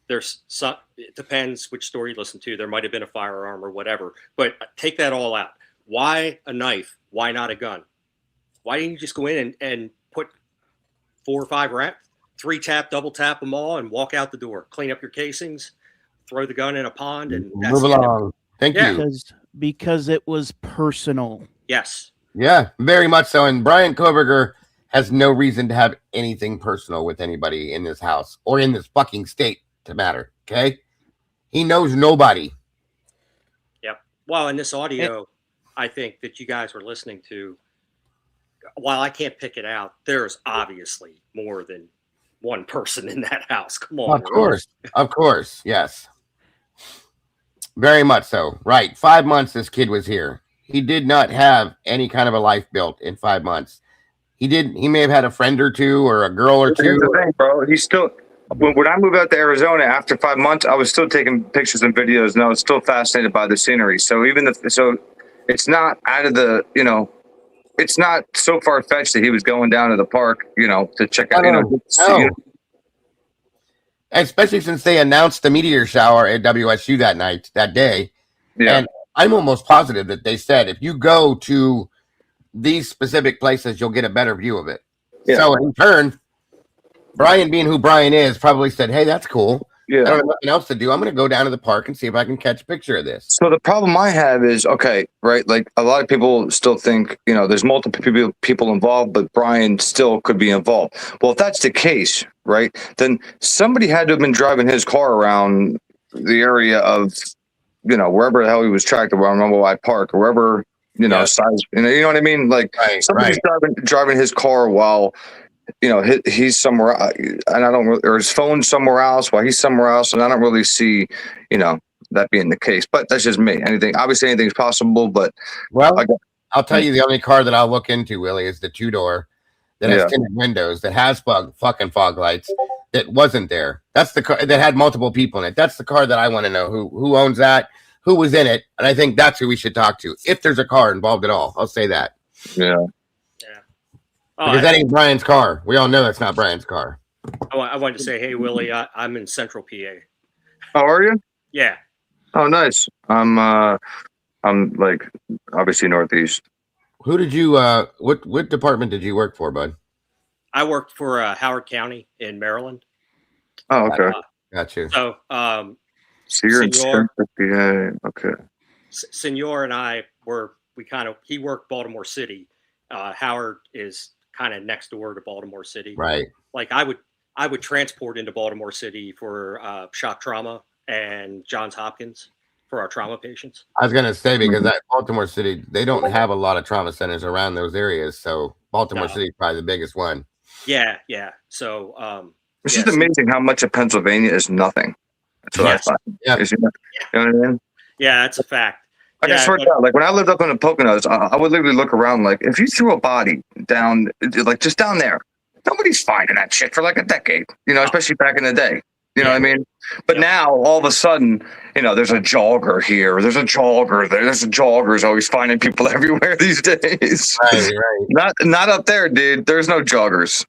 there's some, it depends which story you listen to. There might have been a firearm or whatever, but take that all out. Why a knife? Why not a gun? Why didn't you just go in and put 4 or 5 rounds, 3 tap, double tap them all, and walk out the door, clean up your casings, throw the gun in a pond, and that's
move along. Thank you.
Because it was personal.
Yes.
Yeah, very much so. And Brian Koberger has no reason to have anything personal with anybody in this house or in this fucking state to matter. Okay. He knows nobody.
Yep. Well, in this audio, I think that you guys were listening to, while I can't pick it out, there's obviously more than one person in that house. Come on.
Of course. Of course. Yes. Very much so. Right. 5 months this kid was here. He did not have any kind of a life built in 5 months. He may have had a friend or two or a girl or two.
Here's the thing, bro. He's still, when I moved out to Arizona after 5 months, I was still taking pictures and videos, and I was still fascinated by the scenery. So so it's not out of the, it's not so far fetched that he was going down to the park, to check out,
No. Especially since they announced the meteor shower at WSU that day.
Yeah.
And I'm almost positive that they said, if you go to these specific places, you'll get a better view of it. Yeah. So in turn, Brian, being who Brian is, probably said, hey, that's cool.
Yeah.
I don't have nothing else to do. I'm going to go down to the park and see if I can catch a picture of this.
So the problem I have is, okay, right, like a lot of people still think, there's multiple people involved, but Brian still could be involved. Well, if that's the case, right, then somebody had to have been driving his car around the area of, wherever the hell he was tracked around Rumblewide Park or wherever, size, you know what I mean? Like somebody's driving his car while, he's somewhere, and or his phone's somewhere else while he's somewhere else, and I don't really see, that being the case. But that's just me. Obviously anything's possible, but
I'll tell you, the only car that I'll look into, Willie, is the 2-door that has tinted windows, that has fucking fog lights, that wasn't there. That's the car that had multiple people in it. That's the car that I want to know who owns that, who was in it, and I think that's who we should talk to if there's a car involved at all. I'll say that.
Yeah.
Because that ain't Brian's car. We all know that's not Brian's car.
I wanted to say, hey, Willie, I'm in Central PA.
How are you?
Yeah.
Oh, nice. I'm like obviously Northeast.
Who did you? What department did you work for, bud?
I worked for Howard County in Maryland.
Oh, okay.
Got you.
So,
so you're in Central PA. Okay.
Senor and I he worked Baltimore City. Howard is kind of next door to Baltimore City.
Right.
Like I would transport into Baltimore City for shock trauma and Johns Hopkins for our trauma patients.
I was gonna say, because that Baltimore City, they don't have a lot of trauma centers around those areas, so Baltimore City is probably the biggest one.
Yeah. So
it's just amazing how much of Pennsylvania is nothing. That's what I find.
Yeah.
You know what I mean?
Yeah, that's a fact.
I swear to God, like when I lived up in the Poconos, I would literally look around, like if you threw a body down, like just down there, nobody's finding that shit for like a decade, especially back in the day. You know what I mean? But now all of a sudden, there's a jogger here, there's a jogger there, there's a jogger's always finding people everywhere these days.
Right.
Not up there, dude. There's no joggers.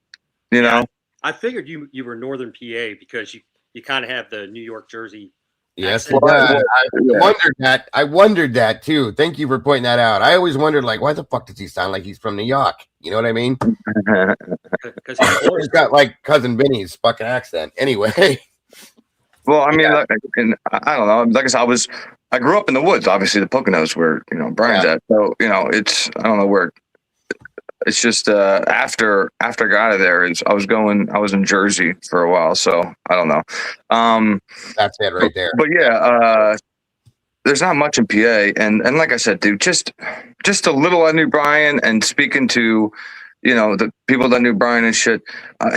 I figured you were Northern PA because you kind of have the New York, Jersey
Yes,
That's
it does.
Well,
I wondered that. I wondered that too. Thank you for pointing that out. I always wondered, like, why the fuck does he sound like he's from New York? You know what I mean?
because he's close
He's
to
got like cousin Vinny's fucking accent. Anyway,
well, I mean, like, and I don't know. Like I said, I grew up in the woods. Obviously, the Poconos where Brian's at. So I don't know where. It's just after I got out of there, I was in Jersey for a while, so I don't know.
that's it right there.
But yeah, there's not much in PA, and like I said, dude, just a little I knew Brian, and speaking to the people that knew Brian and shit,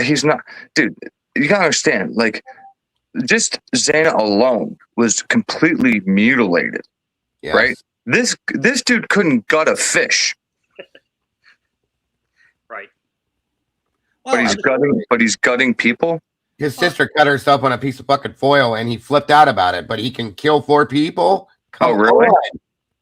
he's not, dude. You gotta understand, like, just Xana alone was completely mutilated,
Yes.
right? This dude couldn't gut a fish.
right.
But he's gutting people.
His sister cut herself on a piece of fucking foil, and he flipped out about it. But he can kill 4 people.
Really?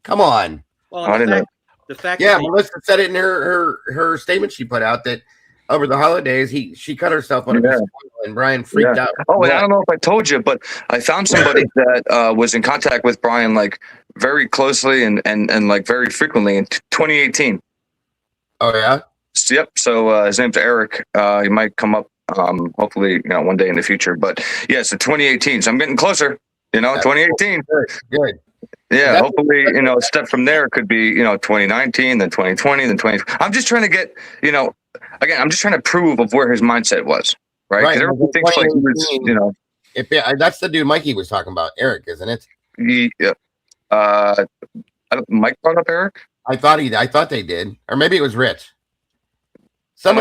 Come on.
Well,
I didn't know.
the fact
Yeah,
that they-
Melissa said it in her statement she put out that over the holidays she cut herself on a piece of foil, and Brian freaked out.
Oh, and I don't know if I told you, but I found somebody that was in contact with Brian like very closely and like very frequently in 2018.
Oh yeah.
Yep. So his name's Eric. He might come up hopefully one day in the future. But yeah, so 2018. So I'm getting closer. 2018.
Good.
Yeah, hopefully, a step from there could be, 2019, then 2020, then 20. I'm just trying to get, again, I'm just trying to prove of where his mindset was, right?
Right.
Because everyone thinks like he was,
that's the dude Mikey was talking about, Eric, isn't it?
Mike brought up Eric.
I thought they did, or maybe it was Rich.
I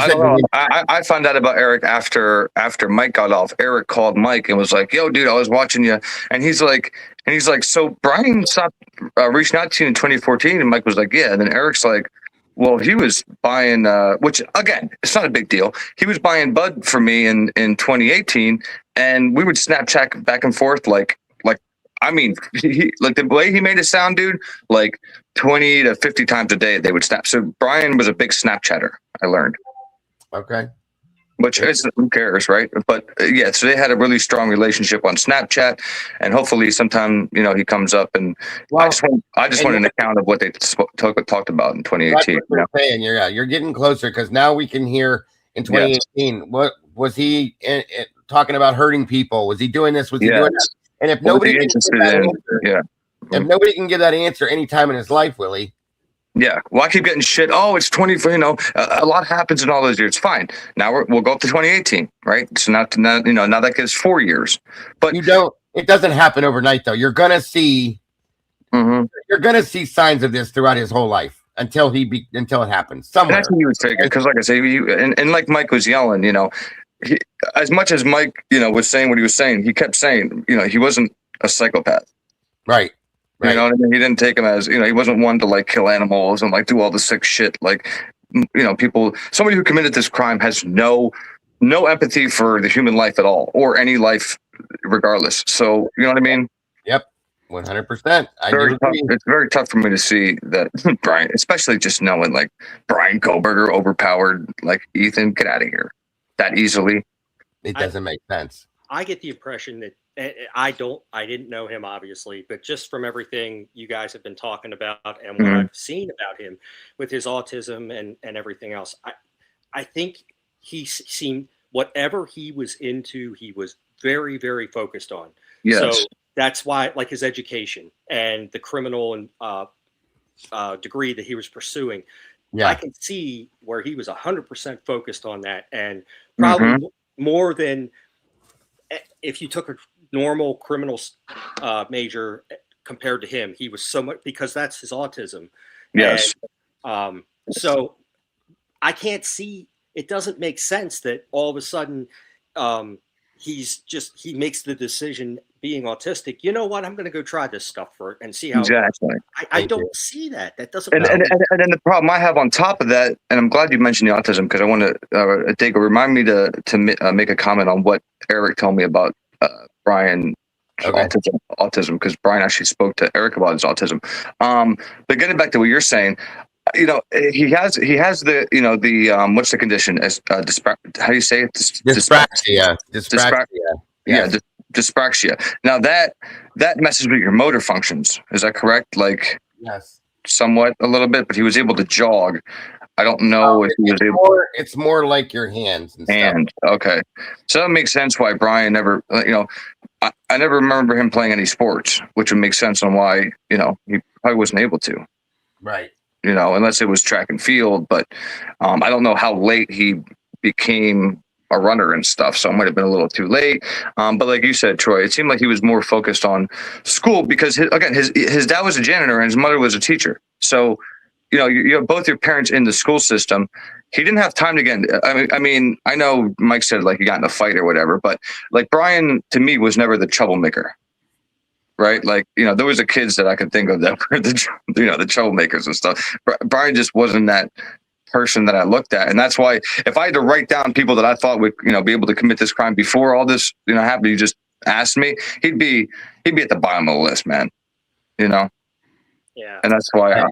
don't know. I found out about Eric after Mike got off. Eric called Mike and was like, "Yo, dude, I was watching you," and he's like, "So Brian stopped reaching out to you in 2014," and Mike was like, "Yeah," and then Eric's like, "Well, he was buying, which again, it's not a big deal. He was buying bud for me in 2018, and we would Snapchat back and forth like." I mean, like the way he made it sound, dude, like 20 to 50 times a day they would snap. So Brian was a big Snapchatter, I learned.
Okay.
Which is, who cares, right? But yeah, so they had a really strong relationship on Snapchat, and hopefully sometime, he comes up and I just want an account of what they talked about in 2018.
Saying you're getting closer because now we can hear in 2018. Yes. What was he talking about? Hurting people? Was he doing this? Was he doing that? And if nobody can if nobody can give that answer anytime in his life, Willie.
Yeah. Well, I keep getting shit. Oh, it's 20. A lot happens in all those years. Fine. Now we'll go up to 2018, right? So now that gives 4 years. But
it doesn't happen overnight though. You're gonna see.
Mm-hmm.
You're gonna see signs of this throughout his whole life until it happens somewhere.
That's what you would figure, because like I say, and like Mike was yelling, as much as Mike, was saying what he was saying, he kept saying, he wasn't a psychopath.
Right.
You know what I mean? He didn't take him as, he wasn't one to like kill animals and like do all the sick shit. Like, somebody who committed this crime has no empathy for the human life at all, or any life regardless. So, you know what I mean?
Yep. 100%.
It's very tough for me to see that Brian, especially just knowing like Brian Kohlberger overpowered like Ethan, get out of here that easily.
It doesn't make sense.
I get the impression that I didn't know him obviously, but just from everything you guys have been talking about and what I've seen about him with his autism and everything else, I think he seemed, whatever he was into, he was very, very focused on.
Yes.
So that's why, like his education and the criminal and degree that he was pursuing, I can see where he was 100% focused on that, and probably more than if you took a normal criminal major compared to him. He was so much, because that's his autism.
Yes.
And, so I can't see, it doesn't make sense that all of a sudden he makes the decision, being autistic, you know what, I'm going to go try this stuff and see how
exactly.
I don't see that. That doesn't.
And then the problem I have on top of that, and I'm glad you mentioned the autism, because I want to remind me to make a comment on what Eric told me about Brian autism, because Brian actually spoke to Eric about his autism. But getting back to what you're saying, he has the what's the condition? As how do you say it?
Dyspraxia. Dyspraxia.
Yeah, dyspraxia. Now that messes with your motor functions. Is that correct? Like
Yes.
somewhat a little bit, but he was able to jog. I don't know if he was able.
It's more like your hands and stuff.
And okay, so that makes sense why Brian never. I never remember him playing any sports, which would make sense on why he probably wasn't able to.
Right.
Unless it was track and field, but I don't know how late he became a runner and stuff, so it might have been a little too late. But like you said, Troy, it seemed like he was more focused on school because his dad was a janitor and his mother was a teacher. So, you have both your parents in the school system. He didn't have time to get. I mean, I know Mike said like he got in a fight or whatever, but like Brian to me was never the troublemaker. Right. Like, there was the kids that I could think of that were the troublemakers and stuff. Brian just wasn't that person that I looked at. And that's why if I had to write down people that I thought would, be able to commit this crime before all this, happened, you just asked me, he'd be at the bottom of the list, man.
Yeah.
And that's why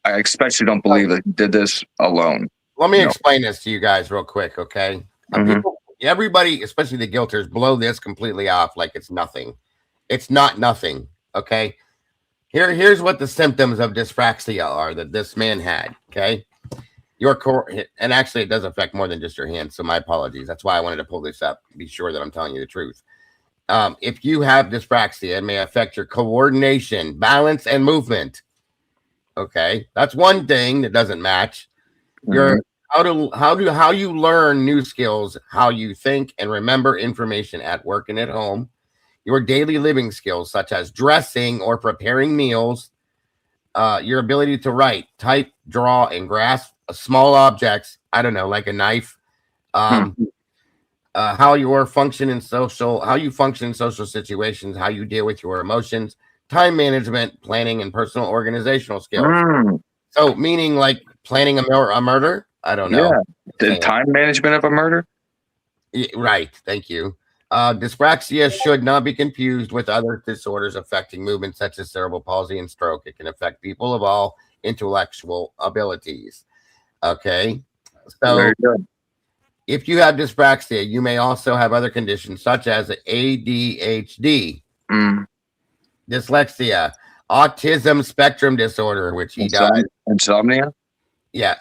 I especially don't believe that he did this alone.
Let me explain this to you guys real quick. Okay. Everybody, especially the guilters, blow this completely off like it's nothing. It's not nothing. Okay. Here's what the symptoms of dyspraxia are that this man had. Okay. And actually it does affect more than just your hands. So my apologies. That's why I wanted to pull this up. Be sure that I'm telling you the truth. If you have dyspraxia, it may affect your coordination, balance, and movement. Okay. That's one thing that doesn't match. Your how you learn new skills, how you think and remember information at work and at home. Your daily living skills, such as dressing or preparing meals, your ability to write, type, draw, and grasp small objects. I don't know, like a knife. How you function in social situations, how you deal with your emotions, time management, planning, and personal organizational skills. So, meaning like planning a murder. I don't know.
Yeah, the time management of a murder.
Right. Thank you. Dyspraxia should not be confused with other disorders affecting movement such as cerebral palsy and stroke. It can affect people of all intellectual abilities. Okay. So if you have dyspraxia, you may also have other conditions such as ADHD, dyslexia, autism spectrum disorder, which he died.
Insomnia?
Yeah.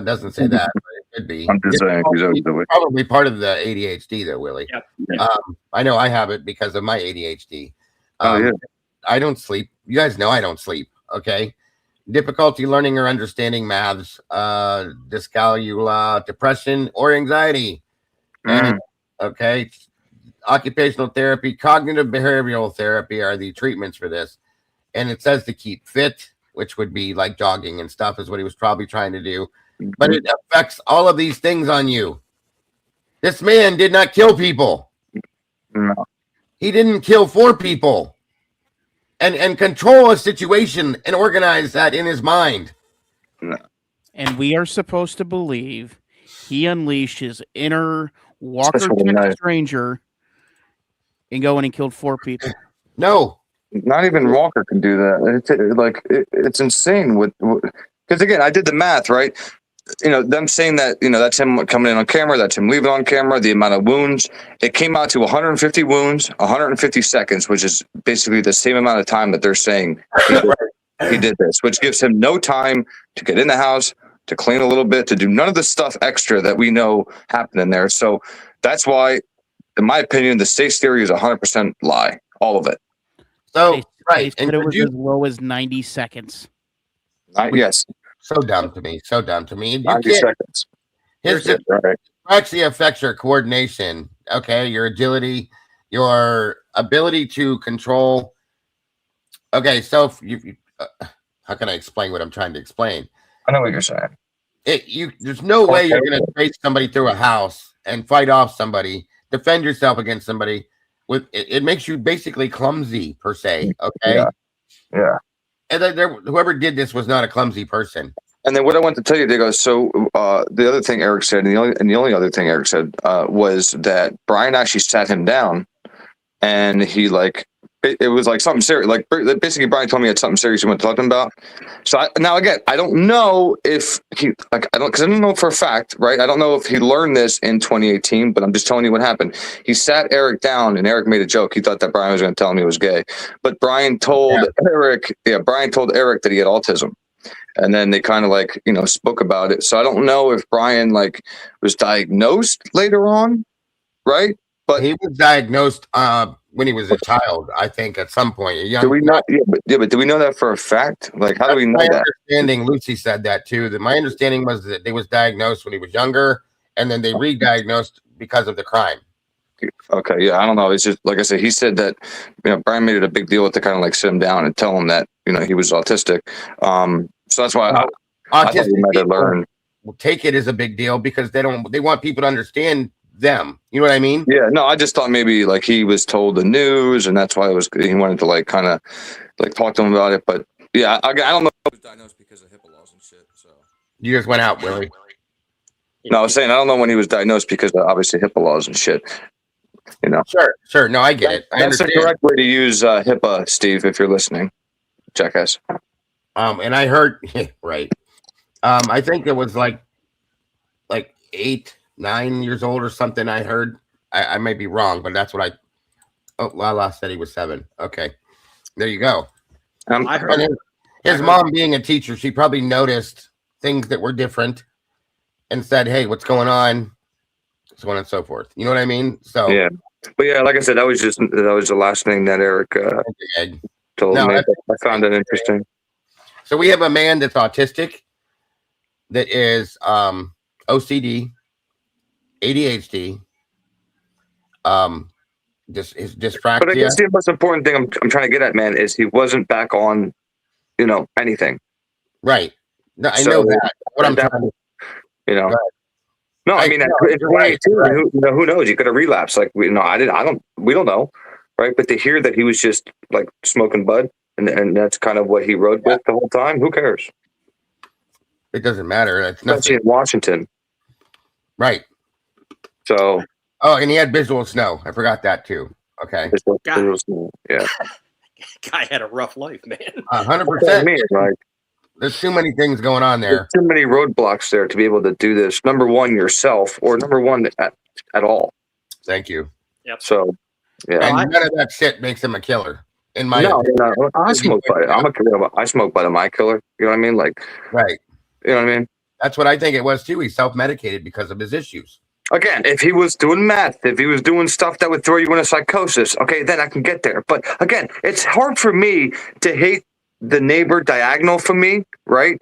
Doesn't say that, but it could be.
I'm just saying.
Probably part of the ADHD though, Willie.
Yep.
I know I have it because of my ADHD.
Yeah.
I don't sleep. You guys know I don't sleep. Okay. Difficulty learning or understanding maths, dyscalculia, depression, or anxiety. Okay. Occupational therapy, cognitive behavioral therapy are the treatments for this. And it says to keep fit, which would be like jogging and stuff is what he was probably trying to do. But it affects all of these things on you. This man did not kill people.
No.
He didn't kill 4 people. And control a situation and organize that in his mind.
No.
And we are supposed to believe he unleashed his inner Walker Texas Ranger and go in and killed 4 people.
No.
Not even Walker can do that. It's insane. Because again, I did the math, right? Them saying that, that's him coming in on camera, that's him leaving on camera, the amount of wounds, it came out to 150 wounds, 150 seconds, which is basically the same amount of time that they're saying he did this, which gives him no time to get in the house, to clean a little bit, to do none of the stuff extra that we know happened in there. So that's why, in my opinion, the state's theory is 100% lie, all of it.
So, right.
And it was as low as 90 seconds.
Yes.
So dumb to me.
90 seconds.
His dyspraxia affects your coordination. Okay. Your agility, your ability to control. Okay. So how can I explain what I'm trying to explain?
I know what you're saying.
There's no way you're going to chase somebody through a house and fight off somebody, defend yourself against somebody. It makes you basically clumsy per se. Okay.
Yeah.
And whoever did this was not a clumsy person.
And then what I want to tell you, Diego, so the other thing Eric said, and the only other thing Eric said was that Brian actually sat him down and he it was like something serious. Like basically, Brian told me it's something serious he went to talk to him about. So now again, I don't know if he because I don't know for a fact, right? I don't know if he learned this in 2018, but I'm just telling you what happened. He sat Eric down, and Eric made a joke. He thought that Brian was going to tell him he was gay, but Brian told Eric that he had autism. And then they kind of like, spoke about it. So I don't know if Brian like was diagnosed later on, right? But
he was diagnosed when he was a child, I think, at some point.
Do we know? But do we know that for a fact? Like, how do we know
my
that?
Understanding, Lucy said that too. That my understanding was that they was diagnosed when he was younger, and then they re-diagnosed because of the crime.
Okay, yeah, I don't know. It's just like I said. He said that Brian made it a big deal to kind of like sit him down and tell him that he was autistic. So that's why I thought we might have learned.
Will take it as a big deal because they want people to understand them. You know what I mean?
Yeah. No, I just thought maybe like he was told the news, and that's why he wanted to like kind of like talk to him about it. But yeah, I don't know. He was diagnosed because of HIPAA laws and shit. So
you just went out, Willie.
No, I was saying I don't know when he was diagnosed because of obviously HIPAA laws and shit.
Sure. No, I get it. I
That's
understand.
the correct way to use HIPAA, Steve, if you're listening. Jackass.
And I heard right. I think it was like 8, 9 years old or something. I heard. I may be wrong, but that's what Lala said he was 7. Okay, there you go.
I heard
his mom being a teacher, she probably noticed things that were different and said, "Hey, what's going on?" So on and so forth. You know what I mean? So
yeah, but yeah, like I said, that was the last thing that Eric told me. I found that interesting.
So we have a man that's autistic, that is OCD, ADHD, his dyspraxia.
But I guess the most important thing I'm trying to get at, man, is he wasn't back on, anything.
Right. No, I know that. What I'm trying to,
No, I mean, right. Who knows? He could have relapsed. Like we don't know, right? But to hear that he was just like smoking bud, and that's kind of what he rode with the whole time. Who cares?
It doesn't matter. That's
especially in Washington,
right?
So,
and he had visual snow. I forgot that too. Okay,
visual snow. Yeah,
guy had a rough life, man.
100%. Like, there's too many things going on there.
There's too many roadblocks there to be able to do this. Number one, yourself, or number one at all.
Thank you.
Yep.
So, yeah,
and none of that shit makes him a killer. In my
no, I smoke bud. I smoke bud. Am I a killer? You know what I mean? Like,
right.
You know what I mean?
That's what I think it was too. He self-medicated because of his issues.
Again, if he was doing meth, if he was doing stuff that would throw you into psychosis, okay, then I can get there. But again, it's hard for me to hate the neighbor diagonal from me, right?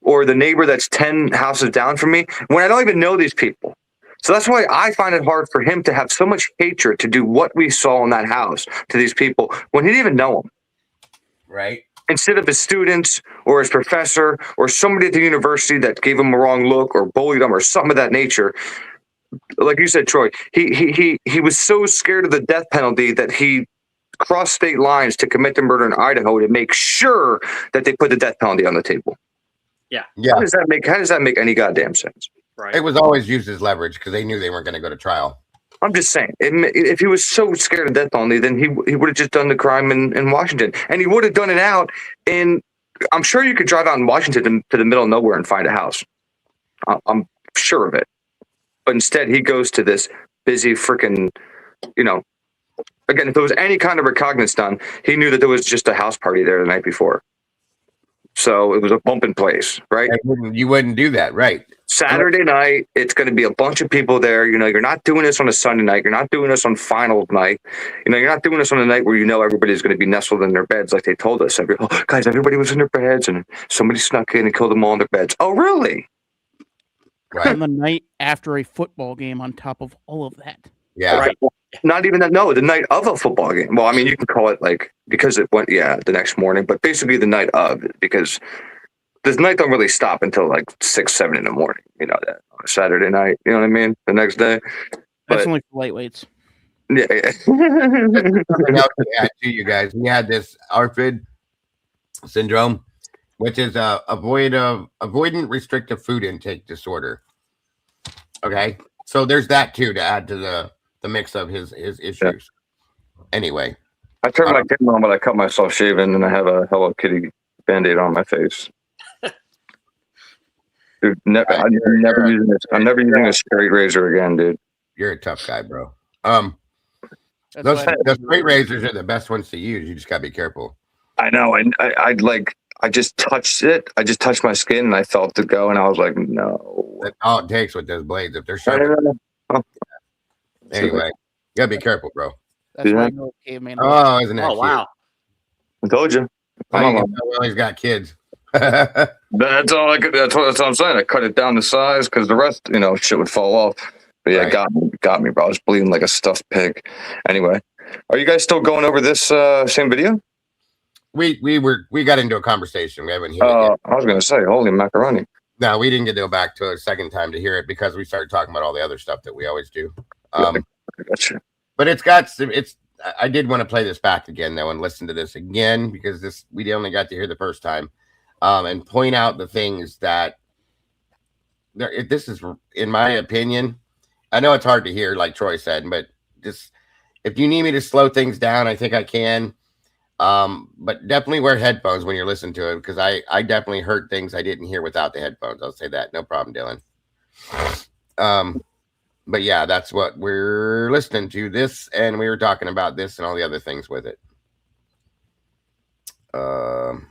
Or the neighbor that's 10 houses down from me when I don't even know these people. So that's why I find it hard for him to have so much hatred to do what we saw in that house to these people when he didn't even know them.
Right.
Instead of his students or his professor or somebody at the university that gave him a wrong look or bullied him or something of that nature. Like you said, Troy, he was so scared of the death penalty that he crossed state lines to commit the murder in Idaho to make sure that they put the death penalty on the table.
Yeah.
How does that make any goddamn sense?
Right.
It was always used as leverage because they knew they weren't going to go to trial.
I'm just saying, if he was so scared of death penalty, then he would have just done the crime in Washington, and he would have done it out in. I'm sure you could drive out in Washington to the middle of nowhere and find a house. I'm sure of it. But instead, he goes to this busy freaking, again, if there was any kind of recognizance done, he knew that there was just a house party there the night before. So it was a bumping place, right?
You wouldn't do that, right?
Saturday night, it's going to be a bunch of people there. You're not doing this on a Sunday night. You're not doing this on finals night. You're not doing this on a night where everybody's going to be nestled in their beds like they told us. Guys, everybody was in their beds and somebody snuck in and killed them all in their beds. Oh, really?
Right. On the night after a football game on top of all of that.
Yeah.
Right. Not even that. No, the night of a football game. Well, I mean, you can call it because it went, the next morning, but basically the night of, because this night don't really stop until 6, 7 in the morning, that Saturday night, you know what I mean? The next day.
That's only for lightweights.
Yeah.
Something else to add to you guys. We had this ARFID syndrome, which is avoidant restrictive food intake disorder. Okay. So there's that too, to add to the mix of his issues. Yeah. Anyway.
I turned my camera on, but I cut myself shaving, and I have a Hello Kitty Band-Aid on my face. Dude, I'm never using a straight razor again, dude.
You're a tough guy, bro.
That's
Those
why
straight razors are the best ones to use. You just gotta be careful.
I know, and I just touched it. I just touched my skin, and I felt it go, and I was like, no.
That's all it takes with those blades. If they're
No,
sharp.
no, no, no.
Anyway, you gotta be careful, bro.
that's
Yeah.
why no caveman.
Oh, isn't that
Oh
cute?
wow.
I told you.
How
I'm
you
on
can tell, well, he's got kids.
That's all I could. That's what I'm saying. I cut it down to size because the rest, shit would fall off. But yeah,
Right.
got me, bro. I was bleeding like a stuffed pig. Anyway, are you guys still going over this same video?
We got into a conversation. We haven't hit it yet.
I was gonna say, holy macaroni.
No, we didn't get to go back to it a second time to hear it because we started talking about all the other stuff that we always do.
Gotcha.
But it's got some. I did want to play this back again though and listen to this again because we only got to hear the first time, and point out the things that this is, in my opinion. I know it's hard to hear, like Troy said, but just if you need me to slow things down, I think I can. But definitely wear headphones when you're listening to it because I definitely heard things I didn't hear without the headphones. I'll say that. No problem, Dylan. But yeah, that's what we're listening to this, and we were talking about this and all the other things with it.
Am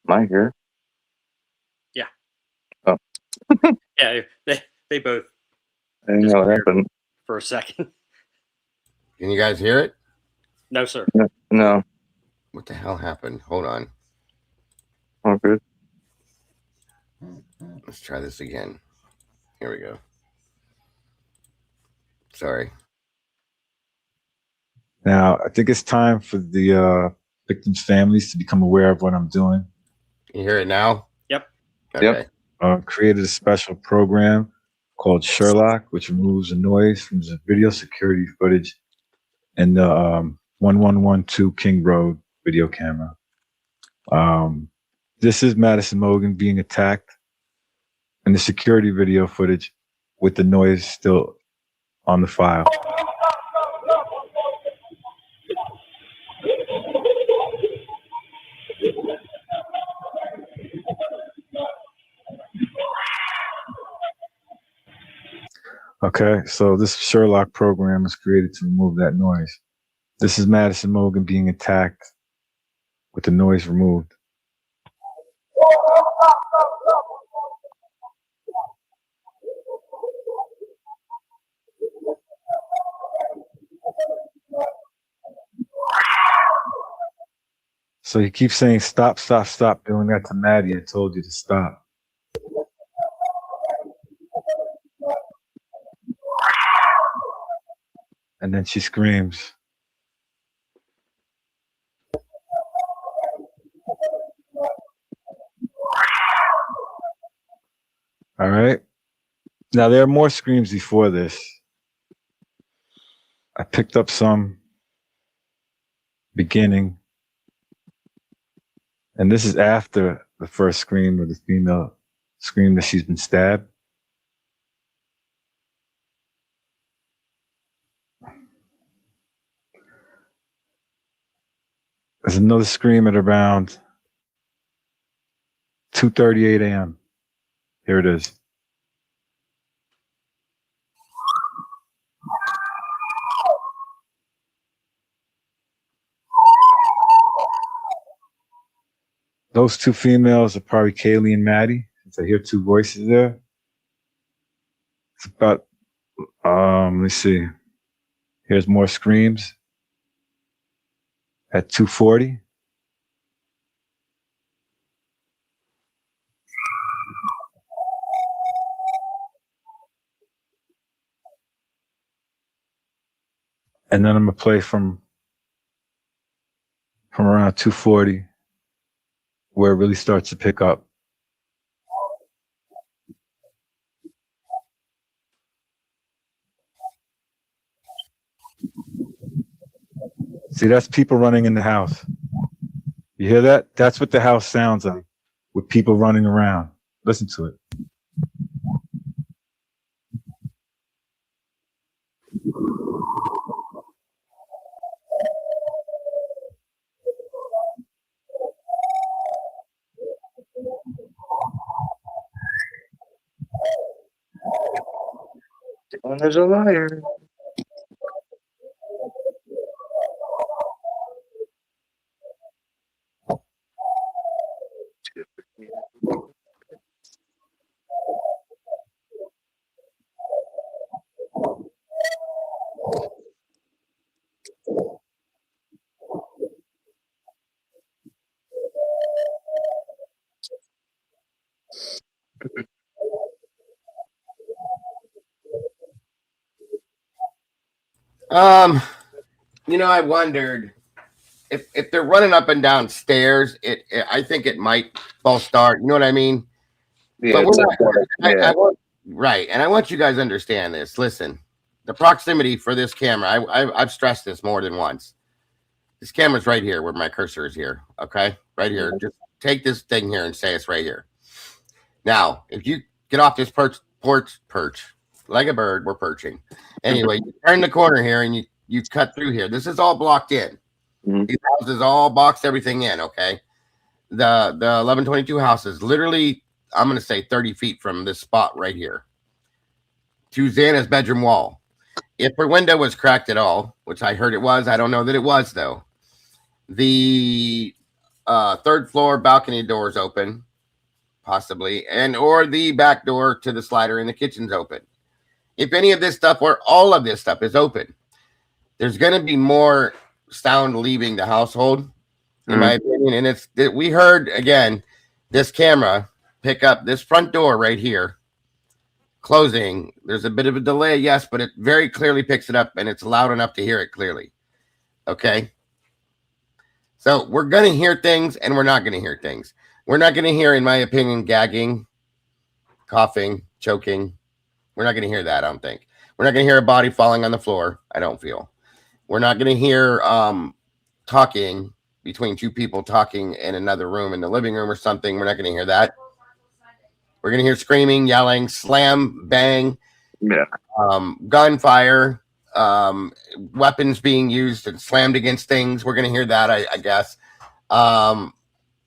I here?
Yeah.
Oh.
Yeah, they both
I didn't know what happened.
for a second.
Can you guys hear it?
No, sir.
No.
What the hell happened? Hold on.
Oh, good.
Let's try this again. Here we go. Sorry.
Now, I think it's time for the victims' families to become aware of what I'm doing.
You hear it now?
Yep.
Okay.
Yep.
Created a special program called Sherlock, which removes the noise from the video security footage in the 1112 King Road video camera. This is Madison Mogan being attacked in the security video footage with the noise still on the file. Okay, so this Sherlock program is created to remove that noise. This is Madison Mogan being attacked with the noise removed. So he keeps saying, stop, stop, stop doing that to Maddie. I told you to stop. And then she screams. All right. Now there are more screams before this. I picked up some beginning. And this is after the first scream of the female scream that she's been stabbed. There's another scream at around 2:38 a.m. Here it is. Those two females are probably Kaylee and Maddie, since I hear two voices there. It's about, let's see. Here's more screams at 2:40. And then I'm gonna play from around 2:40, where it really starts to pick up. See, that's people running in the house. You hear that? That's what the house sounds like, with people running around. Listen to it.
Oh, there's a liar.
I wondered if they're running up and down stairs, I think it might false start. You know what I mean?
Yeah,
But
yeah.
right, and I want you guys to understand this. Listen, the proximity for this camera, I've stressed this more than once. This camera's right here where my cursor is here. Okay, right here. Just take this thing here and say it's right here. Now, if you get off this perch like a bird, we're perching. Anyway, you turn the corner here and you cut through here. This is all blocked in. These houses all box everything in. Okay, the 1122 house is literally, I'm going to say 30 feet from this spot right here to Xana's bedroom wall. If her window was cracked at all, which I heard it was, I don't know that it was though. The third floor balcony door is open, possibly, and or the back door to the slider in the kitchen's open. If any of this stuff or all of this stuff is open, there's going to be more sound leaving the household, in my opinion. And we heard again this camera pick up this front door right here closing. There's a bit of a delay, yes, but it very clearly picks it up and it's loud enough to hear it clearly. Okay, so we're going to hear things and we're not going to hear things. We're not going to hear, in my opinion, gagging, coughing, choking. We're not going to hear that, I don't think. We're not going to hear a body falling on the floor, I don't feel. We're not going to hear talking between two people talking in another room in the living room or something. We're not going to hear that. We're going to hear screaming, yelling, slam, bang, gunfire, weapons being used and slammed against things. We're going to hear that, I guess.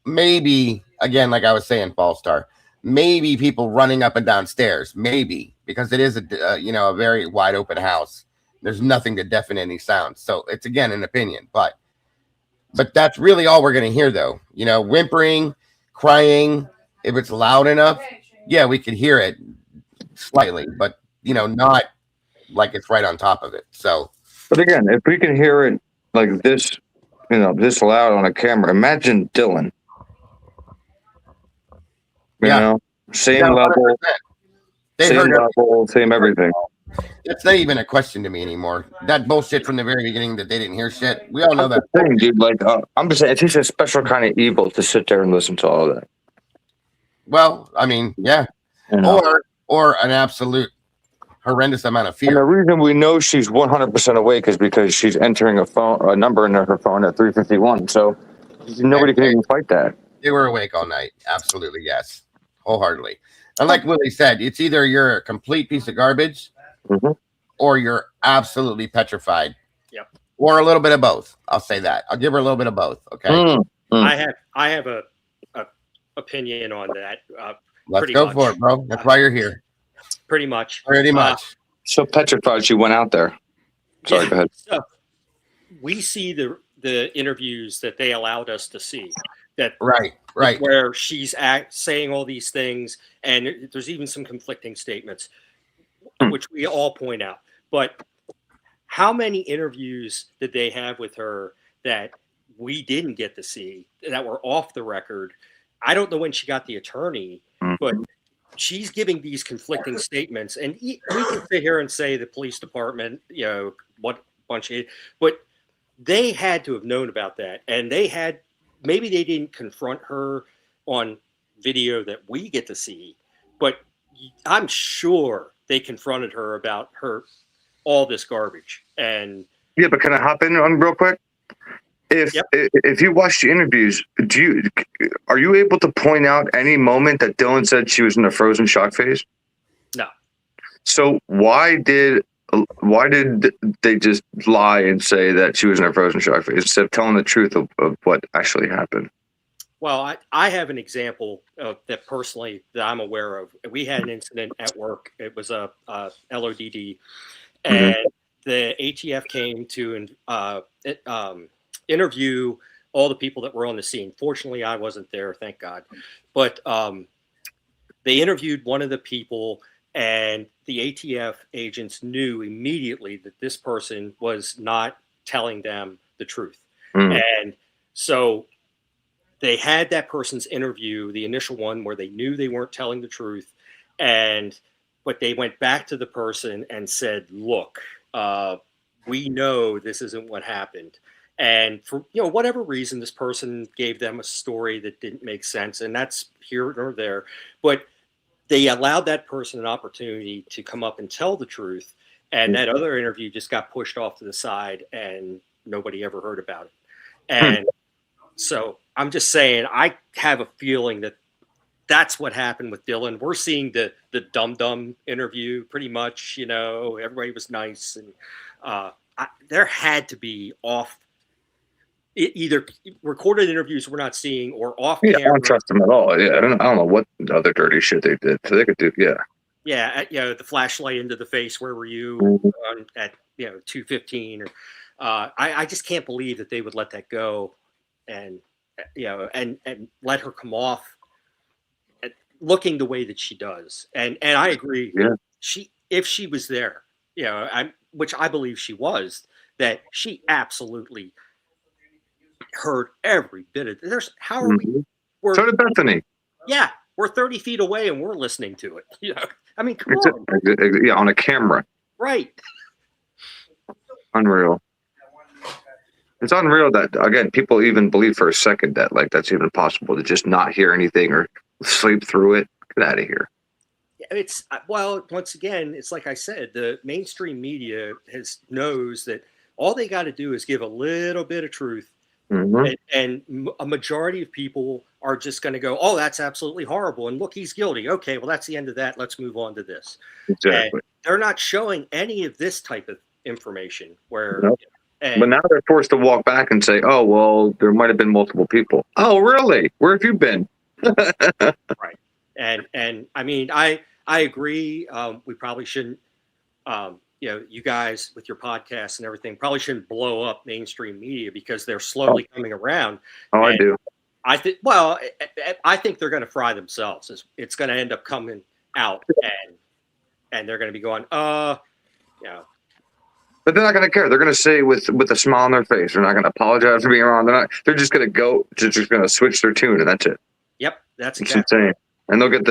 Maybe, again, like I was saying, false star. Maybe people running up and down stairs. Maybe, because it is a very wide open house. There's nothing to deafen any sound. So it's, again, an opinion. But that's really all we're going to hear, though. Whimpering, crying. If it's loud enough, yeah, we could hear it slightly. But, not like it's right on top of it. So.
But again, if we can hear it like this, this loud on a camera, imagine Dylan. Same level. Same everything.
That's not even a question to me anymore. That bullshit from the very beginning that they didn't hear shit. We all know that.
Thing, dude. Like, I'm just saying, it takes a special kind of evil to sit there and listen to all of that.
Well, I mean, yeah, or an absolute horrendous amount of fear.
And the reason we know she's 100% awake is because she's entering a number in her phone at 3:51. So nobody can even fight that.
They were awake all night. Absolutely, yes, wholeheartedly. And like Willie said, it's either you're a complete piece of garbage, or you're absolutely petrified.
Yep.
Or a little bit of both. I'll say that. I'll give her a little bit of both. Okay.
I have a opinion on that.
Let's go for it, bro. That's why you're here.
Pretty much.
So petrified she went out there. Sorry, go ahead.
So we see the interviews that they allowed us to see. That
right.
Where she's saying all these things, and there's even some conflicting statements, which we all point out. But how many interviews did they have with her that we didn't get to see, that were off the record? I don't know when she got the attorney, but she's giving these conflicting statements. And we can sit here and say the police department, what bunch of, but they had to have known about that. And maybe they didn't confront her on video that we get to see, but I'm sure they confronted her about all this garbage. And
yeah, but can I hop in on real quick? If you watch the interviews, are you able to point out any moment that Dylan said she was in a frozen shock phase?
No.
So why did they just lie and say that she was in a frozen shock phase instead of telling the truth of what actually happened?
Well, I have an example of that personally that I'm aware of. We had an incident at work. It was a LODD, and the ATF came to interview all the people that were on the scene. Fortunately, I wasn't there, thank God. But they interviewed one of the people, and the ATF agents knew immediately that this person was not telling them the truth. And so they had that person's interview, the initial one where they knew they weren't telling the truth. But they went back to the person and said, look, we know this isn't what happened. And for whatever reason, this person gave them a story that didn't make sense. And that's here or there. But they allowed that person an opportunity to come up and tell the truth. And that other interview just got pushed off to the side and nobody ever heard about it. And so I'm just saying, I have a feeling that that's what happened with Dylan. We're seeing the dum-dum interview pretty much, everybody was nice. And there had to be either recorded interviews we're not seeing or off camera.
I don't trust them at all. Yeah, I don't know what other dirty shit they did. So they could do,
the flashlight into the face. Where were you at 2:15? Or I just can't believe that they would let that go, and and let her come off looking the way that she does. And I agree.
Yeah.
If she was there, which I believe she was, that she absolutely heard every bit of this. How are we?
So did Bethany.
Yeah, we're 30 feet away and we're listening to it. I mean, come on.
Yeah, on a camera.
Right.
Unreal. It's unreal that, again, people even believe for a second that that's even possible to just not hear anything or sleep through it. Get out of here.
It's once again, it's like I said, the mainstream media knows that all they got to do is give a little bit of truth. And a majority of people are just going to go, oh, that's absolutely horrible. And look, he's guilty. Okay, well, that's the end of that. Let's move on to this.
Exactly.
And they're not showing any of this type of information where.
Nope. But now they're forced to walk back and say, oh, well, there might have been multiple people. Oh, really? Where have you been?
Right. And I mean, I agree. We probably shouldn't, you guys with your podcasts and everything probably shouldn't blow up mainstream media because they're slowly coming around.
Oh, I do.
I think they're going to fry themselves. It's going to end up coming out and they're going to be going,
But they're not going to care. They're going to say with a smile on their face. They're not going to apologize for being wrong. They're just going to go. Just going to switch their tune, and that's it.
Yep, that's
it's insane. And they'll get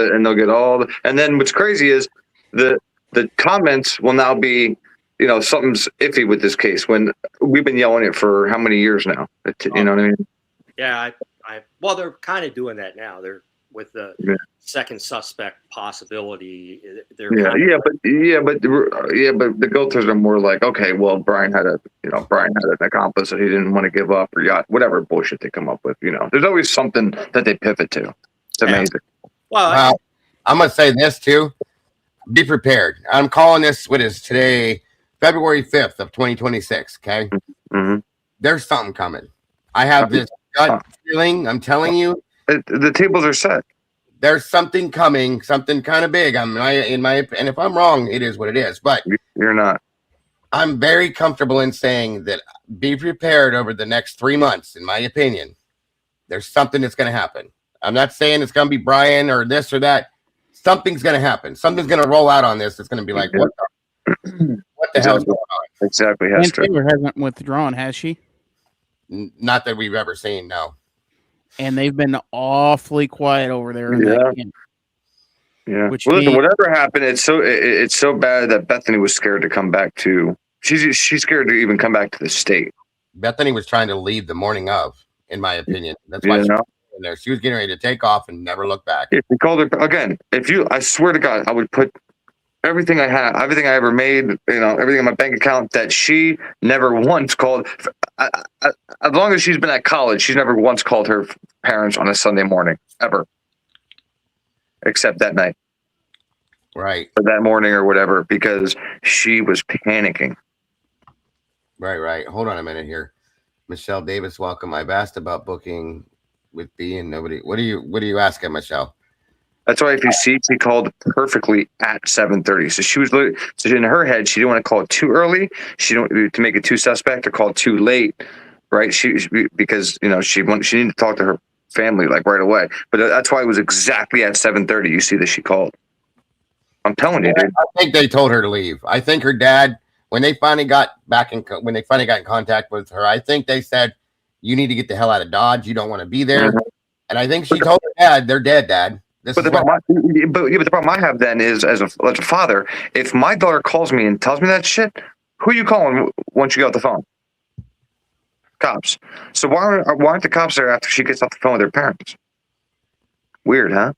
all the. And then what's crazy is the comments will now be, something's iffy with this case when we've been yelling it for how many years now? You know what I mean?
Yeah, well, they're kind of doing that now. They're with the second suspect possibility.
But the go-tos are more like, okay, well, Brian had an accomplice that he didn't want to give up, or whatever bullshit they come up with. There's always something that they pivot to. It's amazing.
Well, I'm gonna say this too. Be prepared. I'm calling this. What is today? February 5th of 2026. Okay. There's something coming. I have this gut feeling. I'm telling you.
The tables are set.
There's something coming, something kind of big. And if I'm wrong, it is what it is. But
you're not.
I'm very comfortable in saying that be prepared over the next 3 months, in my opinion. There's something that's going to happen. I'm not saying it's going to be Brian or this or that. Something's going to happen. Something's going to roll out on this. It's going to be like, what the hell's going on?
Exactly.
Ann Taylor hasn't withdrawn, has she?
Not that we've ever seen, no.
And they've been awfully quiet over there.
Yeah. Listen, whatever happened, it's so bad that Bethany was scared to come back to. She's scared to even come back to the state.
Bethany was trying to leave the morning of, in my opinion. That's why she was in there. She was getting ready to take off and never look back.
If we called her again, I swear to God, I would put everything I have, everything I ever made, everything in my bank account that she never once called. As long as she's been at college, she's never once called her parents on a Sunday morning, ever. Except that night.
Right.
Or that morning or whatever, because she was panicking.
Right. Hold on a minute here. Michelle Davis, welcome. I've asked about booking with B and nobody. What do you ask at Michelle?
That's why if you see, she called perfectly at 7:30. So she was so in her head, she didn't want to call it too early. She didn't to make it too suspect or call it too late, right? Because she needed to talk to her family like right away. But that's why it was exactly at 7:30. You see that she called. I'm telling you, dude.
I think they told her to leave. I think her dad, when they finally got in contact with her, I think they said, "You need to get the hell out of Dodge. You don't want to be there." Mm-hmm. And I think she told her dad, "They're dead, Dad."
But the problem I have then is as a father, if my daughter calls me and tells me that shit, who are you calling once you get off the phone? Cops. So why aren't the cops there after she gets off the phone with her parents? Weird, huh?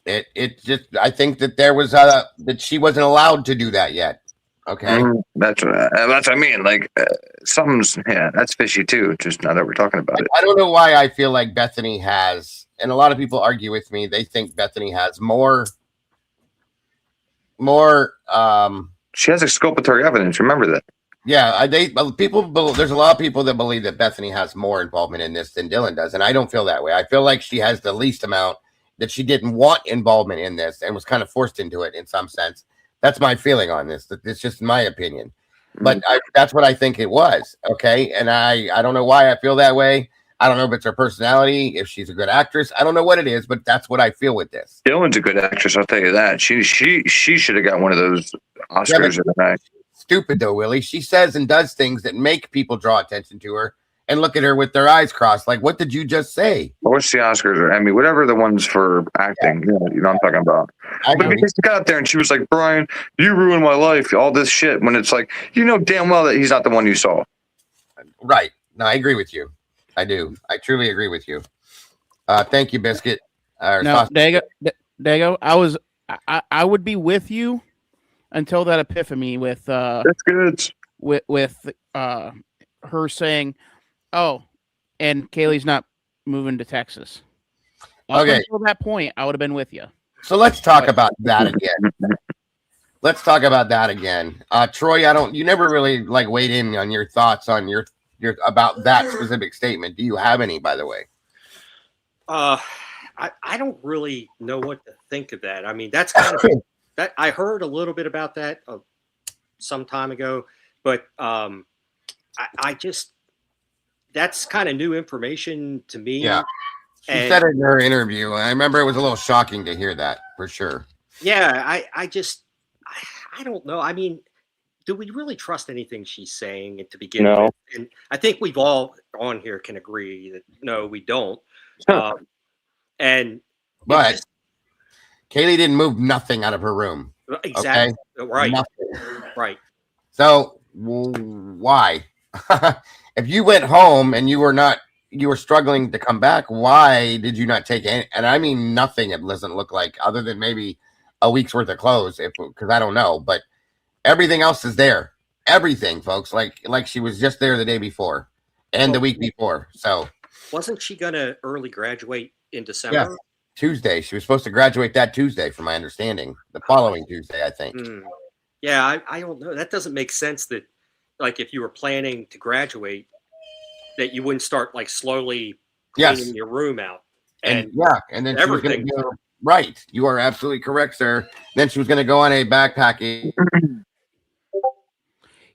It just, I think that there was that she wasn't allowed to do that yet. Okay,
that's what I mean. Like that's fishy too. Just now that we're talking about it,
I don't know why I feel like Bethany has, and a lot of people argue with me. They think Bethany has more.
She has exculpatory evidence. Remember that.
Yeah, there's a lot of people that believe that Bethany has more involvement in this than Dylan does, and I don't feel that way. I feel like she has the least amount, that she didn't want involvement in this and was kind of forced into it in some sense. That's my feeling on this. It's just my opinion, but that's what I think it was. Okay, and I don't know why I feel that way. I don't know if it's her personality, if she's a good actress. I don't know what it is, but that's what I feel with this.
Dylan's a good actress, I'll tell you that. She should have got one of those Oscars.
Stupid though, Willie. She says and does things that make people draw attention to her and look at her with their eyes crossed. Like, what did you just say?
What's the Oscars or Emmy? Whatever the ones for acting. Yeah. You know what I'm talking about. But if she got out there and she was like, "Brian, you ruined my life," all this shit, when it's like, damn well that he's not the one you saw.
Right. No, I agree with you. I do. I truly agree with you. Thank you, Biscuit.
No, Dago, I would be with you until that epiphany with
that's good.
With her saying, "Oh, and Kaylee's not moving to Texas."
Okay.
Until that point, I would have been with you.
So let's talk about that again. Troy, you never really weighed in on your thoughts on your about that specific statement. Do you have any, by the way?
I don't really know what to think of that. I mean, that's kind of that I heard a little bit about that some time ago, but I just, that's kind of new information to me.
Yeah. She said it in her interview. I remember it was a little shocking to hear that, for sure.
Yeah, I don't know. I mean, do we really trust anything she's saying to begin with? And I think we've all on here can agree that no, we don't.
But Kaylee didn't move nothing out of her room.
Exactly.
Okay?
Right.
Nothing.
Right.
So why? If you went home and you were struggling to come back, why did you not take any? And I mean nothing. It doesn't look like, other than maybe a week's worth of clothes, because I don't know, but everything else is there. Everything, folks, like she was just there the day before and the week before. So
wasn't she gonna early graduate in December? Yeah,
Tuesday. She was supposed to graduate that Tuesday, from my understanding. The following Tuesday, I think.
Yeah, I don't know. That doesn't make sense. That if you were planning to graduate, that you wouldn't start slowly cleaning your room out. And
then everything. She was gonna go, right. You are absolutely correct, sir. Then she was going to go on a backpacking.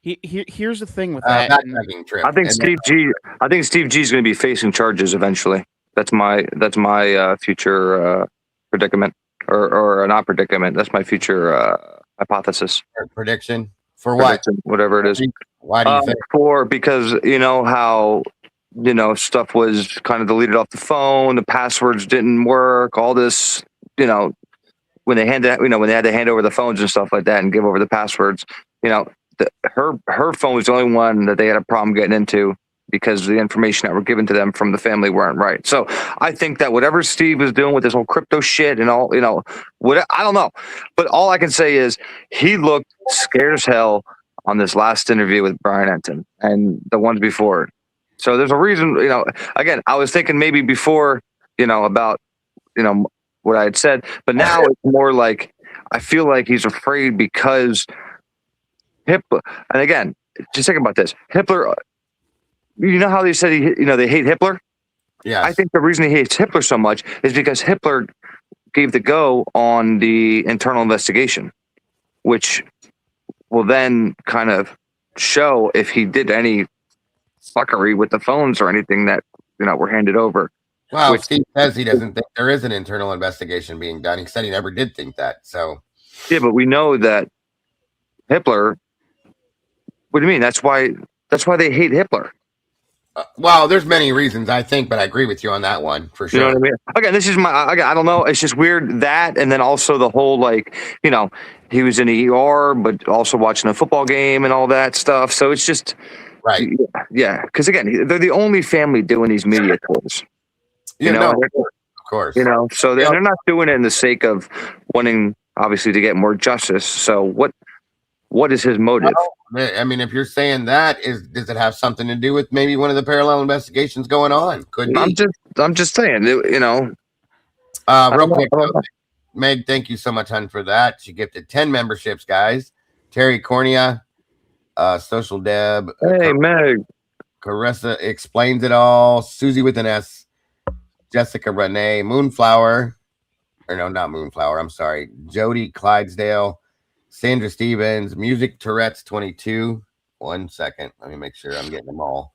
Here's the thing with that
backpacking trip. I think Steve G is going to be facing charges eventually. That's my future predicament, or not predicament. That's my future hypothesis.
Or prediction for what?
Whatever it is.
Why do you think?
Because how stuff was kind of deleted off the phone, the passwords didn't work, all this, when they had to hand over the phones and stuff like that and give over the passwords, her phone was the only one that they had a problem getting into because the information that were given to them from the family weren't right. So I think that whatever Steve was doing with this whole crypto shit and all, what, I don't know, but all I can say is he looked scared as hell on this last interview with Brian Enton and the ones before. So there's a reason, again, I was thinking maybe before, about, what I had said, but now it's more like, I feel like he's afraid because Hitler, and again, just think about this. Hitler, you know how they said they hate Hitler?
Yeah.
I think the reason he hates Hitler so much is because Hitler gave the go on the internal investigation, which will then kind of show if he did any fuckery with the phones or anything that were handed over.
Well, Steve says he doesn't think there is an internal investigation being done. He said he never did think that. So
yeah, but we know that Hitler. What do you mean? That's why they hate Hitler.
Well, there's many reasons, I think, but I agree with you on that one for sure.
You know what I mean? Again, this is I don't know. It's just weird that, and then also the whole he was in the ER, but also watching a football game and all that stuff. So it's just
right.
Yeah, because again, they're the only family doing these media tours.
Of course.
So they're not doing it in the sake of wanting, obviously, to get more justice. So what is his motive?
Well, I mean, if you're saying that, does it have something to do with maybe one of the parallel investigations going on? Could be.
I'm just saying,
real quick, Meg, thank you so much, hun, for that. She gifted 10 memberships, guys. Terry Cornea, Social Deb.
Hey, Meg.
Caressa explains it all. Susie with an S. Jessica Renee, Moonflower. Or no, not Moonflower. I'm sorry. Jody Clydesdale. Sandra Stevens, Music Tourette's 22. 1 second. Let me make sure I'm getting them all.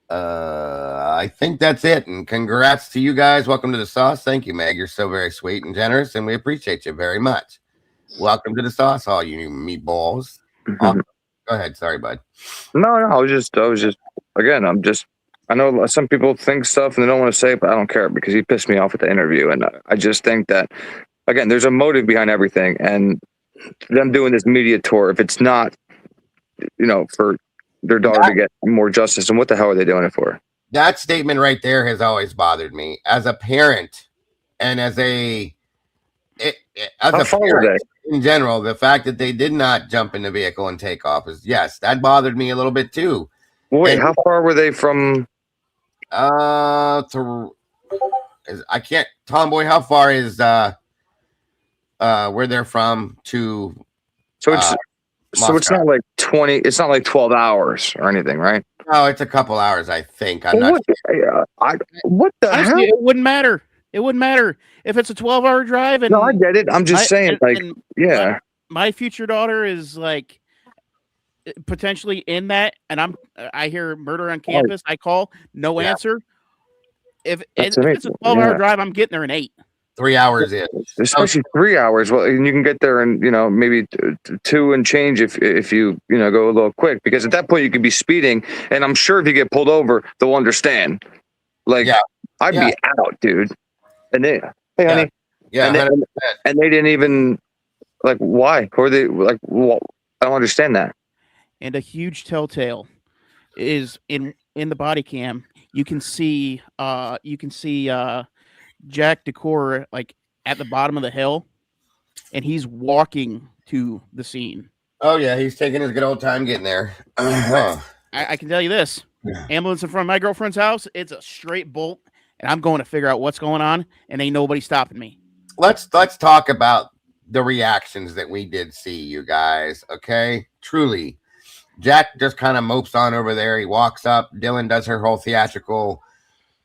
I think that's it. And congrats to you guys. Welcome to the sauce. Thank you, Meg. You're so very sweet and generous, and we appreciate you very much. Welcome to the sauce, all you meatballs. Awesome. Go ahead. Sorry, bud.
No, I was just again, I know some people think stuff and they don't want to say it, but I don't care because he pissed me off at the interview. And I just think that, again, there's a motive behind everything. And them doing this media tour, if it's not, for their daughter to get more justice, and what the hell are they doing it for?
That statement right there has always bothered me as a parent and as a parent in general. The fact that they did not jump in the vehicle and take off that bothered me a little bit too.
Wait, how far were they from?
I can't, Tomboy, how far is where they're from to
so it's not like 20, it's not like 12 hours or anything, right?
No, it's a couple hours, I think.
What the hell?
It wouldn't matter. It wouldn't matter if it's a 12-hour drive. And
no, I get it. I'm just saying,
my future daughter is like potentially in that, and I hear murder on campus. I call no answer. If it's a 12-hour drive, I'm getting there in 8.
3 hours in,
especially 3 hours. Well, and you can get there in maybe 2 and change if you go a little quick, because at that point you could be speeding, and I'm sure if you get pulled over, they'll understand. I'd be out, dude. And they, hey, honey, and they didn't even why? Who are they? Well, I don't understand that.
And a huge telltale is in the body cam. You can see Jack Decor at the bottom of the hill, and he's walking to the scene.
Oh yeah, he's taking his good old time getting there.
I can tell you this: ambulance in front of my girlfriend's house. It's a straight bolt, and I'm going to figure out what's going on, and ain't nobody stopping me.
Let's talk about the reactions that we did see, you guys. Okay, truly. Jack just kind of mopes on over there. He walks up. Dylan does her whole theatrical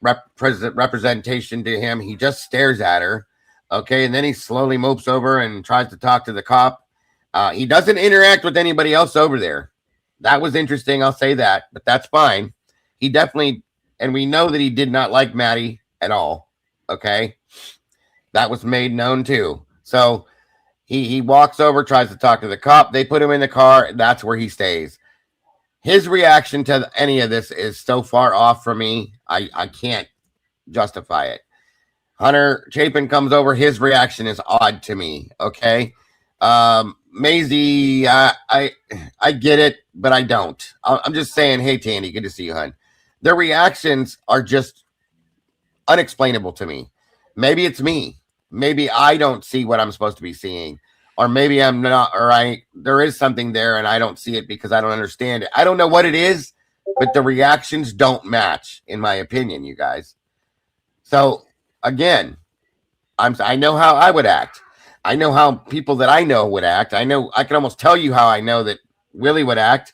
representation to him. He just stares at her. Okay. And then he slowly mopes over and tries to talk to the cop. He doesn't interact with anybody else over there. That was interesting. I'll say that, but that's fine. He definitely, and we know that he did not like Maddie at all. Okay. That was made known too. So he walks over, tries to talk to the cop. They put him in the car. That's where he stays. His reaction to any of this is so far off from me. I can't justify it. Hunter Chapin comes over. His reaction is odd to me. Okay. Maisie, I get it, but I don't. I'm just saying, hey, Tandy, good to see you, hun. their reactions are just unexplainable to me. Maybe it's me. Maybe I don't see what I'm supposed to be seeing, or maybe I'm not, or there is something there and I don't see it because I don't understand it. I don't know what it is, but the reactions don't match, in my opinion, you guys. So again, I know how I would act. I know how people that I know would act. I know I can almost tell you how I know that Willie would act.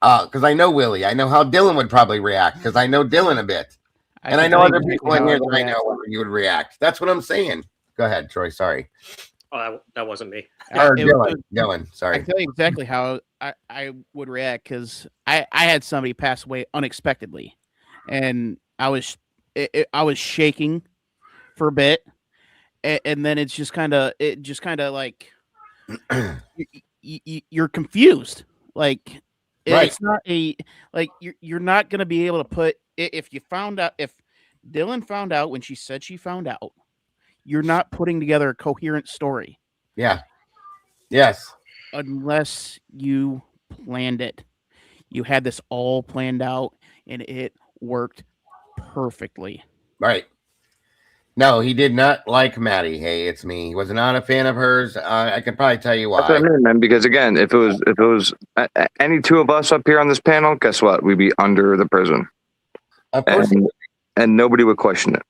Because I know Willie. I know how Dylan would probably react because I know Dylan a bit. And I know other people in here that I know how you would react. That's what I'm saying. Go ahead, Troy. Sorry.
Oh, that wasn't me.
Or Dylan. Sorry.
I can tell you exactly how I would react because I had somebody pass away unexpectedly, and I was shaking for a bit, and then it's just kind of like you're confused. Like it's not you're not going to be able to put if Dylan found out when she said she found out. You're not putting together a coherent story.
Yeah. Yes.
Unless you planned it. You had this all planned out and it worked perfectly.
Right. No, he did not like Maddie. Hey, it's me. He was not a fan of hers. I can probably tell you why.
That's what I mean, man. Because again, if it was any two of us up here on this panel, guess what? We'd be under the prison.
Of course.
And nobody would question it.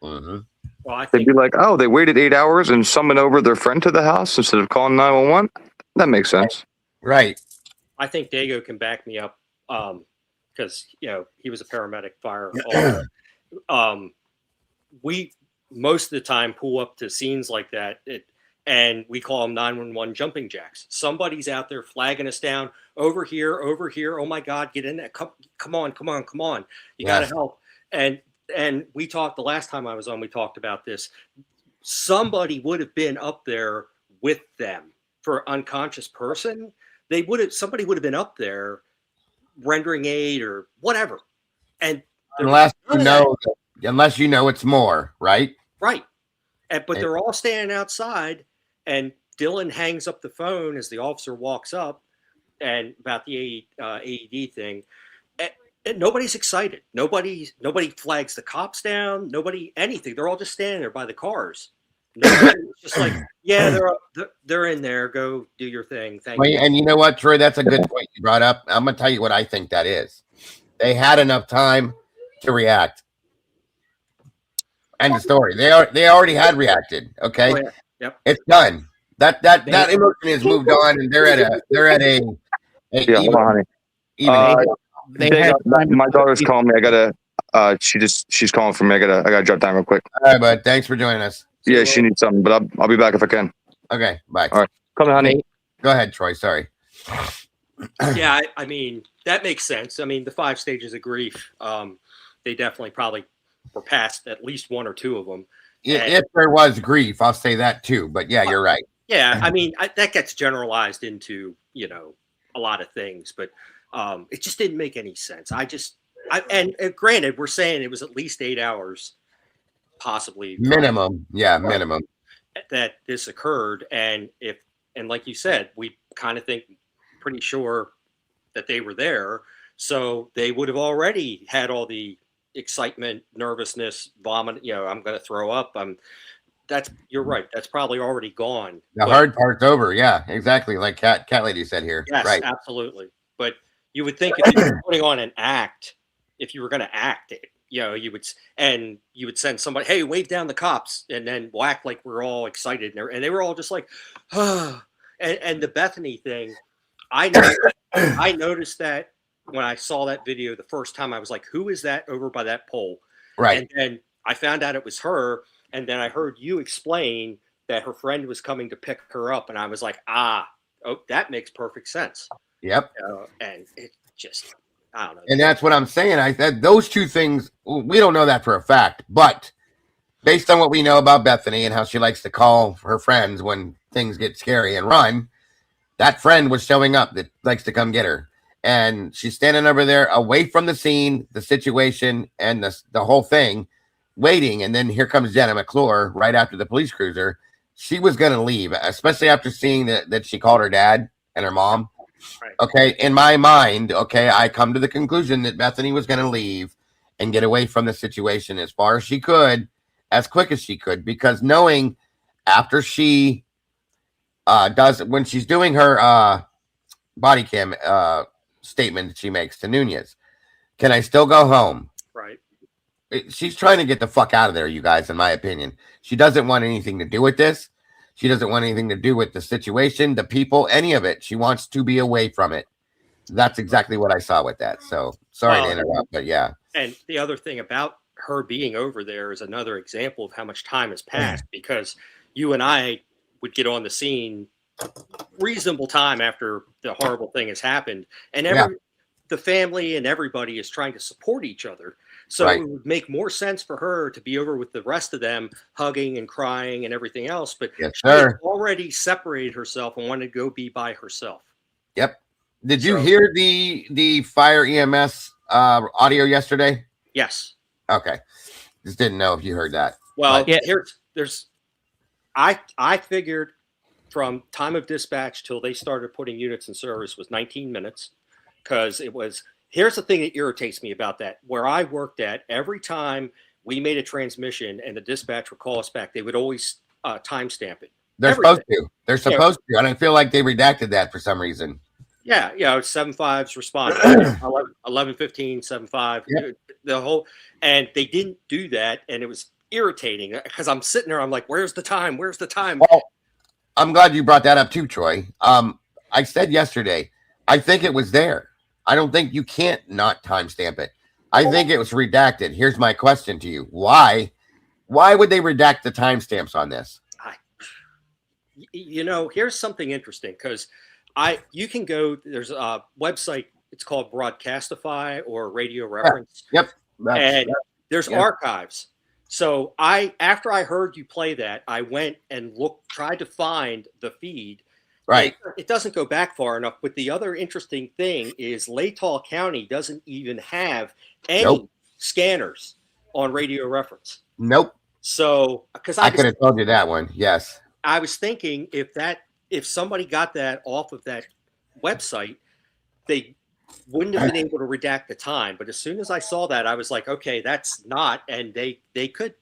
Mm-hmm.
Well,
They'd be like, "Oh, they waited 8 hours and summoned over their friend to the house instead of calling 911." That makes sense,
right?
I think Dago can back me up because he was a paramedic fire. We most of the time pull up to scenes like that, and we call them 911 jumping jacks. Somebody's out there flagging us down over here. Oh my God, get in there! Come on! You got to help. And we talked the last time I was on. We talked about this. Somebody would have been up there with them for an unconscious person. Somebody would have been up there rendering aid or whatever. And
unless you know it's more, right?
Right. But they're all standing outside, and Dylan hangs up the phone as the officer walks up, and about the AED thing. And nobody's excited. Nobody flags the cops down. Nobody anything. They're all just standing there by the cars. Nobody's just like, yeah, they're in there. Go do your thing. Thank you.
And you know what, Troy? That's a good point you brought up. I'm gonna tell you what I think that is. They had enough time to react. End of story. They already had reacted. Okay,
Yep.
It's done. That emotion has moved on, and they're at a
hold on, honey. My daughter's calling me. I gotta. She's calling for me. I gotta drop down real quick.
All right, bud. Thanks for joining us.
Yeah, she needs something, but I'll be back if I can.
Okay, bye.
All right, come on, honey.
Go ahead, Troy. Sorry.
Yeah, I mean that makes sense. I mean the 5 stages of grief. They definitely probably were past at least one or two of them.
If there was grief, I'll say that too. But yeah, you're right.
Yeah, I mean that gets generalized into a lot of things, but it just didn't make any sense. And granted, we're saying it was at least 8 hours, possibly
minimum. Yeah, minimum
that this occurred. And like you said, we kind of think pretty sure that they were there, so they would have already had all the excitement, nervousness, vomit. I'm going to throw up. You're right. That's probably already gone.
The hard part's over. Yeah, exactly. Like Cat Lady said here.
Yes,
right.
Absolutely. But you would think if you were putting on an act, if you were going to act it, you would send somebody, hey, wave down the cops, and then we'll act like we're all excited, and they were all just like, oh. And the Bethany thing, I noticed that when I saw that video the first time. I was like, who is that over by that pole?
Right.
And then I found out it was her, and then I heard you explain that her friend was coming to pick her up, and I was like, that makes perfect sense.
Yep.
And it just, I don't know.
And that's what I'm saying. I said those two things, we don't know that for a fact, but based on what we know about Bethany and how she likes to call her friends when things get scary and run, that friend was showing up that likes to come get her. And she's standing over there away from the scene, the situation, and the whole thing, waiting. And then here comes Jenna McClure right after the police cruiser. She was going to leave, especially after seeing that she called her dad and her mom.
Right.
Okay, in my mind, okay, I come to the conclusion that Bethany was going to leave and get away from the situation as far as she could, as quick as she could, because knowing after she does, when she's doing her body cam statement that she makes to Nunez, can I still go home?
Right.
She's trying to get the fuck out of there, you guys, in my opinion. She doesn't want anything to do with this. She doesn't want anything to do with the situation, the people, any of it. She wants to be away from it. That's exactly what I saw with that. So sorry to interrupt, but yeah.
And the other thing about her being over there is another example of how much time has passed, because you and I would get on the scene reasonable time after the horrible thing has happened, and the family and everybody is trying to support each other. So it would make more sense for her to be over with the rest of them, hugging and crying and everything else. But she had already separated herself and wanted to go be by herself.
Yep. Did you hear the fire EMS audio yesterday?
Yes.
Okay. Just didn't know if you heard that.
Well, I figured from time of dispatch till they started putting units in service was 19 minutes, because it was. Here's the thing that irritates me about that. Where I worked at, every time we made a transmission and the dispatch would call us back, they would always timestamp it.
They're supposed to. They're supposed to. And I feel like they redacted that for some reason.
Yeah, it's 7.5's responded. 11:15, 7.5, the whole, and they didn't do that, and it was irritating because I'm sitting there, I'm like, where's the time? Where's the time?
Well, I'm glad you brought that up too, Troy. I said yesterday, I think it was there. I don't think you can't not timestamp it. I think it was redacted. Here's my question to you. Why would they redact the timestamps on this?
Here's something interesting, because you can go, there's a website, it's called Broadcastify or Radio Reference.
Yep.
There's archives. So after I heard you play that, I went and tried to find the feed.
Right.
It doesn't go back far enough. But the other interesting thing is Latah County doesn't even have any scanners on Radio Reference.
Nope.
So, because
I could have told you that one. Yes.
I was thinking if somebody got that off of that website, they wouldn't have been able to redact the time. But as soon as I saw that, I was like, okay, that's not, and they could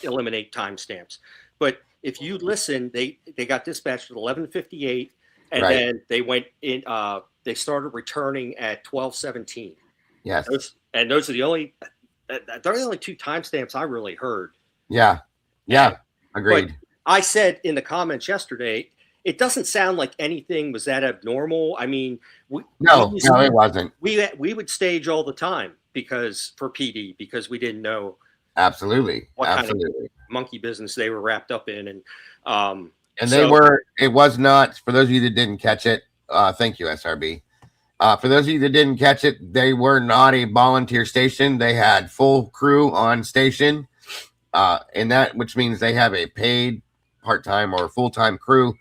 eliminate timestamps. But if you listen, they got dispatched at 11:58, and then they went in. They started returning at 12:17.
Yes,
those are the only. They're the only two timestamps I really heard.
Yeah, agreed.
But I said in the comments yesterday, it doesn't sound like anything was that abnormal. I mean,
no, it wasn't.
We would stage all the time for PD because we didn't know.
Absolutely.
What kind of monkey business they were wrapped up in. And
it was not, for those of you that didn't catch it, thank you, SRB. For those of you that didn't catch it, they were not a volunteer station. They had full crew on station, which means they have a paid part-time or full-time crew.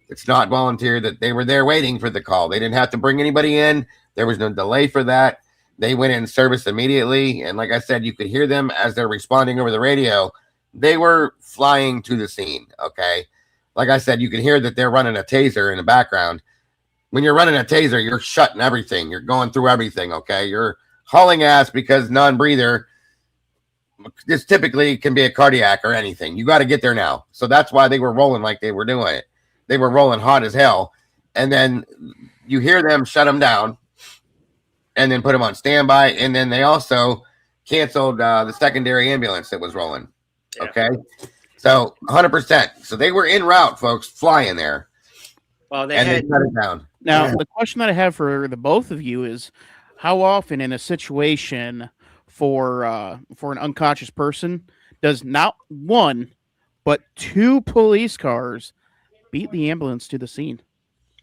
It's not volunteer, that they were there waiting for the call. They didn't have to bring anybody in. There was no delay for that. They went in service immediately. And like I said, you could hear them as they're responding over the radio. They were flying to the scene. Okay. Like I said, you can hear that they're running a taser in the background. When you're running a taser, you're shutting everything. You're going through everything. Okay. You're hauling ass because non-breather, this typically can be a cardiac or anything. You got to get there now. So that's why they were rolling like they were doing it. They were rolling hot as hell. And then you hear them shut them down and then put them on standby. And then they also canceled the secondary ambulance that was rolling. Yeah. Okay. So 100%. So they were en route, folks, flying there.
Well, they shut it down. Now, the question that I have for the both of you is, how often in a situation for an unconscious person does not one but two police cars beat the ambulance to the scene?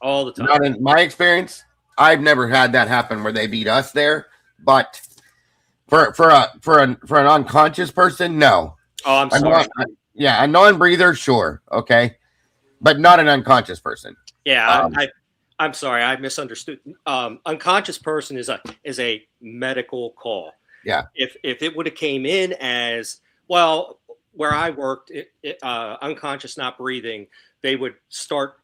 All the time.
Not in my experience. I've never had that happen where they beat us there, but for an unconscious person, no.
Oh, I'm sorry.
A non-breather, sure, okay, but not an unconscious person.
Yeah, I'm sorry, I misunderstood. Unconscious person is a medical call.
Yeah.
If it would have came in as, well, where I worked, unconscious, not breathing, they would start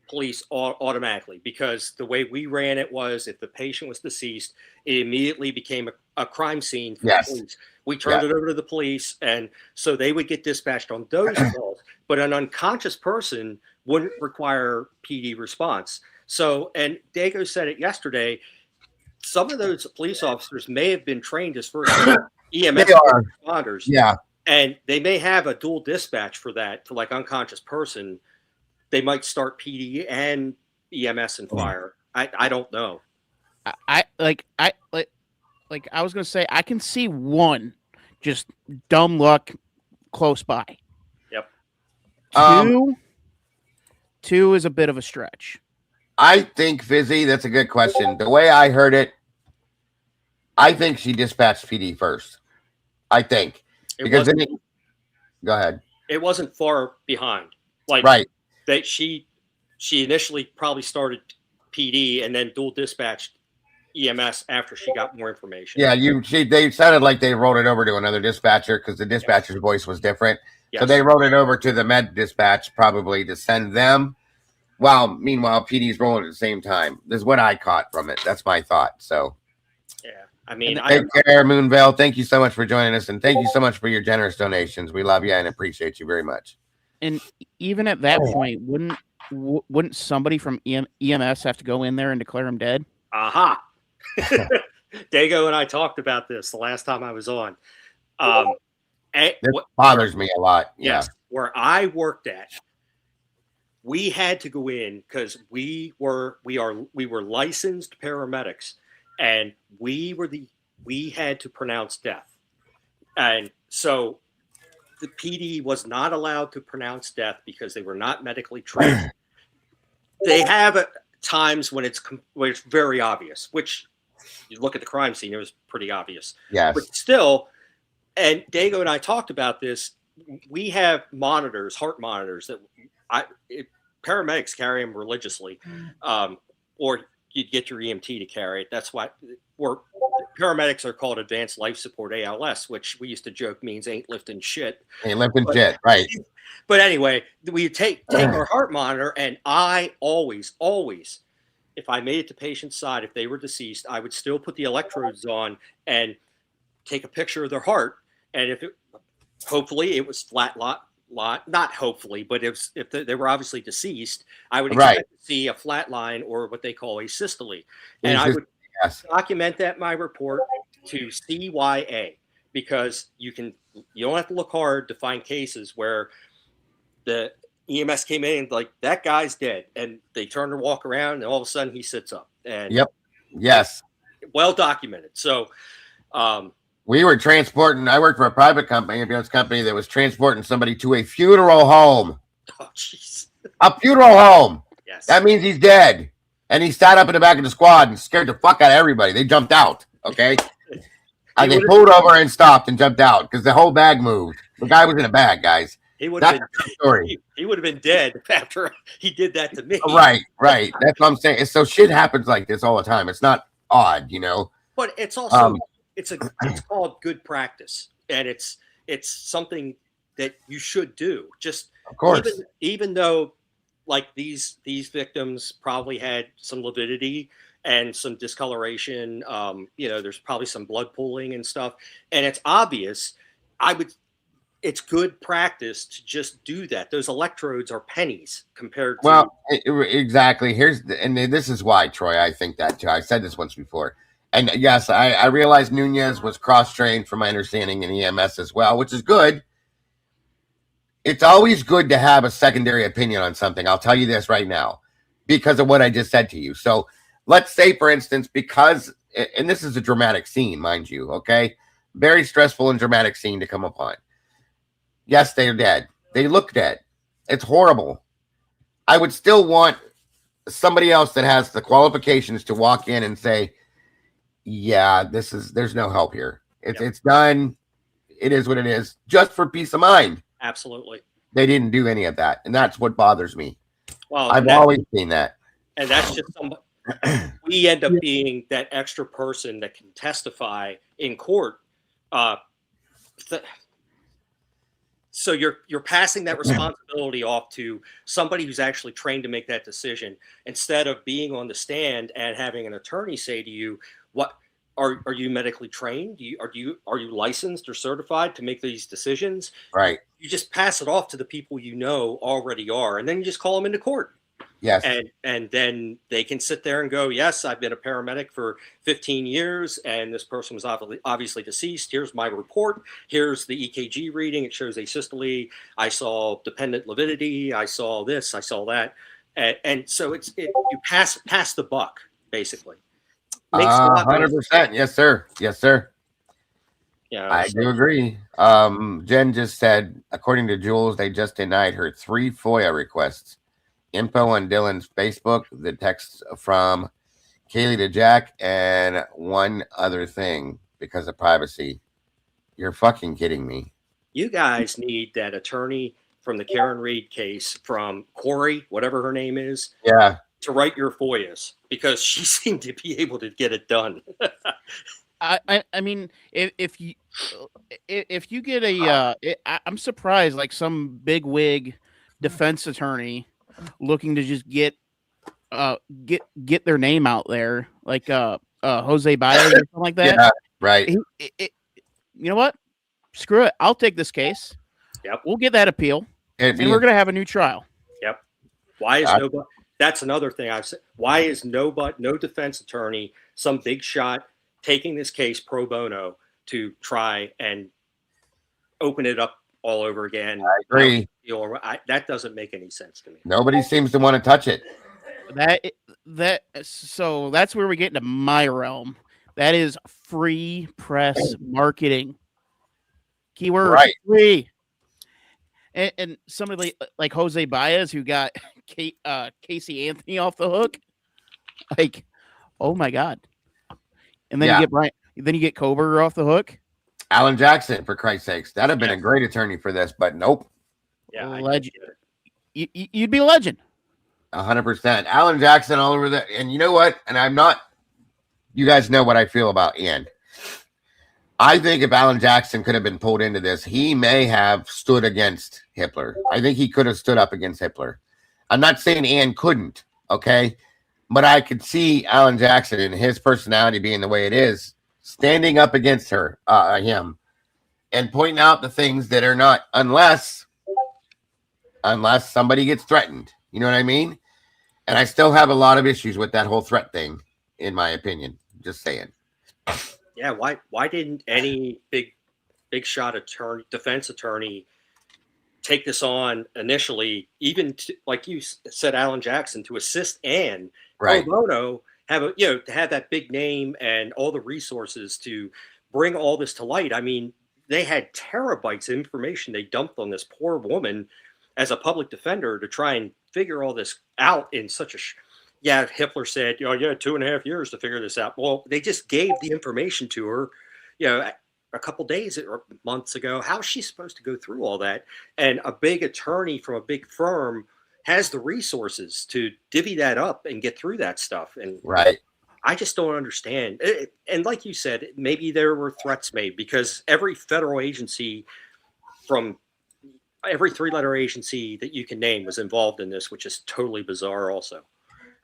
police automatically, because the way we ran it was if the patient was deceased, it immediately became a crime scene for
Yes.
the police. We turned it over to the police, and so they would get dispatched on those calls. But an unconscious person wouldn't require PD response. So, and Dago said it yesterday, some of those police officers may have been trained as first EMS responders.
Yeah.
And they may have a dual dispatch for that, for like unconscious person. They might start PD and EMS and fire. I don't know.
I was gonna say I can see one just dumb luck close by.
Yep.
Two is a bit of a stretch.
I think, Fizzy, that's a good question. The way I heard it, I think she dispatched PD first. I think. Because go ahead.
It wasn't far behind. Like
right.
That she initially probably started PD and then dual dispatched EMS after she got more information.
Yeah, they sounded like they rolled it over to another dispatcher because the dispatcher's voice was different. Yes. So they rolled it over to the med dispatch probably to send them. While meanwhile PD's rolling at the same time. This is what I caught from it. That's my thought. So
yeah, I mean,
take care, Moonvale. Thank you so much for joining us, and thank you so much for your generous donations. We love you and appreciate you very much.
And even at that point, wouldn't somebody from EMS have to go in there and declare him dead?
Aha. Dago and I talked about this the last time I was on.
This bothers me a lot.
Yes, where I worked at, we had to go in because we were licensed paramedics, and we had to pronounce death, and so the PD was not allowed to pronounce death because they were not medically trained. They have times when it's very obvious, which you look at the crime scene, it was pretty obvious.
Yes.
But still, and Dago and I talked about this, we have monitors, heart monitors that paramedics carry them religiously, or you'd get your EMT to carry it. That's why paramedics are called advanced life support, ALS, which we used to joke means ain't lifting shit.
Ain't lifting shit, right.
But anyway, we take our heart monitor, and I always, if I made it to patient's side, if they were deceased, I would still put the electrodes on and take a picture of their heart. And hopefully it was flat not hopefully, but if they were obviously deceased, I would expect to see a flat line or what they call a systole. And I would document that in my report to CYA, because you don't have to look hard to find cases where the EMS came in and like, that guy's dead, and they turn to walk around and all of a sudden he sits up. And
yes,
well documented. So
we were transporting, I worked for a private company, ambulance company, that was transporting somebody to a funeral home.
Oh, jeez.
A funeral home.
Yes.
That means he's dead. And he sat up in the back of the squad and scared the fuck out of everybody. They jumped out. Okay. And they pulled over and stopped and jumped out because the whole bag moved. The guy was in a bag, guys.
He would have been dead after he did that to me.
Right. That's what I'm saying. So shit happens like this all the time. It's not odd, you know.
But it's also it's called good practice, and it's something that you should do. Just
of course,
even though like these victims probably had some lividity and some discoloration, there's probably some blood pooling and stuff, and it's obvious. It's good practice to just do that. Those electrodes are pennies compared to.
Well, exactly. And this is why, Troy, I think that too. I said this once before. And yes, I realized Nunez was cross-trained from my understanding in EMS as well, which is good. It's always good to have a secondary opinion on something. I'll tell you this right now because of what I just said to you. So let's say, for instance, and this is a dramatic scene, mind you, okay? Very stressful and dramatic scene to come upon. Yes, they're dead. They look dead. It's horrible. I would still want somebody else that has the qualifications to walk in and say, yeah, there's no help here. It's done. It is what it is, just for peace of mind.
Absolutely.
They didn't do any of that. And that's what bothers me.
Well,
I've always seen that.
And that's just we end up being that extra person that can testify in court. So you're passing that responsibility off to somebody who's actually trained to make that decision, instead of being on the stand and having an attorney say to you, "What are you medically trained? Are you licensed or certified to make these decisions?"
Right.
You just pass it off to the people you know already are, and then you just call them into court.
Yes.
And then they can sit there and go, yes, I've been a paramedic for 15 years, and this person was obviously deceased. Here's my report. Here's the EKG reading. It shows asystole. I saw dependent lividity. I saw this. I saw that. And so you pass the buck, basically. Makes a lot more
100%. Yes, sir. Yes, sir.
Yeah,
I do agree. Jen just said, according to Jules, they just denied her 3 FOIA requests. Info on Dylan's Facebook, the text from Kaylee to Jack, and one other thing because of privacy. You're fucking kidding me.
You guys need that attorney from the Karen Reed case from Corey, whatever her name is.
Yeah.
To write your FOIAs, because she seemed to be able to get it done.
I mean, if you get a, I'm surprised, like some big wig defense attorney looking to just get their name out there, like Jose Baez or something like that.
Yeah, right.
You know what? Screw it. I'll take this case.
Yep.
We'll get that appeal, and we're gonna have a new trial.
Yep. Why is nobody? That's another thing I've said. Why is no defense attorney, some big shot, taking this case pro bono to try and open it up all over again?
I agree.
That doesn't make any sense to me.
Nobody seems to want to touch it.
So that's where we get into my realm. That is free press marketing. Keyword
Right.
free. And somebody like Jose Baez, who got Casey Anthony off the hook, like, oh my god! And then you get Brian. Then you get Koberger off the hook.
Alan Jackson, for Christ's sakes, that'd have been a great attorney for this, but nope.
Yeah,
legend. You'd be a legend.
100%. Alan Jackson all over that. And you know what? And I'm not. You guys know what I feel about Ian. I think if Alan Jackson could have been pulled into this, he may have stood against Hitler. I think he could have stood up against Hitler. I'm not saying Ian couldn't, okay? But I could see Alan Jackson and his personality being the way it is, standing up against him, and pointing out the things that are not, unless somebody gets threatened. You know what I mean? And I still have a lot of issues with that whole threat thing, in my opinion. Just saying.
Yeah, why didn't any big shot defense attorney take this on initially, even like you said, Alan Jackson, to assist Anne pro bono, to have that big name and all the resources to bring all this to light. I mean, they had terabytes of information they dumped on this poor woman as a public defender to try and figure all this out in such a Hitler said, 2.5 years to figure this out. Well, they just gave the information to her, a couple days or months ago. How is she supposed to go through all that? And a big attorney from a big firm has the resources to divvy that up and get through that stuff. And I just don't understand. And like you said, maybe there were threats made, because every federal agency, from every 3-letter agency that you can name, was involved in this, which is totally bizarre also.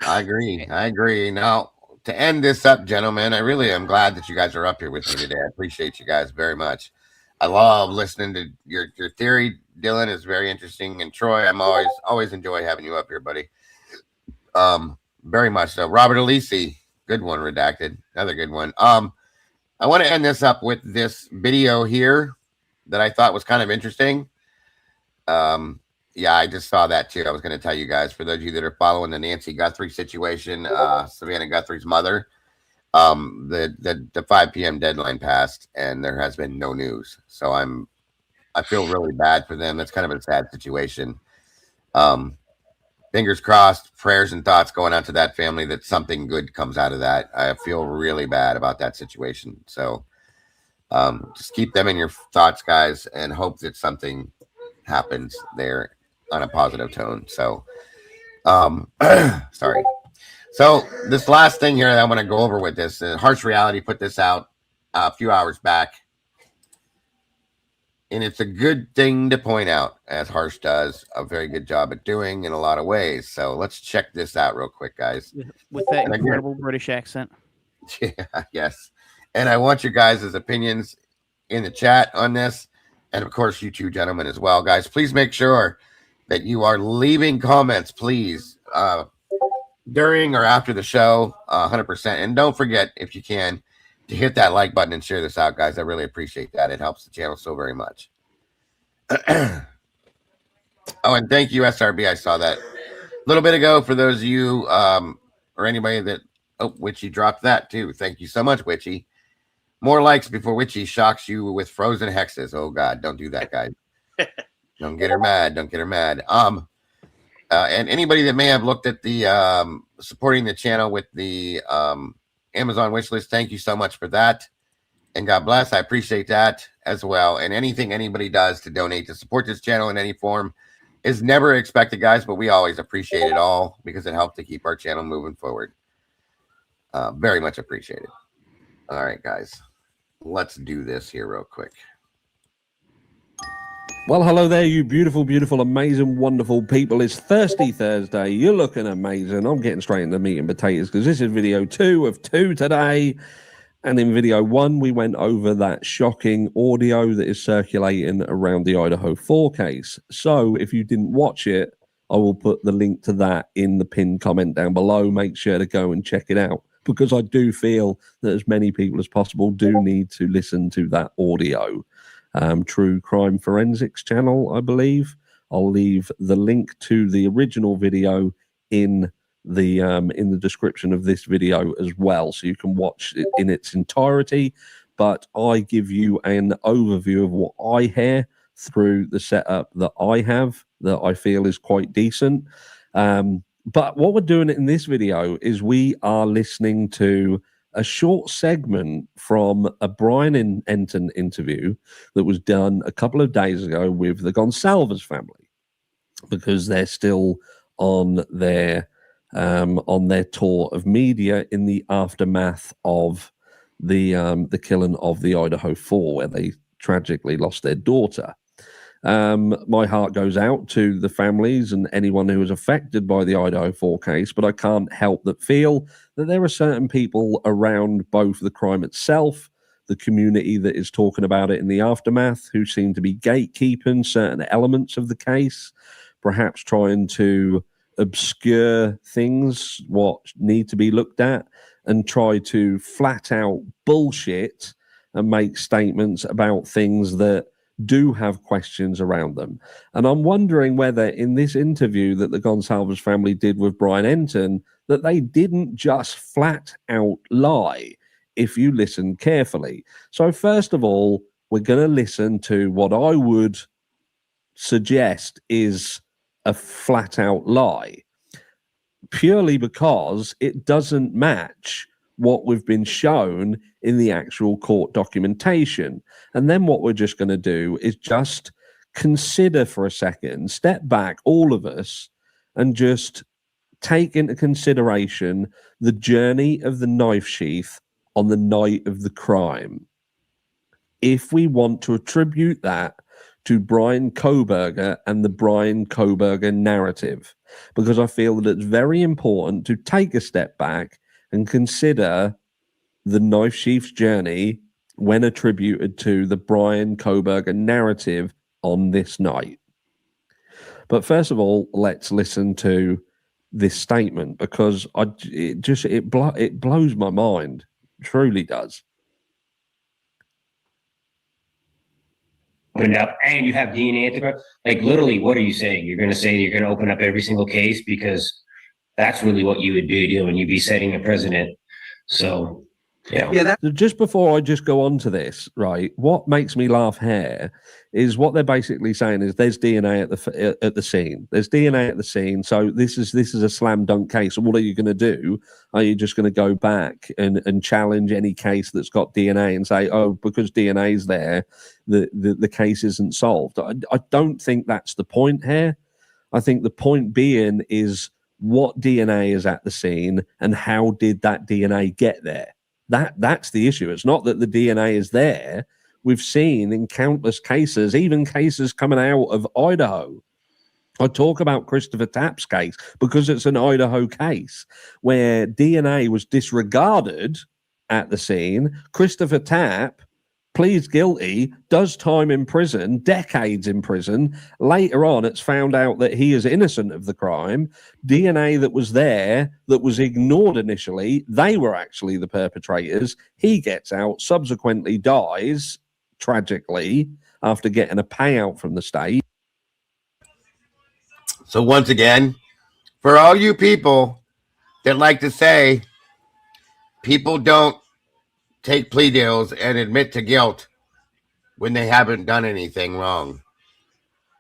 I agree. Now, to end this up, gentlemen, I really am glad that you guys are up here with me today. I appreciate you guys very much. I love listening to your theory. Dylan is very interesting. And Troy, I'm always enjoy having you up here, buddy. Very much so. Robert Alisi, good one, redacted. Another good one. I want to end this up with this video here that I thought was kind of interesting. Yeah, I just saw that too. I was going to tell you guys, for those of you that are following the Nancy Guthrie situation, Savannah Guthrie's mother, the 5 p.m. deadline passed and there has been no news. So I feel really bad for them. That's kind of a sad situation. Fingers crossed, prayers and thoughts going out to that family that something good comes out of that. I feel really bad about that situation. So just keep them in your thoughts, guys, and hope that something happens there on a positive tone. So sorry. So this last thing here that I want to go over with this, Harsh Reality put this out a few hours back, And it's a good thing to point out, as Harsh does a very good job at doing in a lot of ways. So let's check this out real quick, guys.
With that
And again-
incredible British accent.
Yeah, yes. And I want your guys' opinions in the chat on this. And of course, you two gentlemen as well, guys. Please make sure that you are leaving comments, please, during or after the show, 100%. And don't forget, if you can, to hit that like button and share this out, guys. I really appreciate that. It helps the channel so very much. Oh, and thank you, SRB. I saw that a little bit ago. For those of you or anybody that, oh, Witchy dropped that too. Thank you so much, Witchy. More likes before Witchy shocks you with frozen hexes. Oh God, don't do that, guys. Don't get her mad. Don't get her mad. And anybody that may have looked at the supporting the channel with the Amazon wishlist, thank you so much for that. And God bless. I appreciate that as well. And anything anybody does to donate to support this channel in any form is never expected, guys, but we always appreciate it all because it helps to keep our channel moving forward. Very much appreciated. All right, guys. Let's do this here real quick.
Well, hello there, you beautiful, beautiful, amazing, wonderful people. It's Thirsty Thursday. You're looking amazing. I'm getting straight into meat and potatoes because this is video 2 of 2 today. And in video 1, we went over that shocking audio that is circulating around the Idaho 4 case. So if you didn't watch it, I will put the link to that in the pinned comment down below. Make sure to go and check it out, because I do feel that as many people as possible do need to listen to that audio. True Crime Forensics channel, I believe. I'll leave the link to the original video in the description of this video as well, so you can watch it in its entirety. But I give you an overview of what I hear through the setup that I have, that I feel is quite decent. But what we're doing in this video is we are listening to a short segment from a Brian Enton interview that was done a couple of days ago with the Gonsalves family, because they're still on their tour of media in the aftermath of the killing of the Idaho 4, where they tragically lost their daughter. My heart goes out to the families and anyone who was affected by the Idaho 4 case, but I can't help but feel that there are certain people around both the crime itself, the community that is talking about it in the aftermath, who seem to be gatekeeping certain elements of the case, perhaps trying to obscure things what need to be looked at, and try to flat out bullshit and make statements about things that do have questions around them. And I'm wondering whether in this interview that the Gonsalves family did with Brian Enton, that they didn't just flat out lie, if you listen carefully. So first of all, we're going to listen to what I would suggest is a flat out lie, purely because it doesn't match what we've been shown in the actual court documentation. And then what we're just going to do is just consider for a second, step back, all of us, and just take into consideration the journey of the knife sheath on the night of the crime. If we want to attribute that to Brian Kohberger and the Brian Kohberger narrative, because I feel that it's very important to take a step back and consider the knife sheath's journey when attributed to the Brian Kohberger narrative on this night. But first of all, let's listen to this statement, because it blows my mind. It truly does.
Opened up, and you have DNA at the crime. Like, literally, what are you saying? You're going to say you're going to open up every single case, because that's really what you would be doing. You'd be setting a precedent. So, yeah.
Just before I just go on to this, right, what makes me laugh here is what they're basically saying is there's DNA at the scene. There's DNA at the scene. So this is a slam dunk case. So what are you going to do? Are you just going to go back and challenge any case that's got DNA and say, oh, because DNA is there, the case isn't solved? I don't think that's the point here. I think the point being is what DNA is at the scene and how did that DNA get there? That's the issue. It's not that the DNA is there. we've seen in countless cases, even cases coming out of Idaho. I talk about Christopher Tapp's case because it's an Idaho case where DNA was disregarded at the scene. Christopher Tapp pleads guilty, does time in prison, decades in prison. Later on, it's found out that he is innocent of the crime. DNA that was there, that was ignored initially, they were actually the perpetrators. He gets out, subsequently dies, tragically, after getting a payout from the state.
So once again, for all you people that like to say people don't take plea deals and admit to guilt when they haven't done anything wrong,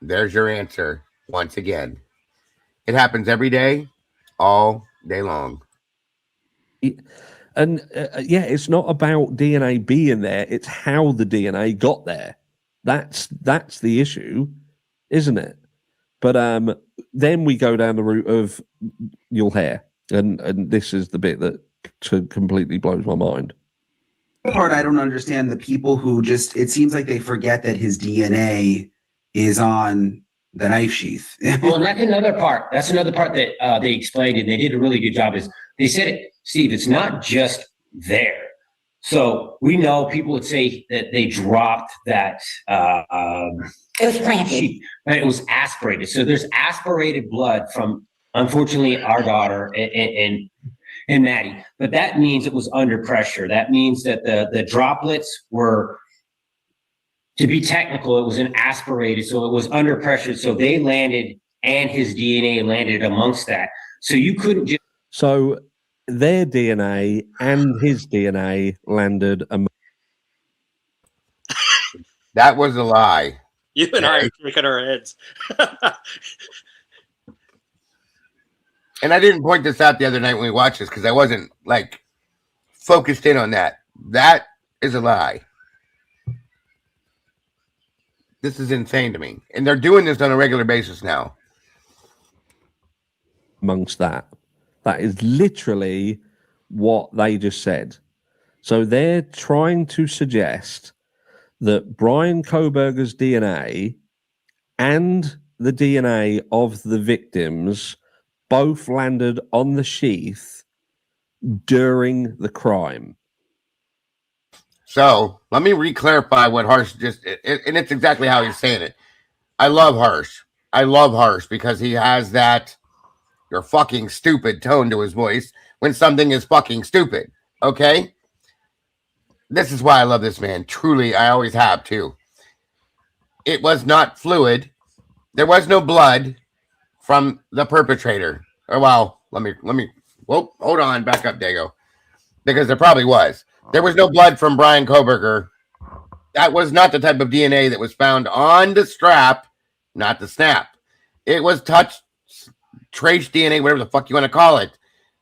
there's your answer once again. It happens every day, all day long.
And yeah, it's not about DNA being there, it's how the DNA got there. That's the issue, isn't it? But then we go down the route of you'll hear, and this is the bit that completely blows my mind.
The part I don't understand, the people who just, it seems like they forget that his DNA is on the knife sheath.
Well, that's another part. That's another part that they explained, and they did a really good job. Is they said it, Steve, it's not just there. So we know people would say that they dropped that. It was planted. Right, it was aspirated. So there's aspirated blood from, unfortunately, our daughter and Maddie. But that means it was under pressure. That means that the droplets were, to be technical, it was an aspirated. So it was under pressure. So they landed, and his DNA landed amongst that. So you couldn't just.
So their DNA and his DNA landed.
That was a lie.
You and I are shaking our heads.
And I didn't point this out the other night when we watched this because I wasn't like focused in on that. That is a lie. This is insane to me. And they're doing this on a regular basis now.
Amongst that. That is literally what they just said. So they're trying to suggest that Brian Koberger's DNA and the DNA of the victims both landed on the sheath during the crime.
So let me re-clarify what Harsh just, and it's exactly how he's saying it. I love Harsh. I love Harsh because he has that "you're fucking stupid" tone to his voice when something is fucking stupid. Okay? This is why I love this man. Truly, I always have too. It was not fluid. There was no blood from the perpetrator. Oh, well, let me, whoa, hold on, back up, Dago. Because there probably was. There was no blood from Brian Koberger. That was not the type of DNA that was found on the strap, not the snap. It was trace DNA, whatever the fuck you want to call it.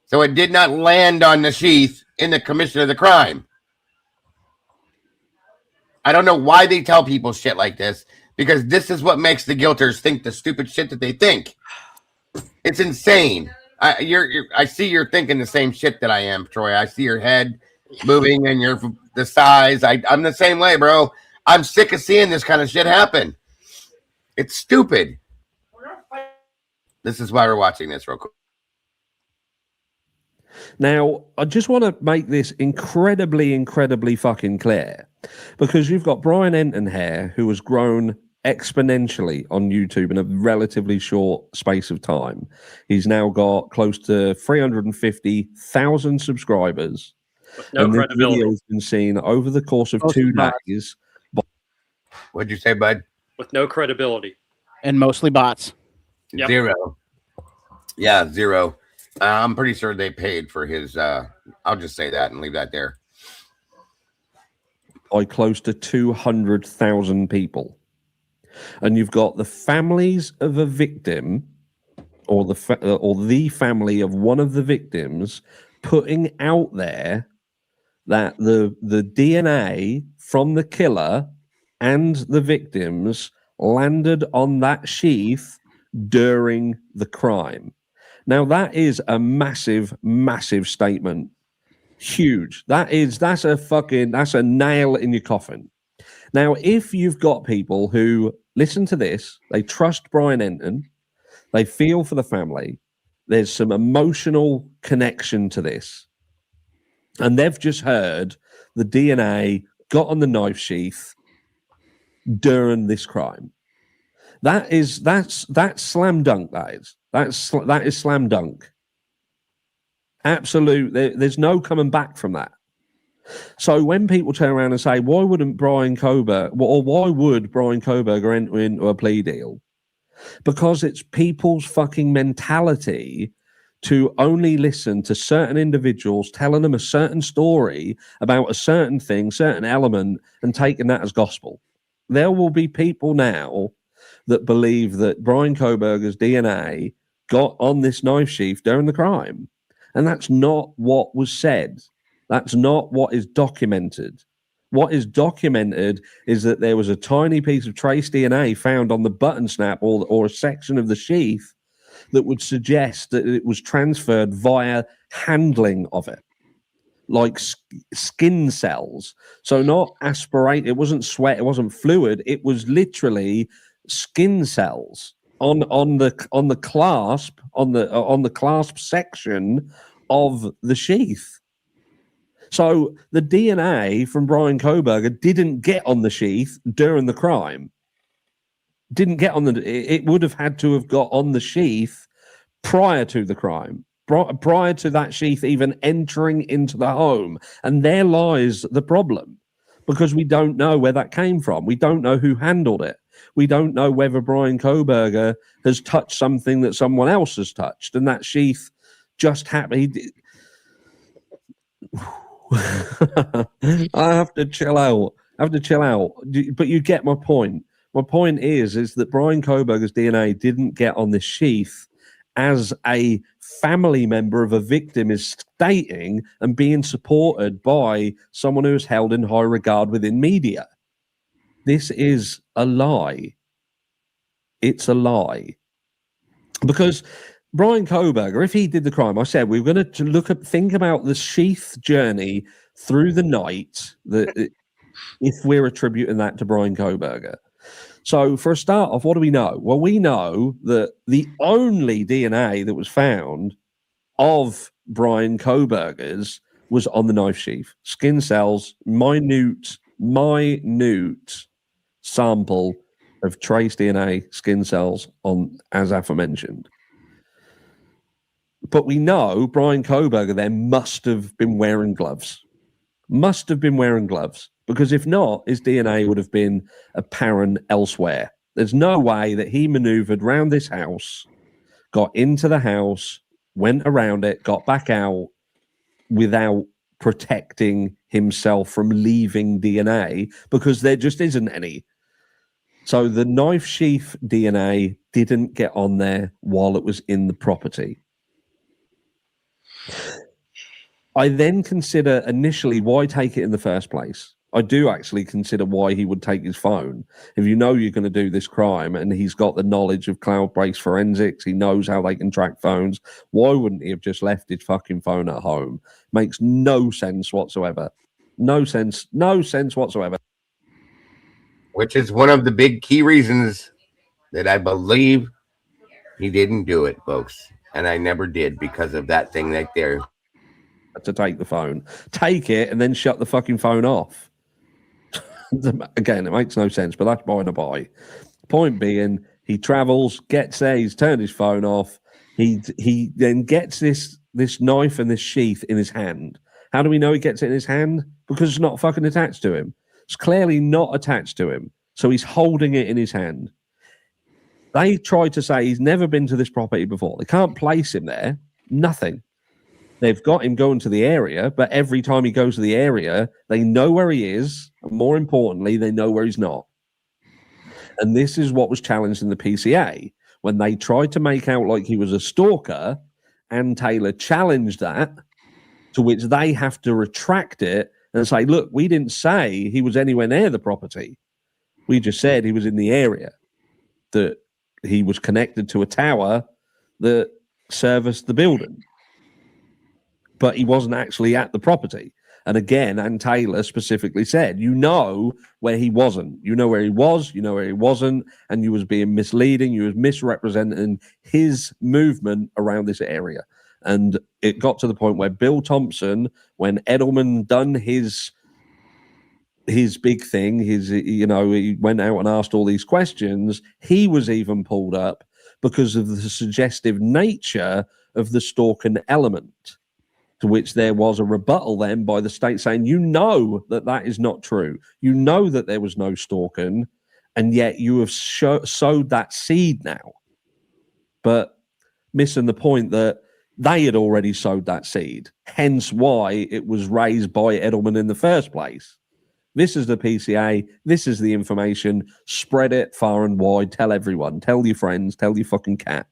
So it did not land on the sheath in the commission of the crime. I don't know why they tell people shit like this, because this is what makes the guilters think the stupid shit that they think. It's insane. I see you're thinking the same shit that I am, Troy. I see your head moving and the size. I'm the same way, bro. I'm sick of seeing this kind of shit happen. It's stupid. This is why we're watching this real quick.
Now, I just want to make this incredibly, incredibly fucking clear, because you've got Brian Enton here, who has grown exponentially on YouTube in a relatively short space of time. He's now got close to 350,000 subscribers.
No
and
credibility.
This video has been seen over the course of 2 days.
What'd you say, bud?
With no credibility.
And mostly bots.
Yep.
0. Yeah, 0. I'm pretty sure they paid for his. I'll just say that and leave that there.
By close to 200,000 people. And you've got the families of a victim, or the family of one of the victims, putting out there that the DNA from the killer and the victims landed on that sheath during the crime. Now that is a massive, massive statement. Huge. That's a nail in your coffin. Now, if you've got people who listen to this, they trust Brian Enton, they feel for the family, there's some emotional connection to this, and they've just heard the DNA got on the knife sheath during this crime. That's slam dunk. That is slam dunk. Absolute. There's no coming back from that. So when people turn around and say, why wouldn't Brian Koberger, or why would Brian Koberger enter into a plea deal? Because it's people's fucking mentality to only listen to certain individuals telling them a certain story about a certain thing, certain element, and taking that as gospel. There will be people now that believe that Brian Koberger's DNA got on this knife sheath during the crime. And that's not what was said. That's not what is documented. What is documented is that there was a tiny piece of trace DNA found on the button snap or a section of the sheath that would suggest that it was transferred via handling of it, like skin cells. So not aspirate. It wasn't sweat. It wasn't fluid. It was literally skin cells on the clasp section of the sheath. So the DNA from Brian Koberger didn't get on the sheath during the crime. Didn't get on it would have had to have got on the sheath prior to the crime, prior to that sheath even entering into the home. And there lies the problem, because we don't know where that came from. We don't know who handled it. We don't know whether Brian Koberger has touched something that someone else has touched, and that sheath just happened. I have to chill out. But you get my point. My point is that Brian Koberger's DNA didn't get on this sheath as a family member of a victim is stating and being supported by someone who is held in high regard within media. This is a lie. It's a lie. Because Brian Koberger, if he did the crime, I said we were going to think about the sheath journey through the night, if we're attributing that to Brian Koberger. So for a start off, what do we know? Well, we know that the only DNA that was found of Brian Koberger's was on the knife sheath. Skin cells, minute sample of trace DNA, skin cells on, as aforementioned. But we know Brian Koberger then must have been wearing gloves. Because if not, his DNA would have been apparent elsewhere. There's no way that he maneuvered around this house, got into the house, went around it, got back out without protecting himself from leaving DNA, because there just isn't any. So the knife sheath DNA didn't get on there while it was in the property. I then consider initially, why take it in the first place? I do actually consider why he would take his phone. If you know you're going to do this crime and he's got the knowledge of cloud-based forensics, he knows how they can track phones, why wouldn't he have just left his fucking phone at home? Makes no sense whatsoever. No sense whatsoever.
Which is one of the big key reasons that I believe he didn't do it, folks. And I never did, because of that thing right there.
To take the phone. Take it and then shut the fucking phone off. Again, it makes no sense, but that's by the by. Point being, he travels, gets there, he's turned his phone off. He then gets this knife and this sheath in his hand. How do we know he gets it in his hand? Because it's not fucking attached to him. It's clearly not attached to him. So he's holding it in his hand. They tried to say he's never been to this property before. They can't place him there. Nothing. They've got him going to the area, but every time he goes to the area, they know where he is. And more importantly, they know where he's not. And this is what was challenged in the PCA. When they tried to make out like he was a stalker, and Taylor challenged that, to which they have to retract it and say, look, we didn't say he was anywhere near the property. We just said he was in the area, that he was connected to a tower that serviced the building. But he wasn't actually at the property. And again, Ann Taylor specifically said, you know where he wasn't. You know where he was, you know where he wasn't, and you was being misleading, you was misrepresenting his movement around this area. And it got to the point where Bill Thompson, when Edelman done his big thing, he went out and asked all these questions, he was even pulled up because of the suggestive nature of the stalking element, to which there was a rebuttal then by the state saying, you know that is not true. You know that there was no stalking, and yet you have sowed that seed now. But missing the point that they had already sowed that seed, hence why it was raised by Edelman in the first place. This is the PCA. This is the information. Spread it far and wide. Tell everyone. Tell your friends. Tell your fucking cat.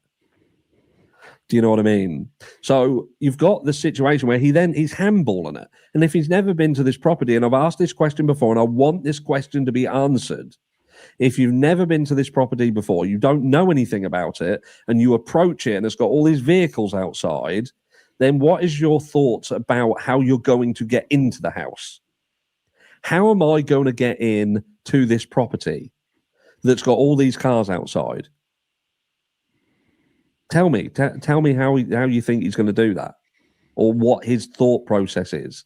Do you know what I mean? So you've got the situation where he's handballing it. And if he's never been to this property, and I've asked this question before, and I want this question to be answered. If you've never been to this property before, you don't know anything about it, and you approach it and it's got all these vehicles outside, then what is your thoughts about how you're going to get into the house? How am I going to get in to this property that's got all these cars outside? Tell me how you think he's going to do that, or what his thought process is.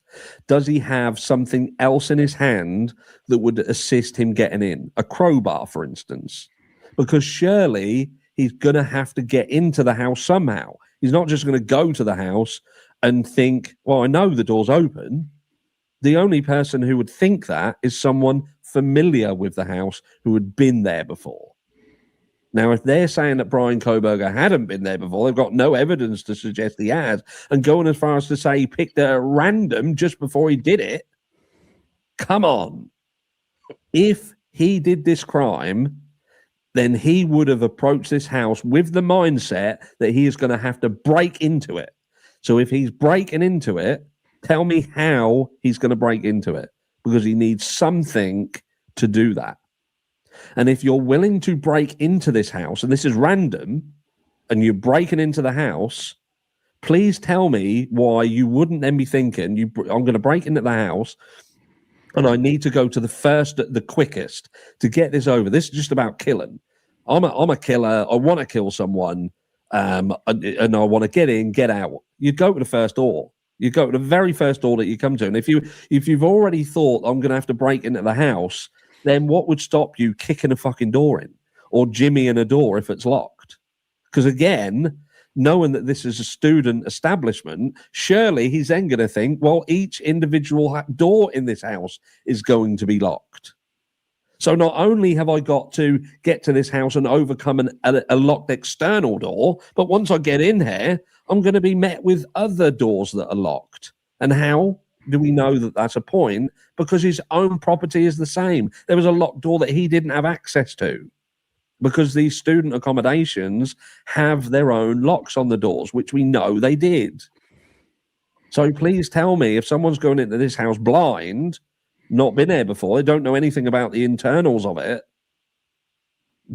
Does he have something else in his hand that would assist him getting in? A crowbar, for instance. Because surely he's going to have to get into the house somehow. He's not just going to go to the house and think, well, I know the door's open. The only person who would think that is someone familiar with the house who had been there before. Now, if they're saying that Brian Koberger hadn't been there before, they've got no evidence to suggest he had, and going as far as to say he picked it at random just before he did it. Come on. If he did this crime, then he would have approached this house with the mindset that he is going to have to break into it. So if he's breaking into it, tell me how he's going to break into it, because he needs something to do that. And if you're willing to break into this house, and this is random, and you're breaking into the house, please tell me why you wouldn't then be thinking, I'm going to break into the house, and I need to go to the quickest to get this over. This is just about killing. I'm a killer. I want to kill someone, and I want to get in, get out. You go to the first door. You go to the very first door that you come to. And if you've already thought, I'm going to have to break into the house, then what would stop you kicking a fucking door in or jimmying a door if it's locked? Because again, knowing that this is a student establishment, surely he's then going to think, well, each individual door in this house is going to be locked. So not only have I got to get to this house and overcome a locked external door, but once I get in here, I'm going to be met with other doors that are locked. And how do we know that that's a point? Because his own property is the same. There was a locked door that he didn't have access to, because these student accommodations have their own locks on the doors, which we know they did. So please tell me, if someone's going into this house blind, not been there before, they don't know anything about the internals of it.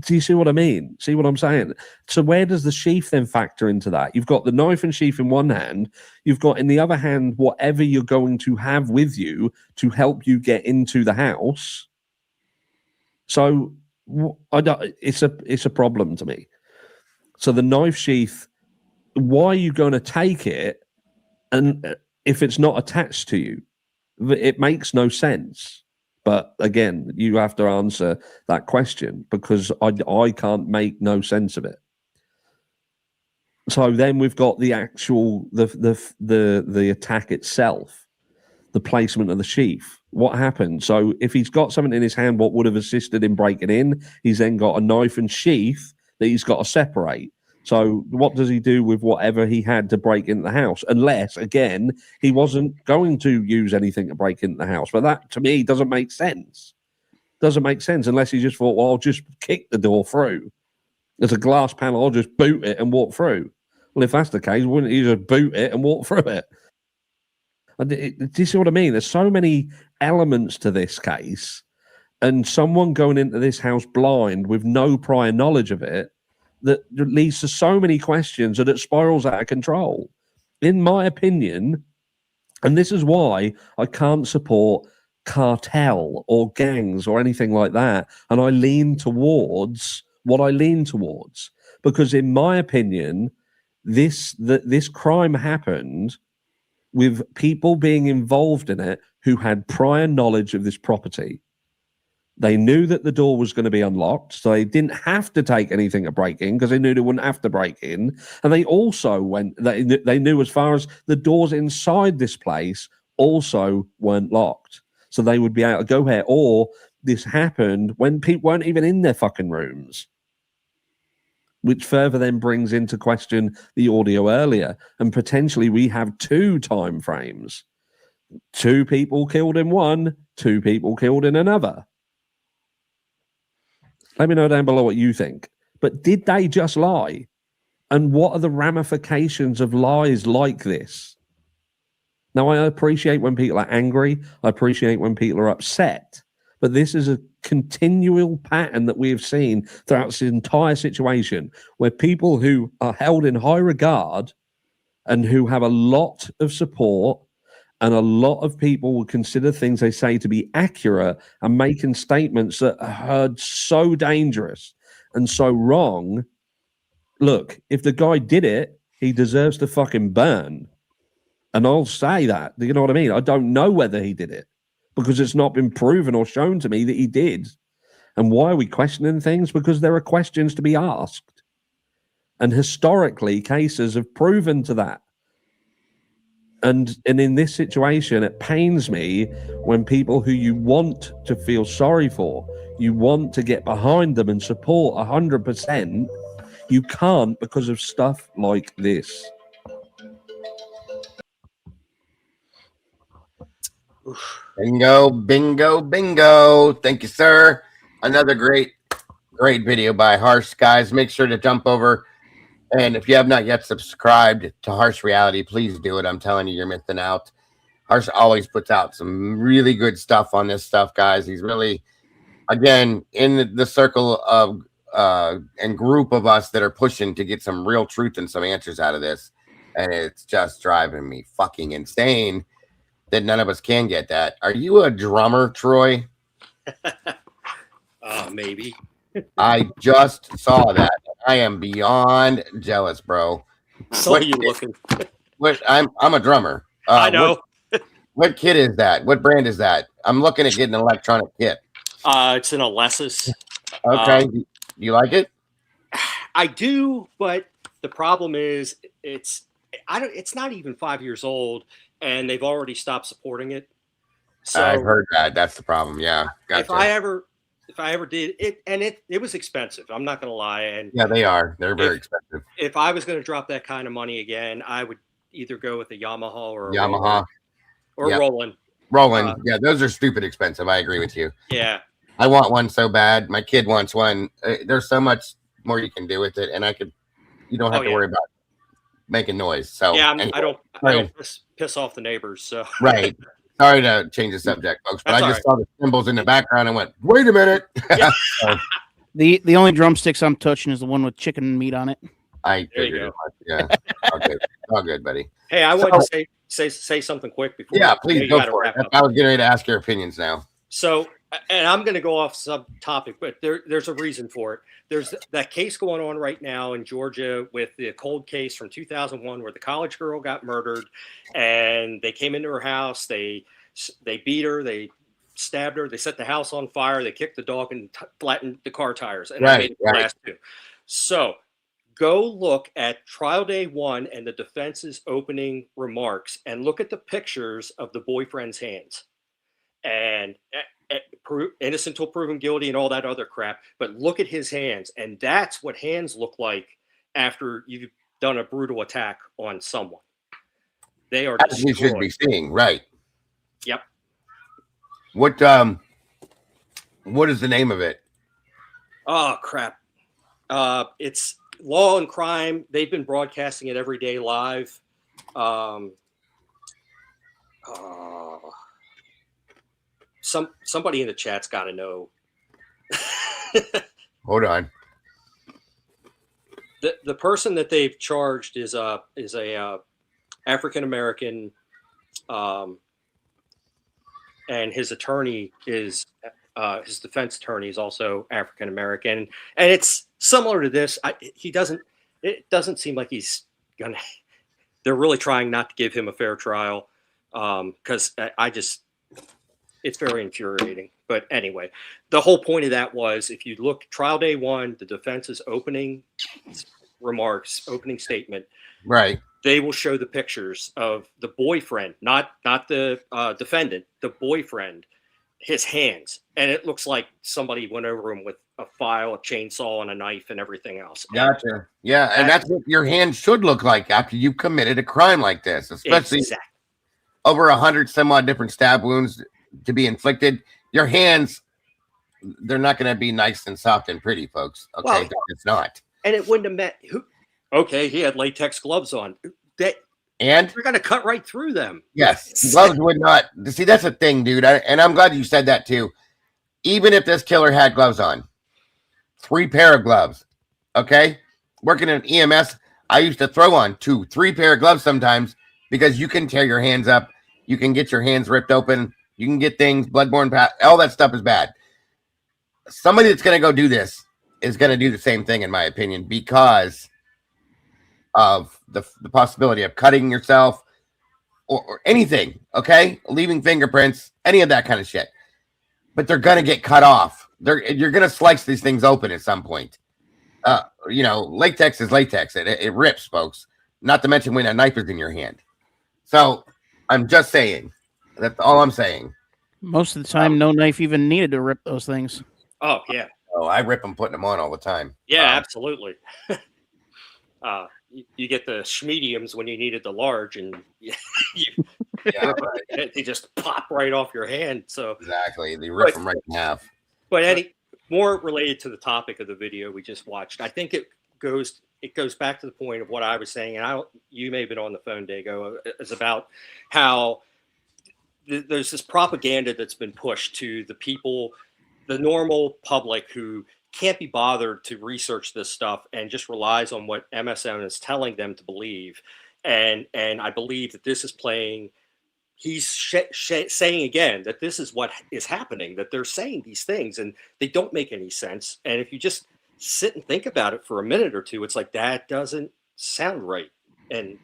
Do you see what I mean? See what I'm saying? So where does the sheath then factor into that? You've got the knife and sheath in one hand. You've got in the other hand whatever you're going to have with you to help you get into the house. So it's a problem to me. So the knife sheath, why are you going to take it, and if it's not attached to you? It makes no sense. But again, you have to answer that question, because I can't make no sense of it. So then we've got the actual the attack itself, the placement of the sheath. What happened? So if he's got something in his hand, what would have assisted in breaking in? He's then got a knife and sheath that he's got to separate. So what does he do with whatever he had to break into the house? Unless, again, he wasn't going to use anything to break into the house. But that, to me, doesn't make sense. Doesn't make sense unless he just thought, well, I'll just kick the door through. There's a glass panel, I'll just boot it and walk through. Well, if that's the case, wouldn't he just boot it and walk through it? Do you see what I mean? There's so many elements to this case, and someone going into this house blind with no prior knowledge of it, that leads to so many questions, and it spirals out of control. In my opinion, And this is why I can't support cartel or gangs or anything like that. And I lean towards what I lean towards. Because in my opinion, this crime happened with people being involved in it who had prior knowledge of this property. They knew that the door was going to be unlocked, so they didn't have to take anything to break in because they knew they wouldn't have to break in. And they also they knew as far as the doors inside this place also weren't locked. So they would be able to go here. Or this happened when people weren't even in their fucking rooms, which further then brings into question the audio earlier. And potentially we have 2 time frames. 2 people killed in one, 2 people killed in another. Let me know down below what you think. But did they just lie? And what are the ramifications of lies like this? Now, I appreciate when people are angry. I appreciate when people are upset. But this is a continual pattern that we have seen throughout this entire situation, where people who are held in high regard and who have a lot of support and a lot of people will consider things they say to be accurate and making statements that are heard so dangerous and so wrong. Look, if the guy did it, he deserves to fucking burn. And I'll say that. You know what I mean? I don't know whether he did it because it's not been proven or shown to me that he did. And why are we questioning things? Because there are questions to be asked. And historically, cases have proven to that. And in this situation, it pains me when people who you want to feel sorry for, you want to get behind them and support 100%, you can't because of stuff like this.
Bingo, bingo, bingo. Thank you, sir. Another great video by Harsh. Guys, make sure to jump over. And if you have not yet subscribed to Harsh Reality, please do it. I'm telling you, you're missing out. Harsh always puts out some really good stuff on this stuff, guys. He's really, again, in the circle of and group of us that are pushing to get some real truth and some answers out of this. And it's just driving me fucking insane that none of us can get that. Are you a drummer, Troy?
Maybe.
I just saw that. I am beyond jealous, bro.
So you looking?
What? I'm a drummer.
I know.
What kit is that? What brand is that? I'm looking at getting an electronic kit.
It's an Alessis.
Okay. Do you like it?
I do, but the problem is it's not even 5 years old, and they've already stopped supporting it. So
I've heard that. That's the problem. Yeah. Gotcha.
If I ever did it, and it was expensive, I'm not going to lie. And
yeah, they are. They're very expensive.
If I was going to drop that kind of money again, I would either go with a Yamaha or
Roland. Yeah, those are stupid expensive. I agree with you.
Yeah.
I want one so bad. My kid wants one. There's so much more you can do with it, and you don't have to worry about making noise. So
yeah,
anyway,
I don't piss off the neighbors. So
right. Sorry to change the subject, folks, but I just saw the cymbals in the background and went, "Wait a minute."
The only drumsticks I'm touching is the one with chicken meat on it.
I figured it much. Yeah, all good, buddy.
Hey, I want to say something quick before.
Yeah, please go for it. I was getting ready to ask your opinions now.
So, and I'm going to go off subtopic, but there's a reason for it. There's that case going on right now in Georgia with the cold case from 2001 where the college girl got murdered, and they came into her house, they beat her, they stabbed her, they set the house on fire, they kicked the dog and flattened the car tires, and I made the last two. So go look at trial day 1 and the defense's opening remarks, and look at the pictures of the boyfriend's hands. And innocent till proven guilty and all that other crap, but look at his hands, and that's what hands look like after you've done a brutal attack on someone. They are destroyed.
You should be seeing, right?
Yep.
What is the name of it?
Oh crap! It's Law and Crime. They've been broadcasting it every day live. Somebody in the chat's got to know.
Hold on.
The person that they've charged is a African American And his attorney is his defense attorney is also African American, and it's similar to this. It doesn't seem like he's gonna. They're really trying not to give him a fair trial because it's very infuriating. But anyway, the whole point of that was, if you look trial day one, the defense's opening remarks, opening statement,
right?
They will show the pictures of the boyfriend, not the defendant, the boyfriend, his hands, and it looks like somebody went over him with a file, a chainsaw, and a knife, and everything else.
Gotcha. Yeah, and that's what your hands should look like after you've committed a crime like this, especially over 100 some odd different stab wounds to be inflicted. Your hands, they're not going to be nice and soft and pretty, folks. Okay, well, it's not.
And it wouldn't have met who. Okay, he had latex gloves on.
And
we're going to cut right through them.
Yes, gloves would not. See, that's a thing, dude. And I'm glad you said that too. Even if this killer had gloves on, 3 pair of gloves. Okay, working in EMS, I used to throw on 2, 3 pair of gloves sometimes because you can tear your hands up. You can get your hands ripped open. You can get things, bloodborne, all that stuff is bad. Somebody that's going to go do this is going to do the same thing, in my opinion, because of the possibility of cutting yourself or anything, okay? Leaving fingerprints, any of that kind of shit. But they're going to get cut off. You're going to slice these things open at some point. Latex is latex. It rips, folks. Not to mention when a knife is in your hand. So I'm just saying. That's all I'm saying.
Most of the time, no knife even needed to rip those things.
Oh, yeah.
Oh, I rip them putting them on all the time.
Yeah, absolutely. You get the schmediums when you needed the large, and they just pop right off your hand. So
exactly, they rip them right in half.
But more related to the topic of the video we just watched, I think it goes back to the point of what I was saying, and you may have been on the phone, Dago, is about how there's this propaganda that's been pushed to the people, the normal public who can't be bothered to research this stuff and just relies on what MSM is telling them to believe. And I believe that this is playing, he's saying again that this is what is happening, that they're saying these things and they don't make any sense. And if you just sit and think about it for a minute or two, it's like, that doesn't sound right. And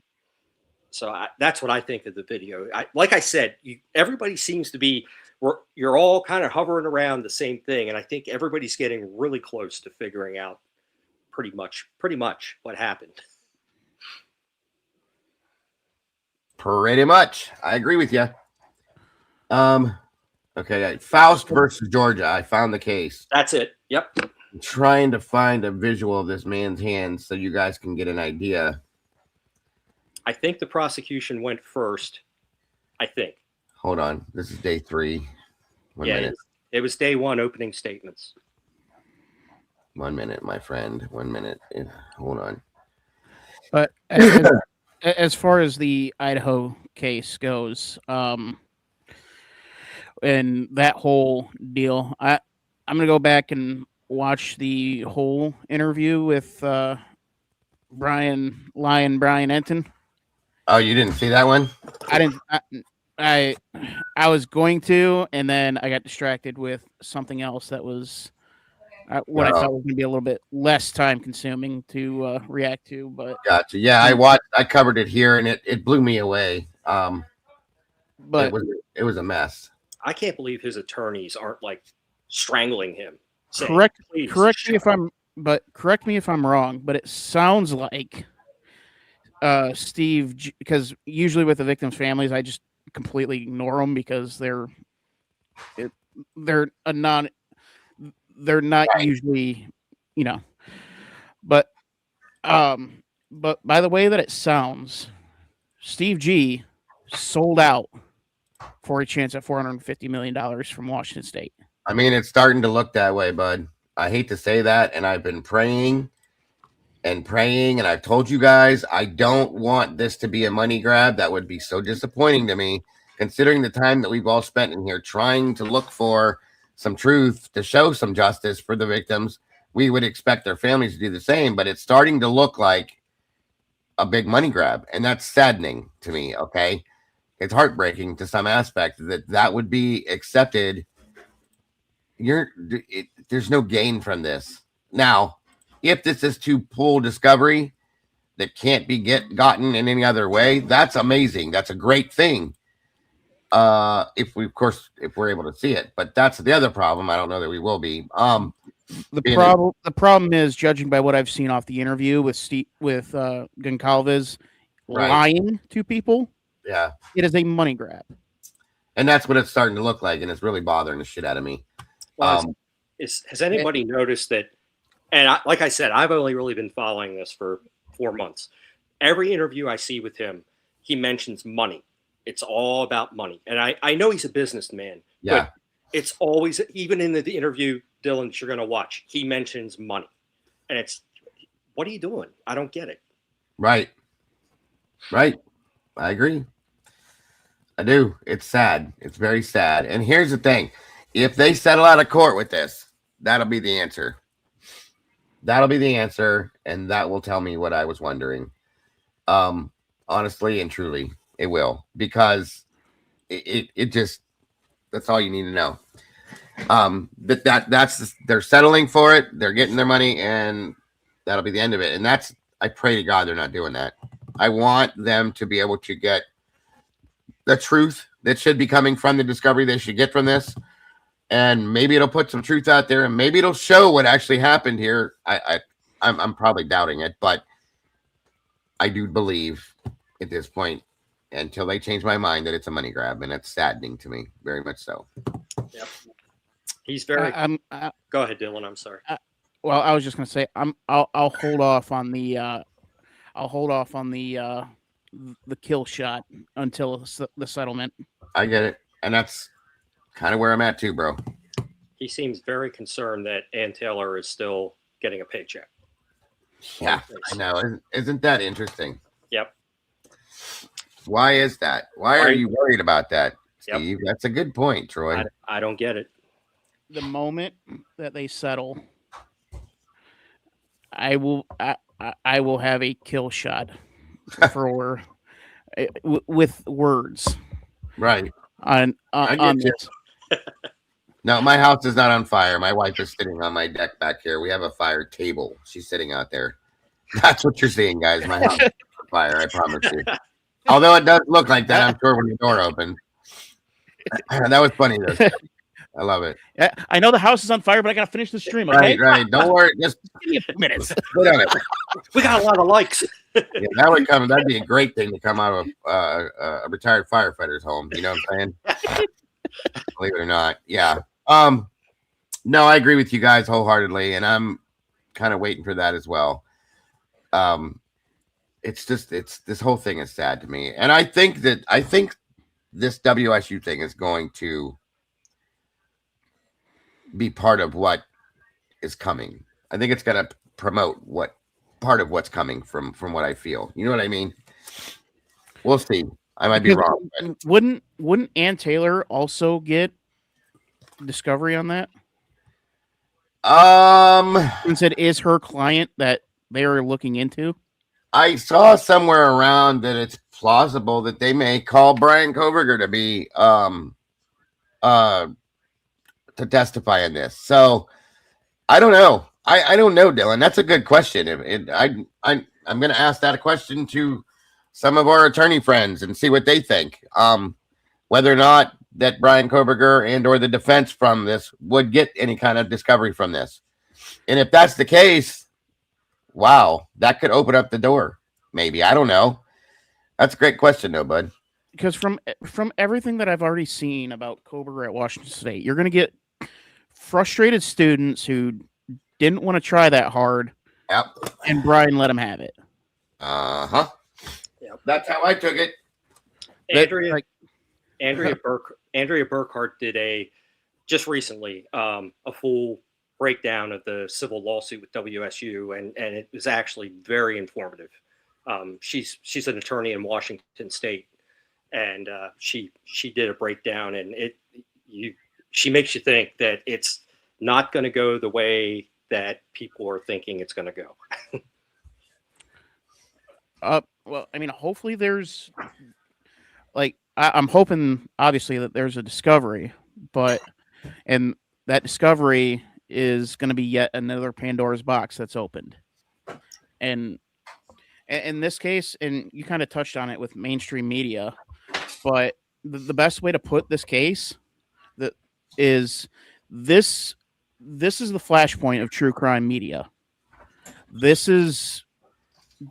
so that's what I think of the video. Like I said, everybody seems to be, you're all kind of hovering around the same thing, and I think everybody's getting really close to figuring out pretty much what happened.
Pretty much, I agree with you. Okay, Faust versus Georgia. I found the case.
That's it. Yep.
I'm trying to find a visual of this man's hands so you guys can get an idea.
I think the prosecution went first. I think.
Hold on. This is day 3. One minute.
It was day 1 opening statements.
1 minute, my friend. 1 minute. Hold on.
But as far as the Idaho case goes, and that whole deal, I'm going to go back and watch the whole interview with Brian Enton.
Oh, you didn't see that one?
I didn't. I was going to, and then I got distracted with something else that was what I thought was going to be a little bit less time consuming to react to. But
gotcha. Yeah, I covered it here, and it blew me away. But it was a mess.
I can't believe his attorneys aren't like strangling him.
Correct me if I'm wrong, but it sounds like Steve, because usually with the victims' families, I just completely ignore them because they're not usually, but by the way that it sounds, Steve G sold out for a chance at $450 million from Washington State.
I mean, it's starting to look that way, bud. I hate to say that, and I've been praying, and I've told you guys I don't want this to be a money grab. That would be so disappointing to me, considering the time that we've all spent in here trying to look for some truth, to show some justice for the victims. We would expect their families to do the same, but it's starting to look like a big money grab, and that's saddening to me, okay? it's heartbreaking to some aspect that would be accepted. There's no gain from this. Now, if this is to pull discovery that can't be gotten in any other way, that's amazing. That's a great thing. If we're able to see it, but that's the other problem. I don't know that we will be.
The problem is, judging by what I've seen off the interview with Goncalves
Right.
lying to people,
Yeah,
it is a money grab,
and that's what it's starting to look like, and it's really bothering the shit out of me.
Well, has anybody noticed that? And like I said, I've only really been following this for 4 months. Every interview I see with him, he mentions money. It's all about money. And I know he's a businessman,
Yeah.
but it's always, even in the interview, Dylan, that you're going to watch, he mentions money. And it's, what are you doing? I don't get it.
Right. I agree. I do. It's sad. It's very sad. And here's the thing. If they settle out of court with this, that'll be the answer. That'll be the answer, and that will tell me what I was wondering. Honestly and truly, it will, because it just, that's all you need to know. That's they're settling for it. They're getting their money, and that'll be the end of it. And that's, I pray to God they're not doing that. I want them to be able to get the truth that should be coming from the discovery they should get from this. And maybe it'll put some truth out there, and maybe it'll show what actually happened here. I'm probably doubting it, but I do believe at this point, until they change my mind, that it's a money grab, and it's saddening to me, very much so.
Yep. He's very. Go ahead, Dylan. I'm sorry.
Well, I was just going to say I'll hold off on the the kill shot until the settlement.
I get it, and that's kind of where I'm at too, bro.
He seems very concerned that Ann Taylor is still getting a paycheck.
Yeah, I know. Isn't that interesting?
Yep.
Why is that? Why are you worried about that, Steve?
Yep.
That's a good point, Troy.
I don't get it.
The moment that they settle, I will have a kill shot for with words.
Right.
On this.
No, my house is not on fire. My wife is sitting on my deck back here. We have a fire table. She's sitting out there. That's what you're seeing, guys. My house is on fire, I promise you. Although it does look like that, I'm sure, when the door opens. That was funny, though. I love it.
Yeah, I know the house is on fire, but I gotta finish the stream. Okay,
right. Don't worry. Just
give me a few minutes.
Put on it.
We got a lot of likes.
Yeah, that would come. That'd be a great thing to come out of a retired firefighter's home. You know what I'm saying? Believe it or not. Yeah. No, I agree with you guys wholeheartedly, and I'm kind of waiting for that as well. It's this whole thing is sad to me, and I think this WSU thing is going to be part of what is coming. I think it's going to promote part of what's coming from what I feel. You know what I mean? We'll see. I might be wrong. But
Wouldn't Ann Taylor also get discovery on that? Since it is her client that they are looking into.
I saw somewhere around that it's plausible that they may call Brian Koberger to be to testify in this. So I don't know. I don't know, Dylan. That's a good question. I'm going to ask that a question to some of our attorney friends and see what they think. Whether or not that Brian Koberger and or the defense from this would get any kind of discovery from this. And if that's the case, wow, that could open up the door. Maybe. I don't know. That's a great question, though, bud.
Because from everything that I've already seen about Koberger at Washington State, you're going to get frustrated students who didn't want to try that hard.
Yep.
And Brian let him have it.
Uh-huh. Yep. That's how I took it.
Andrea Burkhart did just recently a full breakdown of the civil lawsuit with WSU, and it was actually very informative. She's an attorney in Washington State, and she did a breakdown, and she makes you think that it's not going to go the way that people are thinking it's going to go.
Well, I mean, hopefully there's like I'm hoping, obviously, that there's a discovery, and that discovery is going to be yet another Pandora's box that's opened. And in this case, and you kind of touched on it with mainstream media, but the best way to put this case that is this is the flashpoint of true crime media. This is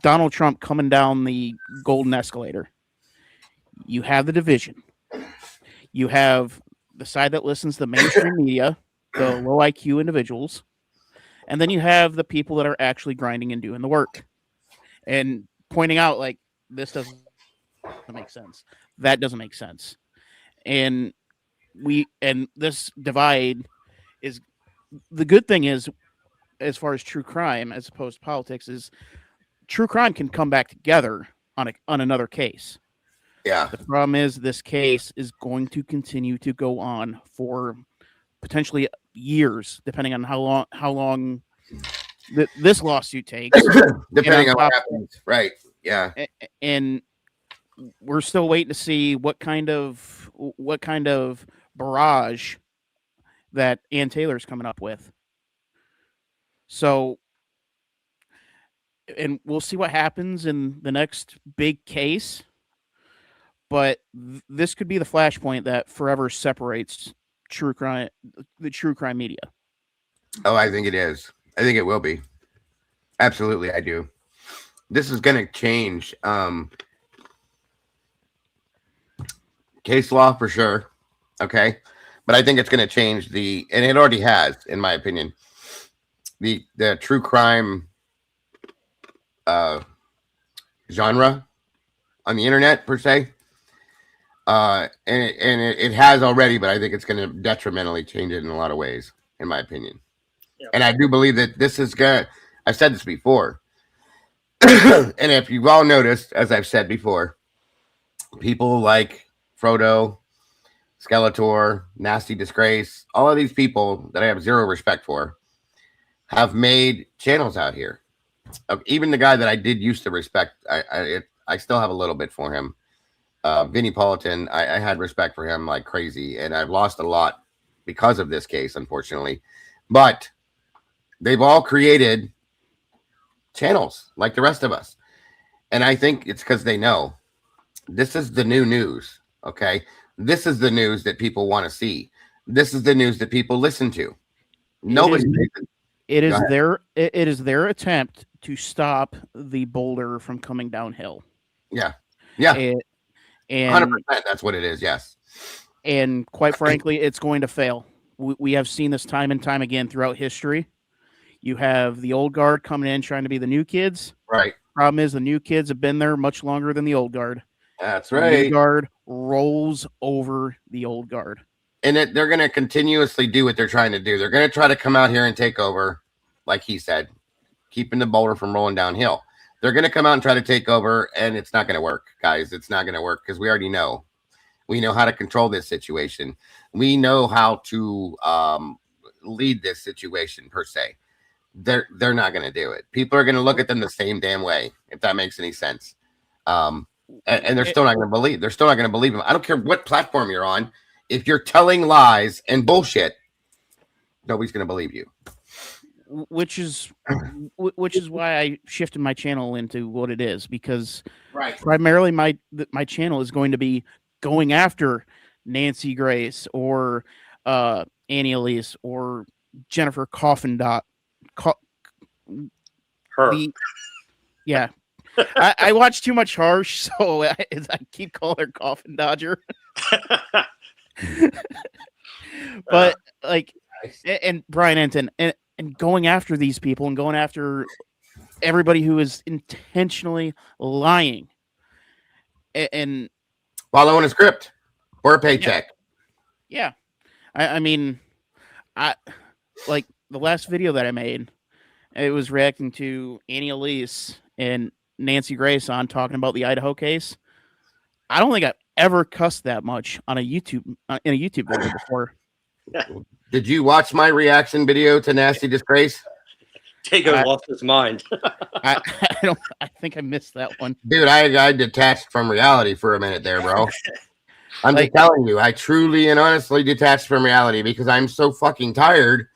Donald Trump coming down the golden escalator. You have the division. You have the side that listens to mainstream media, the low IQ individuals, and then you have the people that are actually grinding and doing the work and pointing out, like, this doesn't make sense. That doesn't make sense. And this divide is the good thing is, as far as true crime as opposed to politics, is true crime can come back together on another case.
Yeah.
The problem is this case is going to continue to go on for potentially years, depending on how long this lawsuit takes.
Depending on what happens. Right. Yeah.
And we're still waiting to see what kind of barrage that Ann Taylor's coming up with. So, and we'll see what happens in the next big case. But this could be the flashpoint that forever separates the true crime media.
Oh, I think it is. I think it will be. Absolutely, I do. This is going to change case law for sure. Okay. But I think it's going to change and it already has, in my opinion, the true crime genre on the internet per se. And it has already, but I think it's going to detrimentally change it in a lot of ways, in my opinion. Yeah. And I do believe that this is going to, I've said this before. And if you've all noticed, as I've said before, people like Frodo, Skeletor, Nasty Disgrace, all of these people that I have zero respect for have made channels out here. Even the guy that I did used to respect, I still have a little bit for him. Vinnie Politan, I had respect for him like crazy, and I've lost a lot because of this case, unfortunately. But they've all created channels like the rest of us. And I think it's because they know this is the new news, okay? This is the news that people want to see. This is the news that people listen to.
It is their attempt to stop the boulder from coming downhill.
Yeah. Yeah.
And
100%, that's what it is, yes.
And quite frankly, it's going to fail. We have seen this time and time again throughout history. You have the old guard coming in trying to be the new kids.
Right.
Problem is the new kids have been there much longer than the old guard.
That's right.
The new guard rolls over the old guard.
And they're going to continuously do what they're trying to do. They're going to try to come out here and take over, like he said, keeping the boulder from rolling downhill. They're going to come out and try to take over, and it's not going to work, guys. It's not going to work because we already know. We know how to control this situation. We know how to lead this situation, per se. They're not going to do it. People are going to look at them the same damn way, if that makes any sense. And they're still not going to believe. They're still not going to believe them. I don't care what platform you're on. If you're telling lies and bullshit, nobody's going to believe you.
Which is why I shifted my channel into what it is, because primarily my channel is going to be going after Nancy Grace or Annie Elise or Jennifer Coffindot. Yeah. I watch too much Harsh, so I keep calling her Coffin Dodger. But and Brian Enton and going after these people and going after everybody who is intentionally lying and
following a script or a paycheck.
Yeah. I mean, like the last video that I made, it was reacting to Annie Elise and Nancy Grace on talking about the Idaho case. I don't think I've ever cussed that much on a YouTube in a YouTube video before.
Did you watch my reaction video to Nasty Disgrace?
Tago lost his mind.
I think I missed that one.
Dude, I detached from reality for a minute there, bro. I'm
Like-
just telling you, I truly and honestly detached from reality because I'm so fucking tired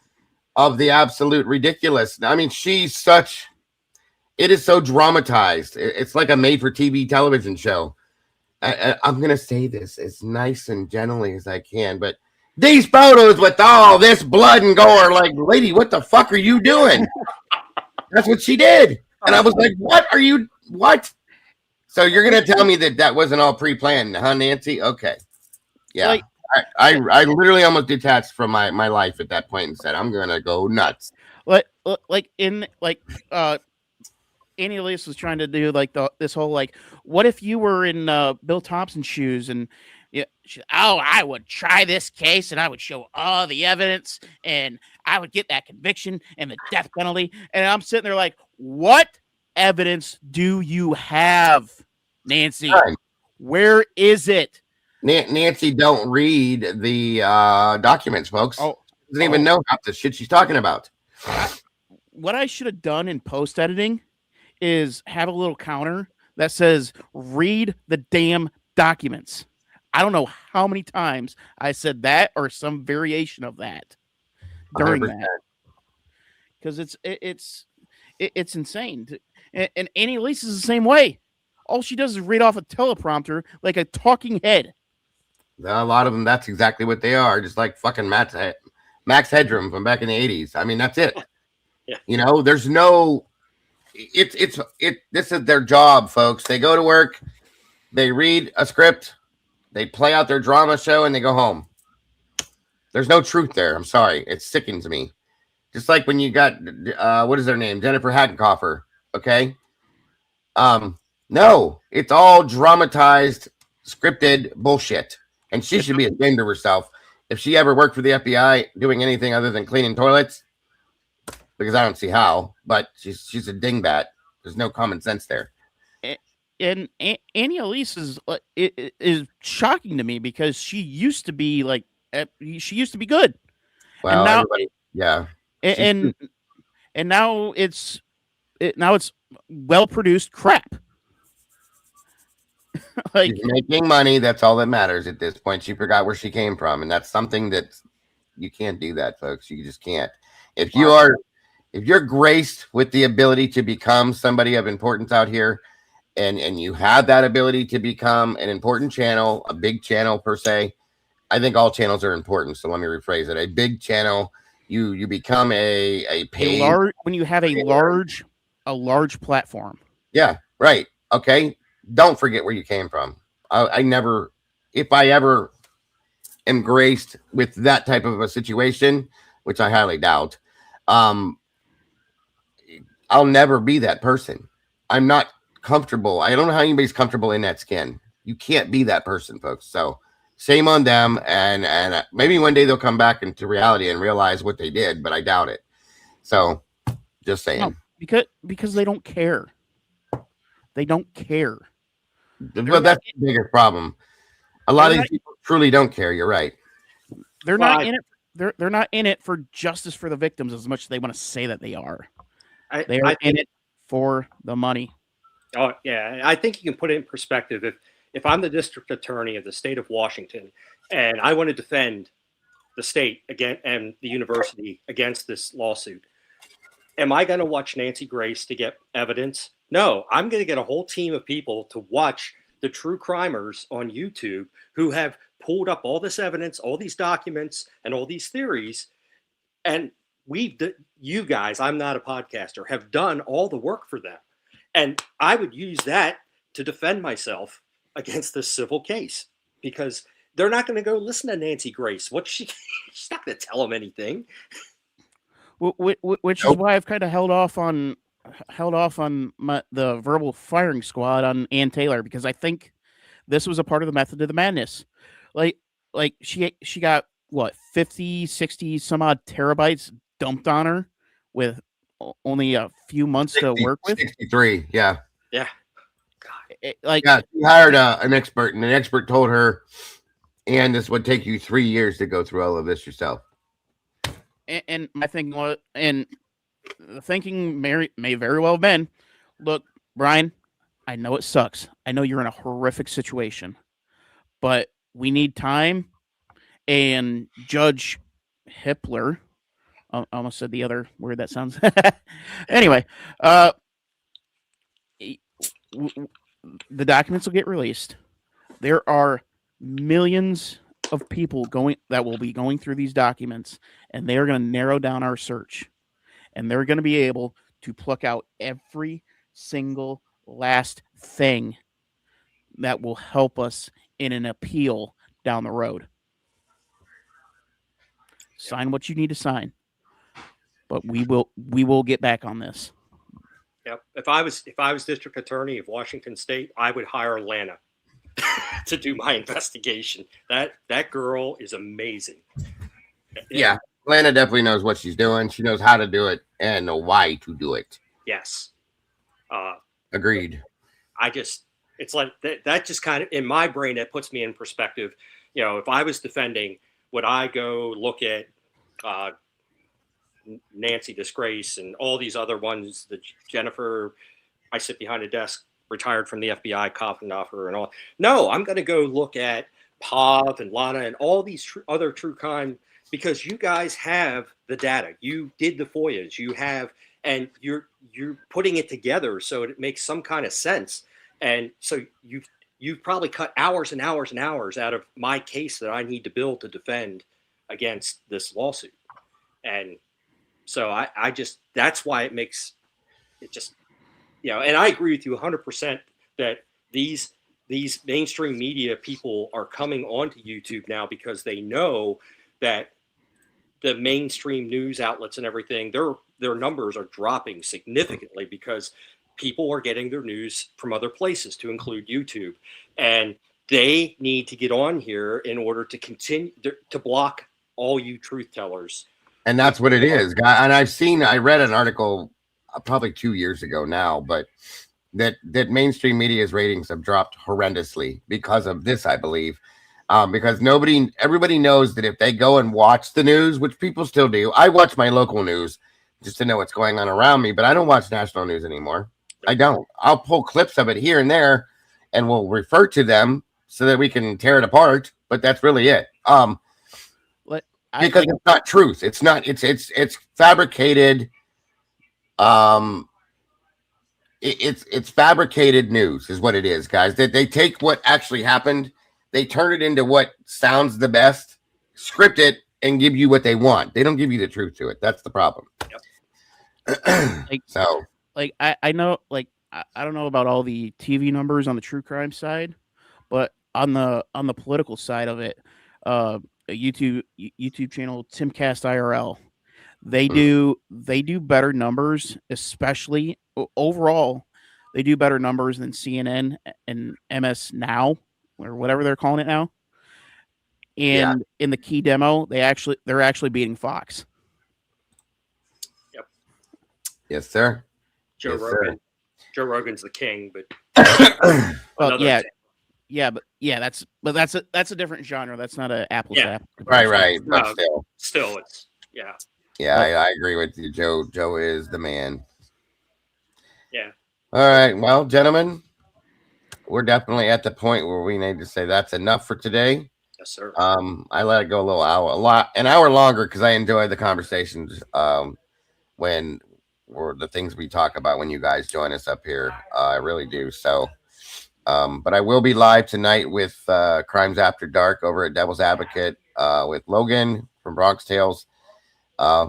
of the absolute ridiculous. I mean, it is so dramatized. It's like a made for TV television show. I'm going to say this as nice and gently as I can, but these photos with all this blood and gore, like, lady, what the fuck are you doing? That's what she did. And I was like, what? So you're going to tell me that wasn't all pre-planned, huh, Nancy? Okay. Yeah.
Like-
I literally almost detached from my life at that point and said, I'm going to go nuts.
Annie Elise was trying to do like this whole like, what if you were in Bill Thompson's shoes and I would try this case and I would show all the evidence and I would get that conviction and the death penalty. And I'm sitting there like, what evidence do you have, Nancy?
Right.
Where is it?
Nancy don't read the documents, folks. Doesn't even know half the shit she's talking about.
What I should have done in post editing is have a little counter that says read the damn documents. I don't know how many times I said that or some variation of that during
100%.
that, because it's insane. And Annie Elise is the same way. All she does is read off a teleprompter like a talking head.
A lot of them, that's exactly what they are, just like fucking Max Headroom from back in the 80s. I mean, that's it.
Yeah.
You know, there's no this is their job, folks. They go to work, they read a script, they play out their drama show, and they go home. There's no truth there. I'm sorry. It sickens me. Just like when you got what is their name? Jennifer Hattenkoffer. Okay. No, it's all dramatized, scripted bullshit. And she should be ashamed of herself if she ever worked for the FBI doing anything other than cleaning toilets. Because I don't see how, but she's a dingbat. There's no common sense there.
And Annie Elise is shocking to me because she used to be like she used to be good.
Well,
and now,
everybody, yeah,
and now it's well produced crap.
She's making money. That's all that matters at this point. She forgot where she came from, and that's something that you can't do that, folks. You just can't. If you're graced with the ability to become somebody of importance out here, and you have that ability to become an important channel, a big channel per se, I think all channels are important. So let me rephrase it: a big channel, you become a paid
when you have a large platform.
Yeah, right. Okay. Don't forget where you came from. I never, if I ever am graced with that type of a situation, which I highly doubt, I'll never be that person. I'm not comfortable. I don't know how anybody's comfortable in that skin. You can't be that person, folks. So shame on them. And maybe one day they'll come back into reality and realize what they did, but I doubt it. So just saying.
No, because they don't care. They don't care.
Well, that's the biggest problem. A lot of these people truly don't care. You're right.
They're not in it. They're not in it for justice for the victims as much as they want to say that they are. They are in it for the money.
Oh yeah, I think you can put it in perspective. If I'm the district attorney of the state of Washington and I want to defend the state again and the university against this lawsuit, am I going to watch Nancy Grace to get evidence? No, I'm going to get a whole team of people to watch the true crimers on YouTube who have pulled up all this evidence, all these documents, and all these theories. And you guys, I'm not a podcaster, have done all the work for them. And I would use that to defend myself against this civil case because they're not going to go listen to Nancy Grace. She's not going to tell them anything.
Which is why I've kind of held off on the verbal firing squad on Ann Taylor, because I think this was a part of the method of the madness. Like she got what 50, 60 some odd terabytes dumped on her with only a few months to work with.
63, yeah.
Yeah.
She hired an expert, and an expert told her, and this would take you 3 years to go through all of this yourself.
And my thing was, and the thinking may very well have been, look, Brian, I know it sucks. I know you're in a horrific situation, but we need time. And Judge Hippler, I almost said the other word that sounds. Anyway, the documents will get released. There are millions of people that will be going through these documents, and they are going to narrow down our search, and they're going to be able to pluck out every single last thing that will help us in an appeal down the road. Sign what you need to sign, but we will get back on this.
Yep. If I was district attorney of Washington State, I would hire Lana to do my investigation. That girl is amazing.
Yeah, Lana definitely knows what she's doing. She knows how to do it and know why to do it.
Yes.
Agreed.
It's like that just kind of, in my brain, that puts me in perspective. You know, if I was defending, would I go look at Nancy Disgrace and all these other ones, the Jennifer, I sit behind a desk, retired from the FBI, Kopfenhofer and all. No, I'm going to go look at Pav and Lana and all these other true crime, because you guys have the data. You did the FOIAs. You have, and you're putting it together so it makes some kind of sense. And so you've probably cut hours and hours and hours out of my case that I need to build to defend against this lawsuit. And so I just, that's why it makes it just, you know, and I agree with you 100% that these mainstream media people are coming onto YouTube now because they know that the mainstream news outlets and everything, their numbers are dropping significantly because people are getting their news from other places, to include YouTube. And they need to get on here in order to continue to block all you truth tellers.
And that's what it is. And I read an article probably 2 years ago now, but that mainstream media's ratings have dropped horrendously because of this, I believe. Because everybody knows that if they go and watch the news, which people still do, I watch my local news just to know what's going on around me, but I don't watch national news anymore. I don't. I'll pull clips of it here and there, and we'll refer to them so that we can tear it apart. But that's really it. Because it's not truth. It's not. It's fabricated. It's fabricated news, is what it is, guys. They take what actually happened, they turn it into what sounds the best, script it, and give you what they want. They don't give you the truth to it. That's the problem.
Yep. I know, I don't know about all the TV numbers on the true crime side, but on the political side of it, a YouTube channel, Timcast IRL, they do better numbers, especially overall. They do better numbers than CNN and MS Now, or whatever they're calling it now. And in the key demo, they're actually beating Fox.
Yep.
Yes, sir.
Joe Rogan. Joe Rogan's the king, but
well, that's a different genre. That's not an apples to apples.
Right.
No,
But
still, it's
I agree with you. Joe is the man.
Yeah.
All right. Well, gentlemen, we're definitely at the point where we need to say that's enough for today.
Yes, sir.
I let it go an hour longer because I enjoy the conversations when the things we talk about when you guys join us up here. I really do. So, but I will be live tonight with Crimes After Dark over at Devil's Advocate with Logan from Bronx Tales,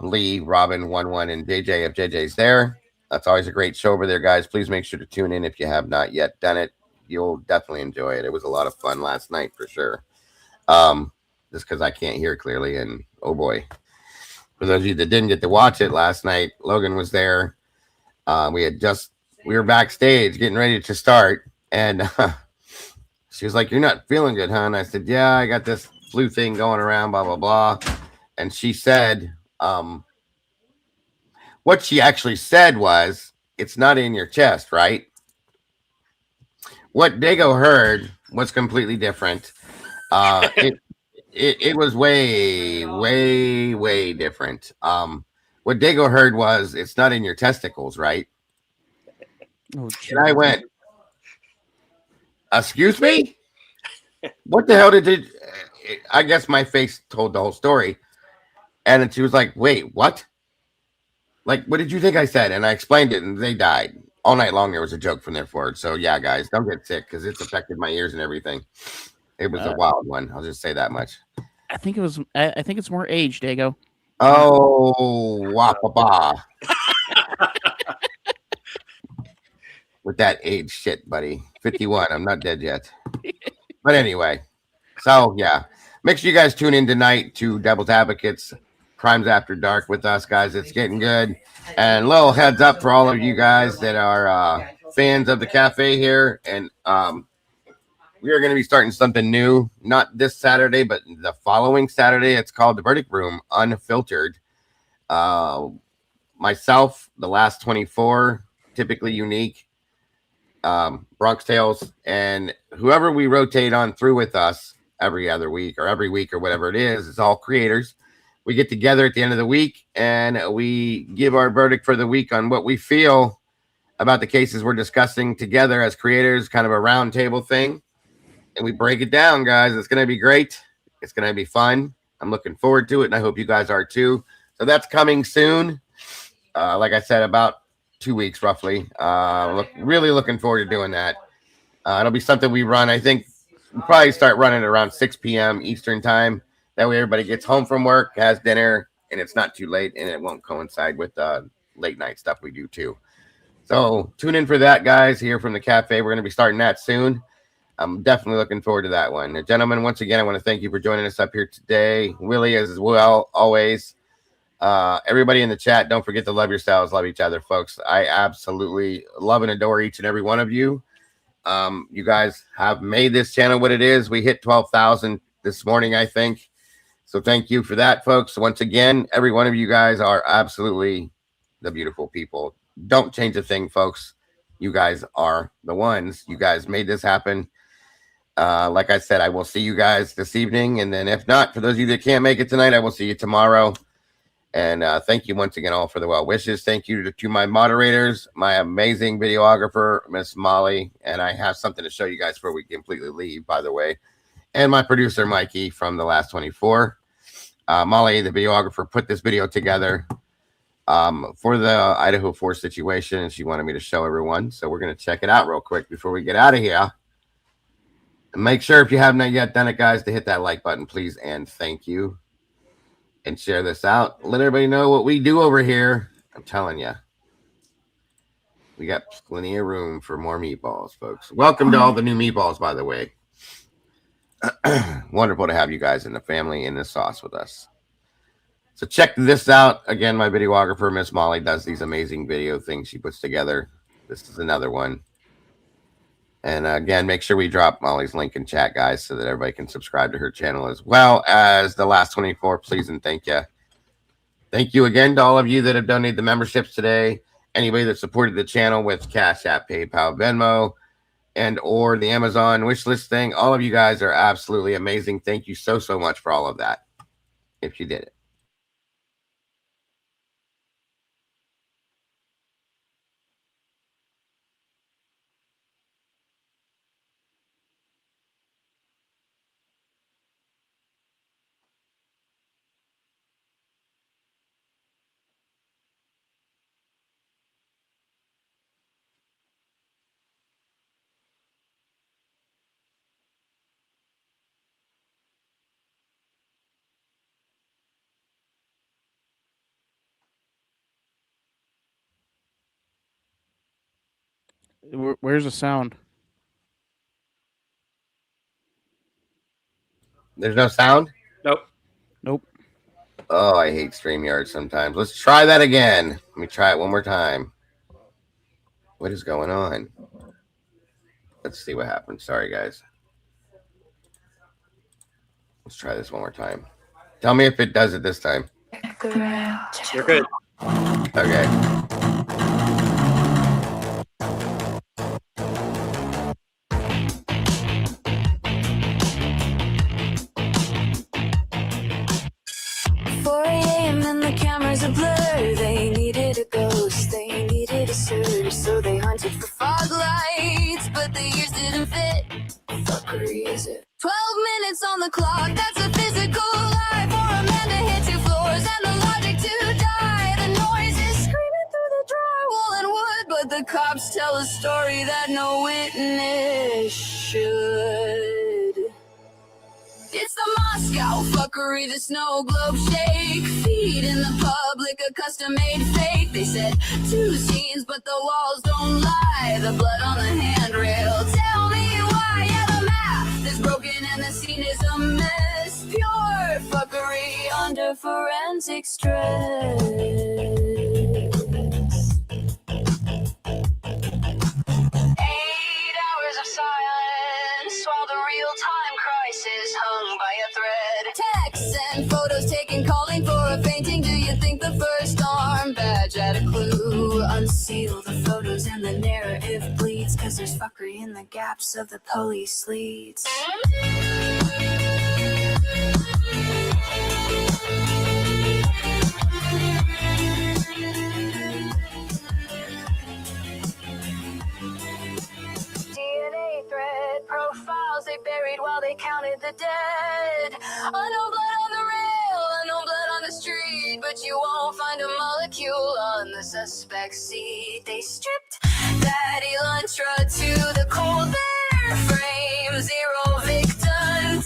Lee, Robin, 11, and JJ if JJ's there. That's always a great show over there, guys. Please make sure to tune in if you have not yet done it. You'll definitely enjoy it. It was a lot of fun last night for sure. Just because I can't hear clearly, and oh boy. For those of you that didn't get to watch it last night, Logan was there. We were backstage getting ready to start, and she was like, "You're not feeling good, huh?" And I said, "Yeah, I got this flu thing going around, blah, blah, blah." And she said, what she actually said was, "It's not in your chest, right?" What Dago heard was completely different. It was way, way, way different. What Dago heard was, "It's not in your testicles, right?"
Oh,
and I went, "Excuse me?" What the hell did it? I guess my face told the whole story. And then she was like, wait, what? Like, what did you think I said? And I explained it, and they died. All night long, there was a joke from there forward. So, yeah, guys, don't get sick because it's affected my ears and everything. It was a wild one. I'll just say that much.
I think it was. I think it's more age, Dago.
Oh, wapapa. With that age shit, buddy. 51. I'm not dead yet. But anyway, so yeah, make sure you guys tune in tonight to Devil's Advocates Crimes After Dark with us, guys. It's getting good. And little heads up for all of you guys that are fans of the cafe here. And we are going to be starting something new, not this Saturday, but the following Saturday. It's called The Verdict Room Unfiltered. Myself, the last 24, typically unique. Bronx Tales, and whoever we rotate on through with us every other week or every week or whatever it is, it's all creators. We get together at the end of the week and we give our verdict for the week on what we feel about the cases we're discussing together as creators, kind of a round table thing. And we break it down, guys. It's going to be great. It's going to be fun. I'm looking forward to it, and I hope you guys are too. So that's coming soon. Like I said, about 2 weeks roughly. Really looking forward to doing that. It'll be something we run. I think we'll probably start running around 6 p.m. Eastern time. That way everybody gets home from work, has dinner, and it's not too late, and it won't coincide with late night stuff we do too. So tune in for that, guys, here from the cafe. We're going to be starting that soon. I'm definitely looking forward to that one. Gentlemen, once again, I want to thank you for joining us up here today. Willie as well, always. Everybody in the chat, don't forget to love yourselves, love each other, folks. I absolutely love and adore each and every one of you. You guys have made this channel what it is. We hit 12,000 this morning, I think. So thank you for that, folks. Once again, every one of you guys are absolutely the beautiful people. Don't change a thing, folks. You guys are the ones. You guys made this happen. Like I said, I will see you guys this evening. And then if not, for those of you that can't make it tonight, I will see you tomorrow. And thank you once again all for the well wishes. Thank you to my moderators, my amazing videographer, Miss Molly. And I have something to show you guys before we completely leave, by the way. And my producer, Mikey, from the last 24. Molly, the videographer, put this video together for the Idaho 4 situation. And she wanted me to show everyone. So we're going to check it out real quick before we get out of here. And make sure if you have not yet done it, guys, to hit that like button, please. And thank you. And share this out. Let everybody know what we do over here. I'm telling you. We got plenty of room for more meatballs, folks. Welcome to all the new meatballs, by the way. Wonderful to have you guys in the family in this sauce with us. So check this out. Again, my videographer, Miss Molly, does these amazing video things she puts together. This is another one. And again, make sure we drop Molly's link in chat, guys, so that everybody can subscribe to her channel as well as the last 24. Please and thank you. Thank you again to all of you that have donated the memberships today. Anybody that supported the channel with Cash App, PayPal, Venmo, and or the Amazon wish list thing. All of you guys are absolutely amazing. Thank you so much for all of that, if you did it.
Where's the sound?
There's no sound?
Nope.
Oh, I hate StreamYard sometimes. Let's try that again. Let me try it one more time. What is going on? Let's see what happens. Sorry, guys. Let's try this one more time. Tell me if it does it this time.
You're good.
Okay.
They needed a ghost, they needed a search, so they hunted for fog lights, but the years didn't fit. Fuckery is it? tell a story that no witness should. It's the Moscow fuckery, the snow globe shake. Feed in the public, a custom-made fake. They said 2 scenes, but the walls don't lie. The blood on the handrail, tell me why. Yeah, the math is broken and the scene is a mess. Pure fuckery under forensic stress. 8 hours of silence while the real-time crisis hung by a thread. Texts and photos taken, calling for a painting. Do you think the first arm badge had a clue? Unseal the photos and the narrative bleeds, 'cause there's fuckery in the gaps of the police leads. DNA thread profiles they buried while they counted the dead. Unknown blood on the rail, unknown blood on the street, but you won't find a molecule on the suspect's seat. They stripped that Elantra to the cold bare frame. 0 victim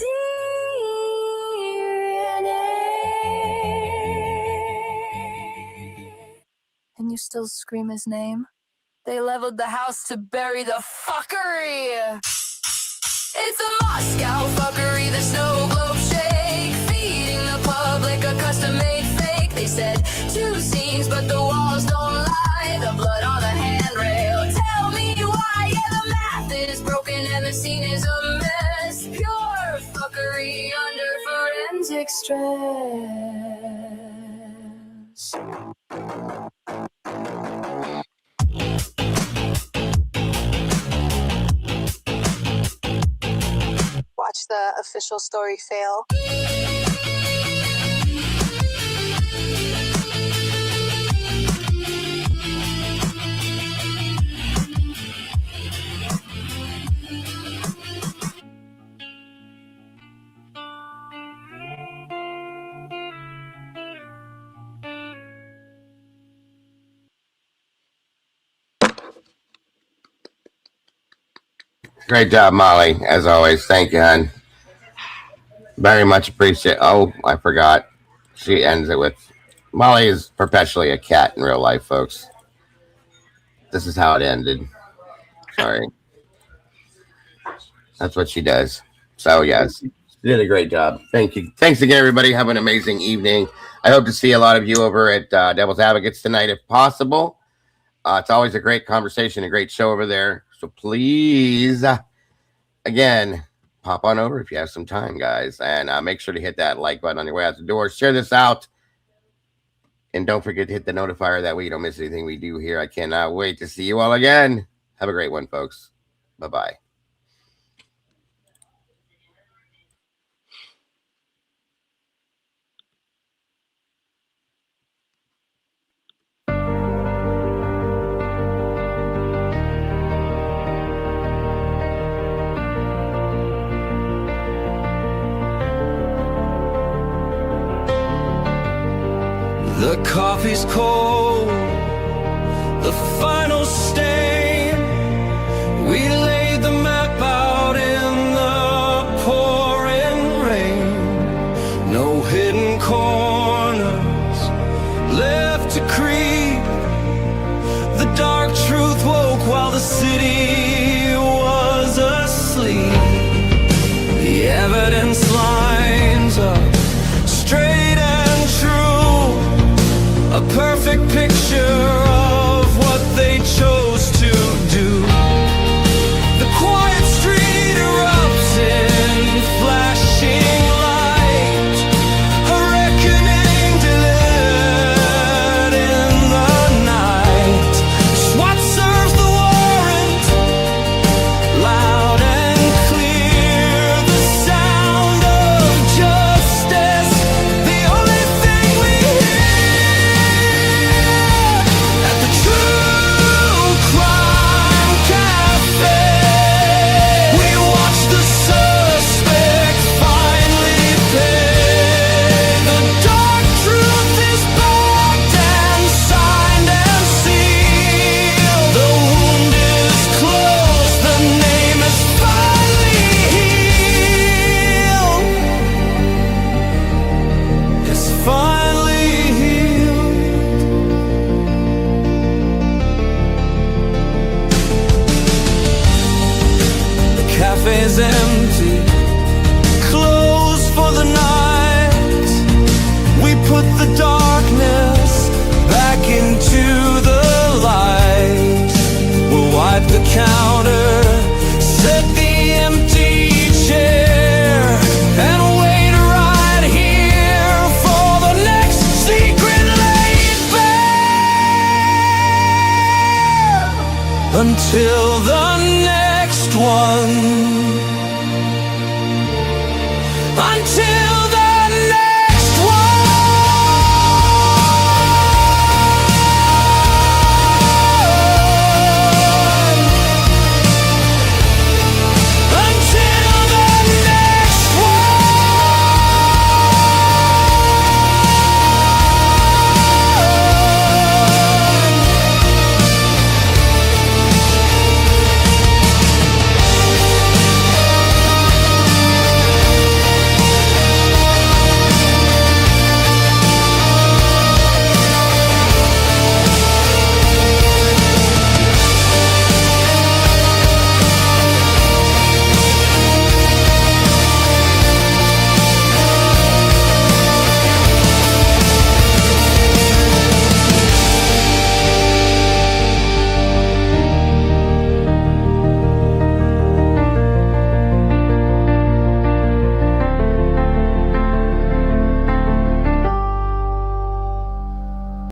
DNA. And you still scream his name? They leveled the house to bury the fuckery. It's a Moscow fuckery, the snow globe shake. Feeding the public a custom-made fake. They said 2 scenes, but the walls don't lie. The blood on the handrail, tell me why. Yeah, the math is broken and the scene is a mess. Pure fuckery under forensic stress. Watch the official story fail.
Great job, Molly, as always. Thank you, hon. Very much appreciate. Oh, I forgot. She ends it with, Molly is perpetually a cat in real life, folks. This is how it ended. Sorry. That's what she does. So, yes, you did a great job. Thank you. Thanks again, everybody. Have an amazing evening. I hope to see a lot of you over at Devil's Advocates tonight, if possible. It's always a great conversation, a great show over there. So please, again, pop on over if you have some time, guys. And make sure to hit that like button on your way out the door. Share this out. And don't forget to hit the notifier. That way you don't miss anything we do here. I cannot wait to see you all again. Have a great one, folks. Bye-bye.
The coffee's cold, the final stain. We laid the map out in the pouring rain. No hidden corners left to creep. The dark truth woke while the city was asleep. The evidence lines up straight and true. A perfect picture of what they chose to do. The quiet street erupts in flashing light. A reckoning delivered in the night. SWAT serves the warrant, loud and clear. The sound of justice, the only thing we hear. Until the next one.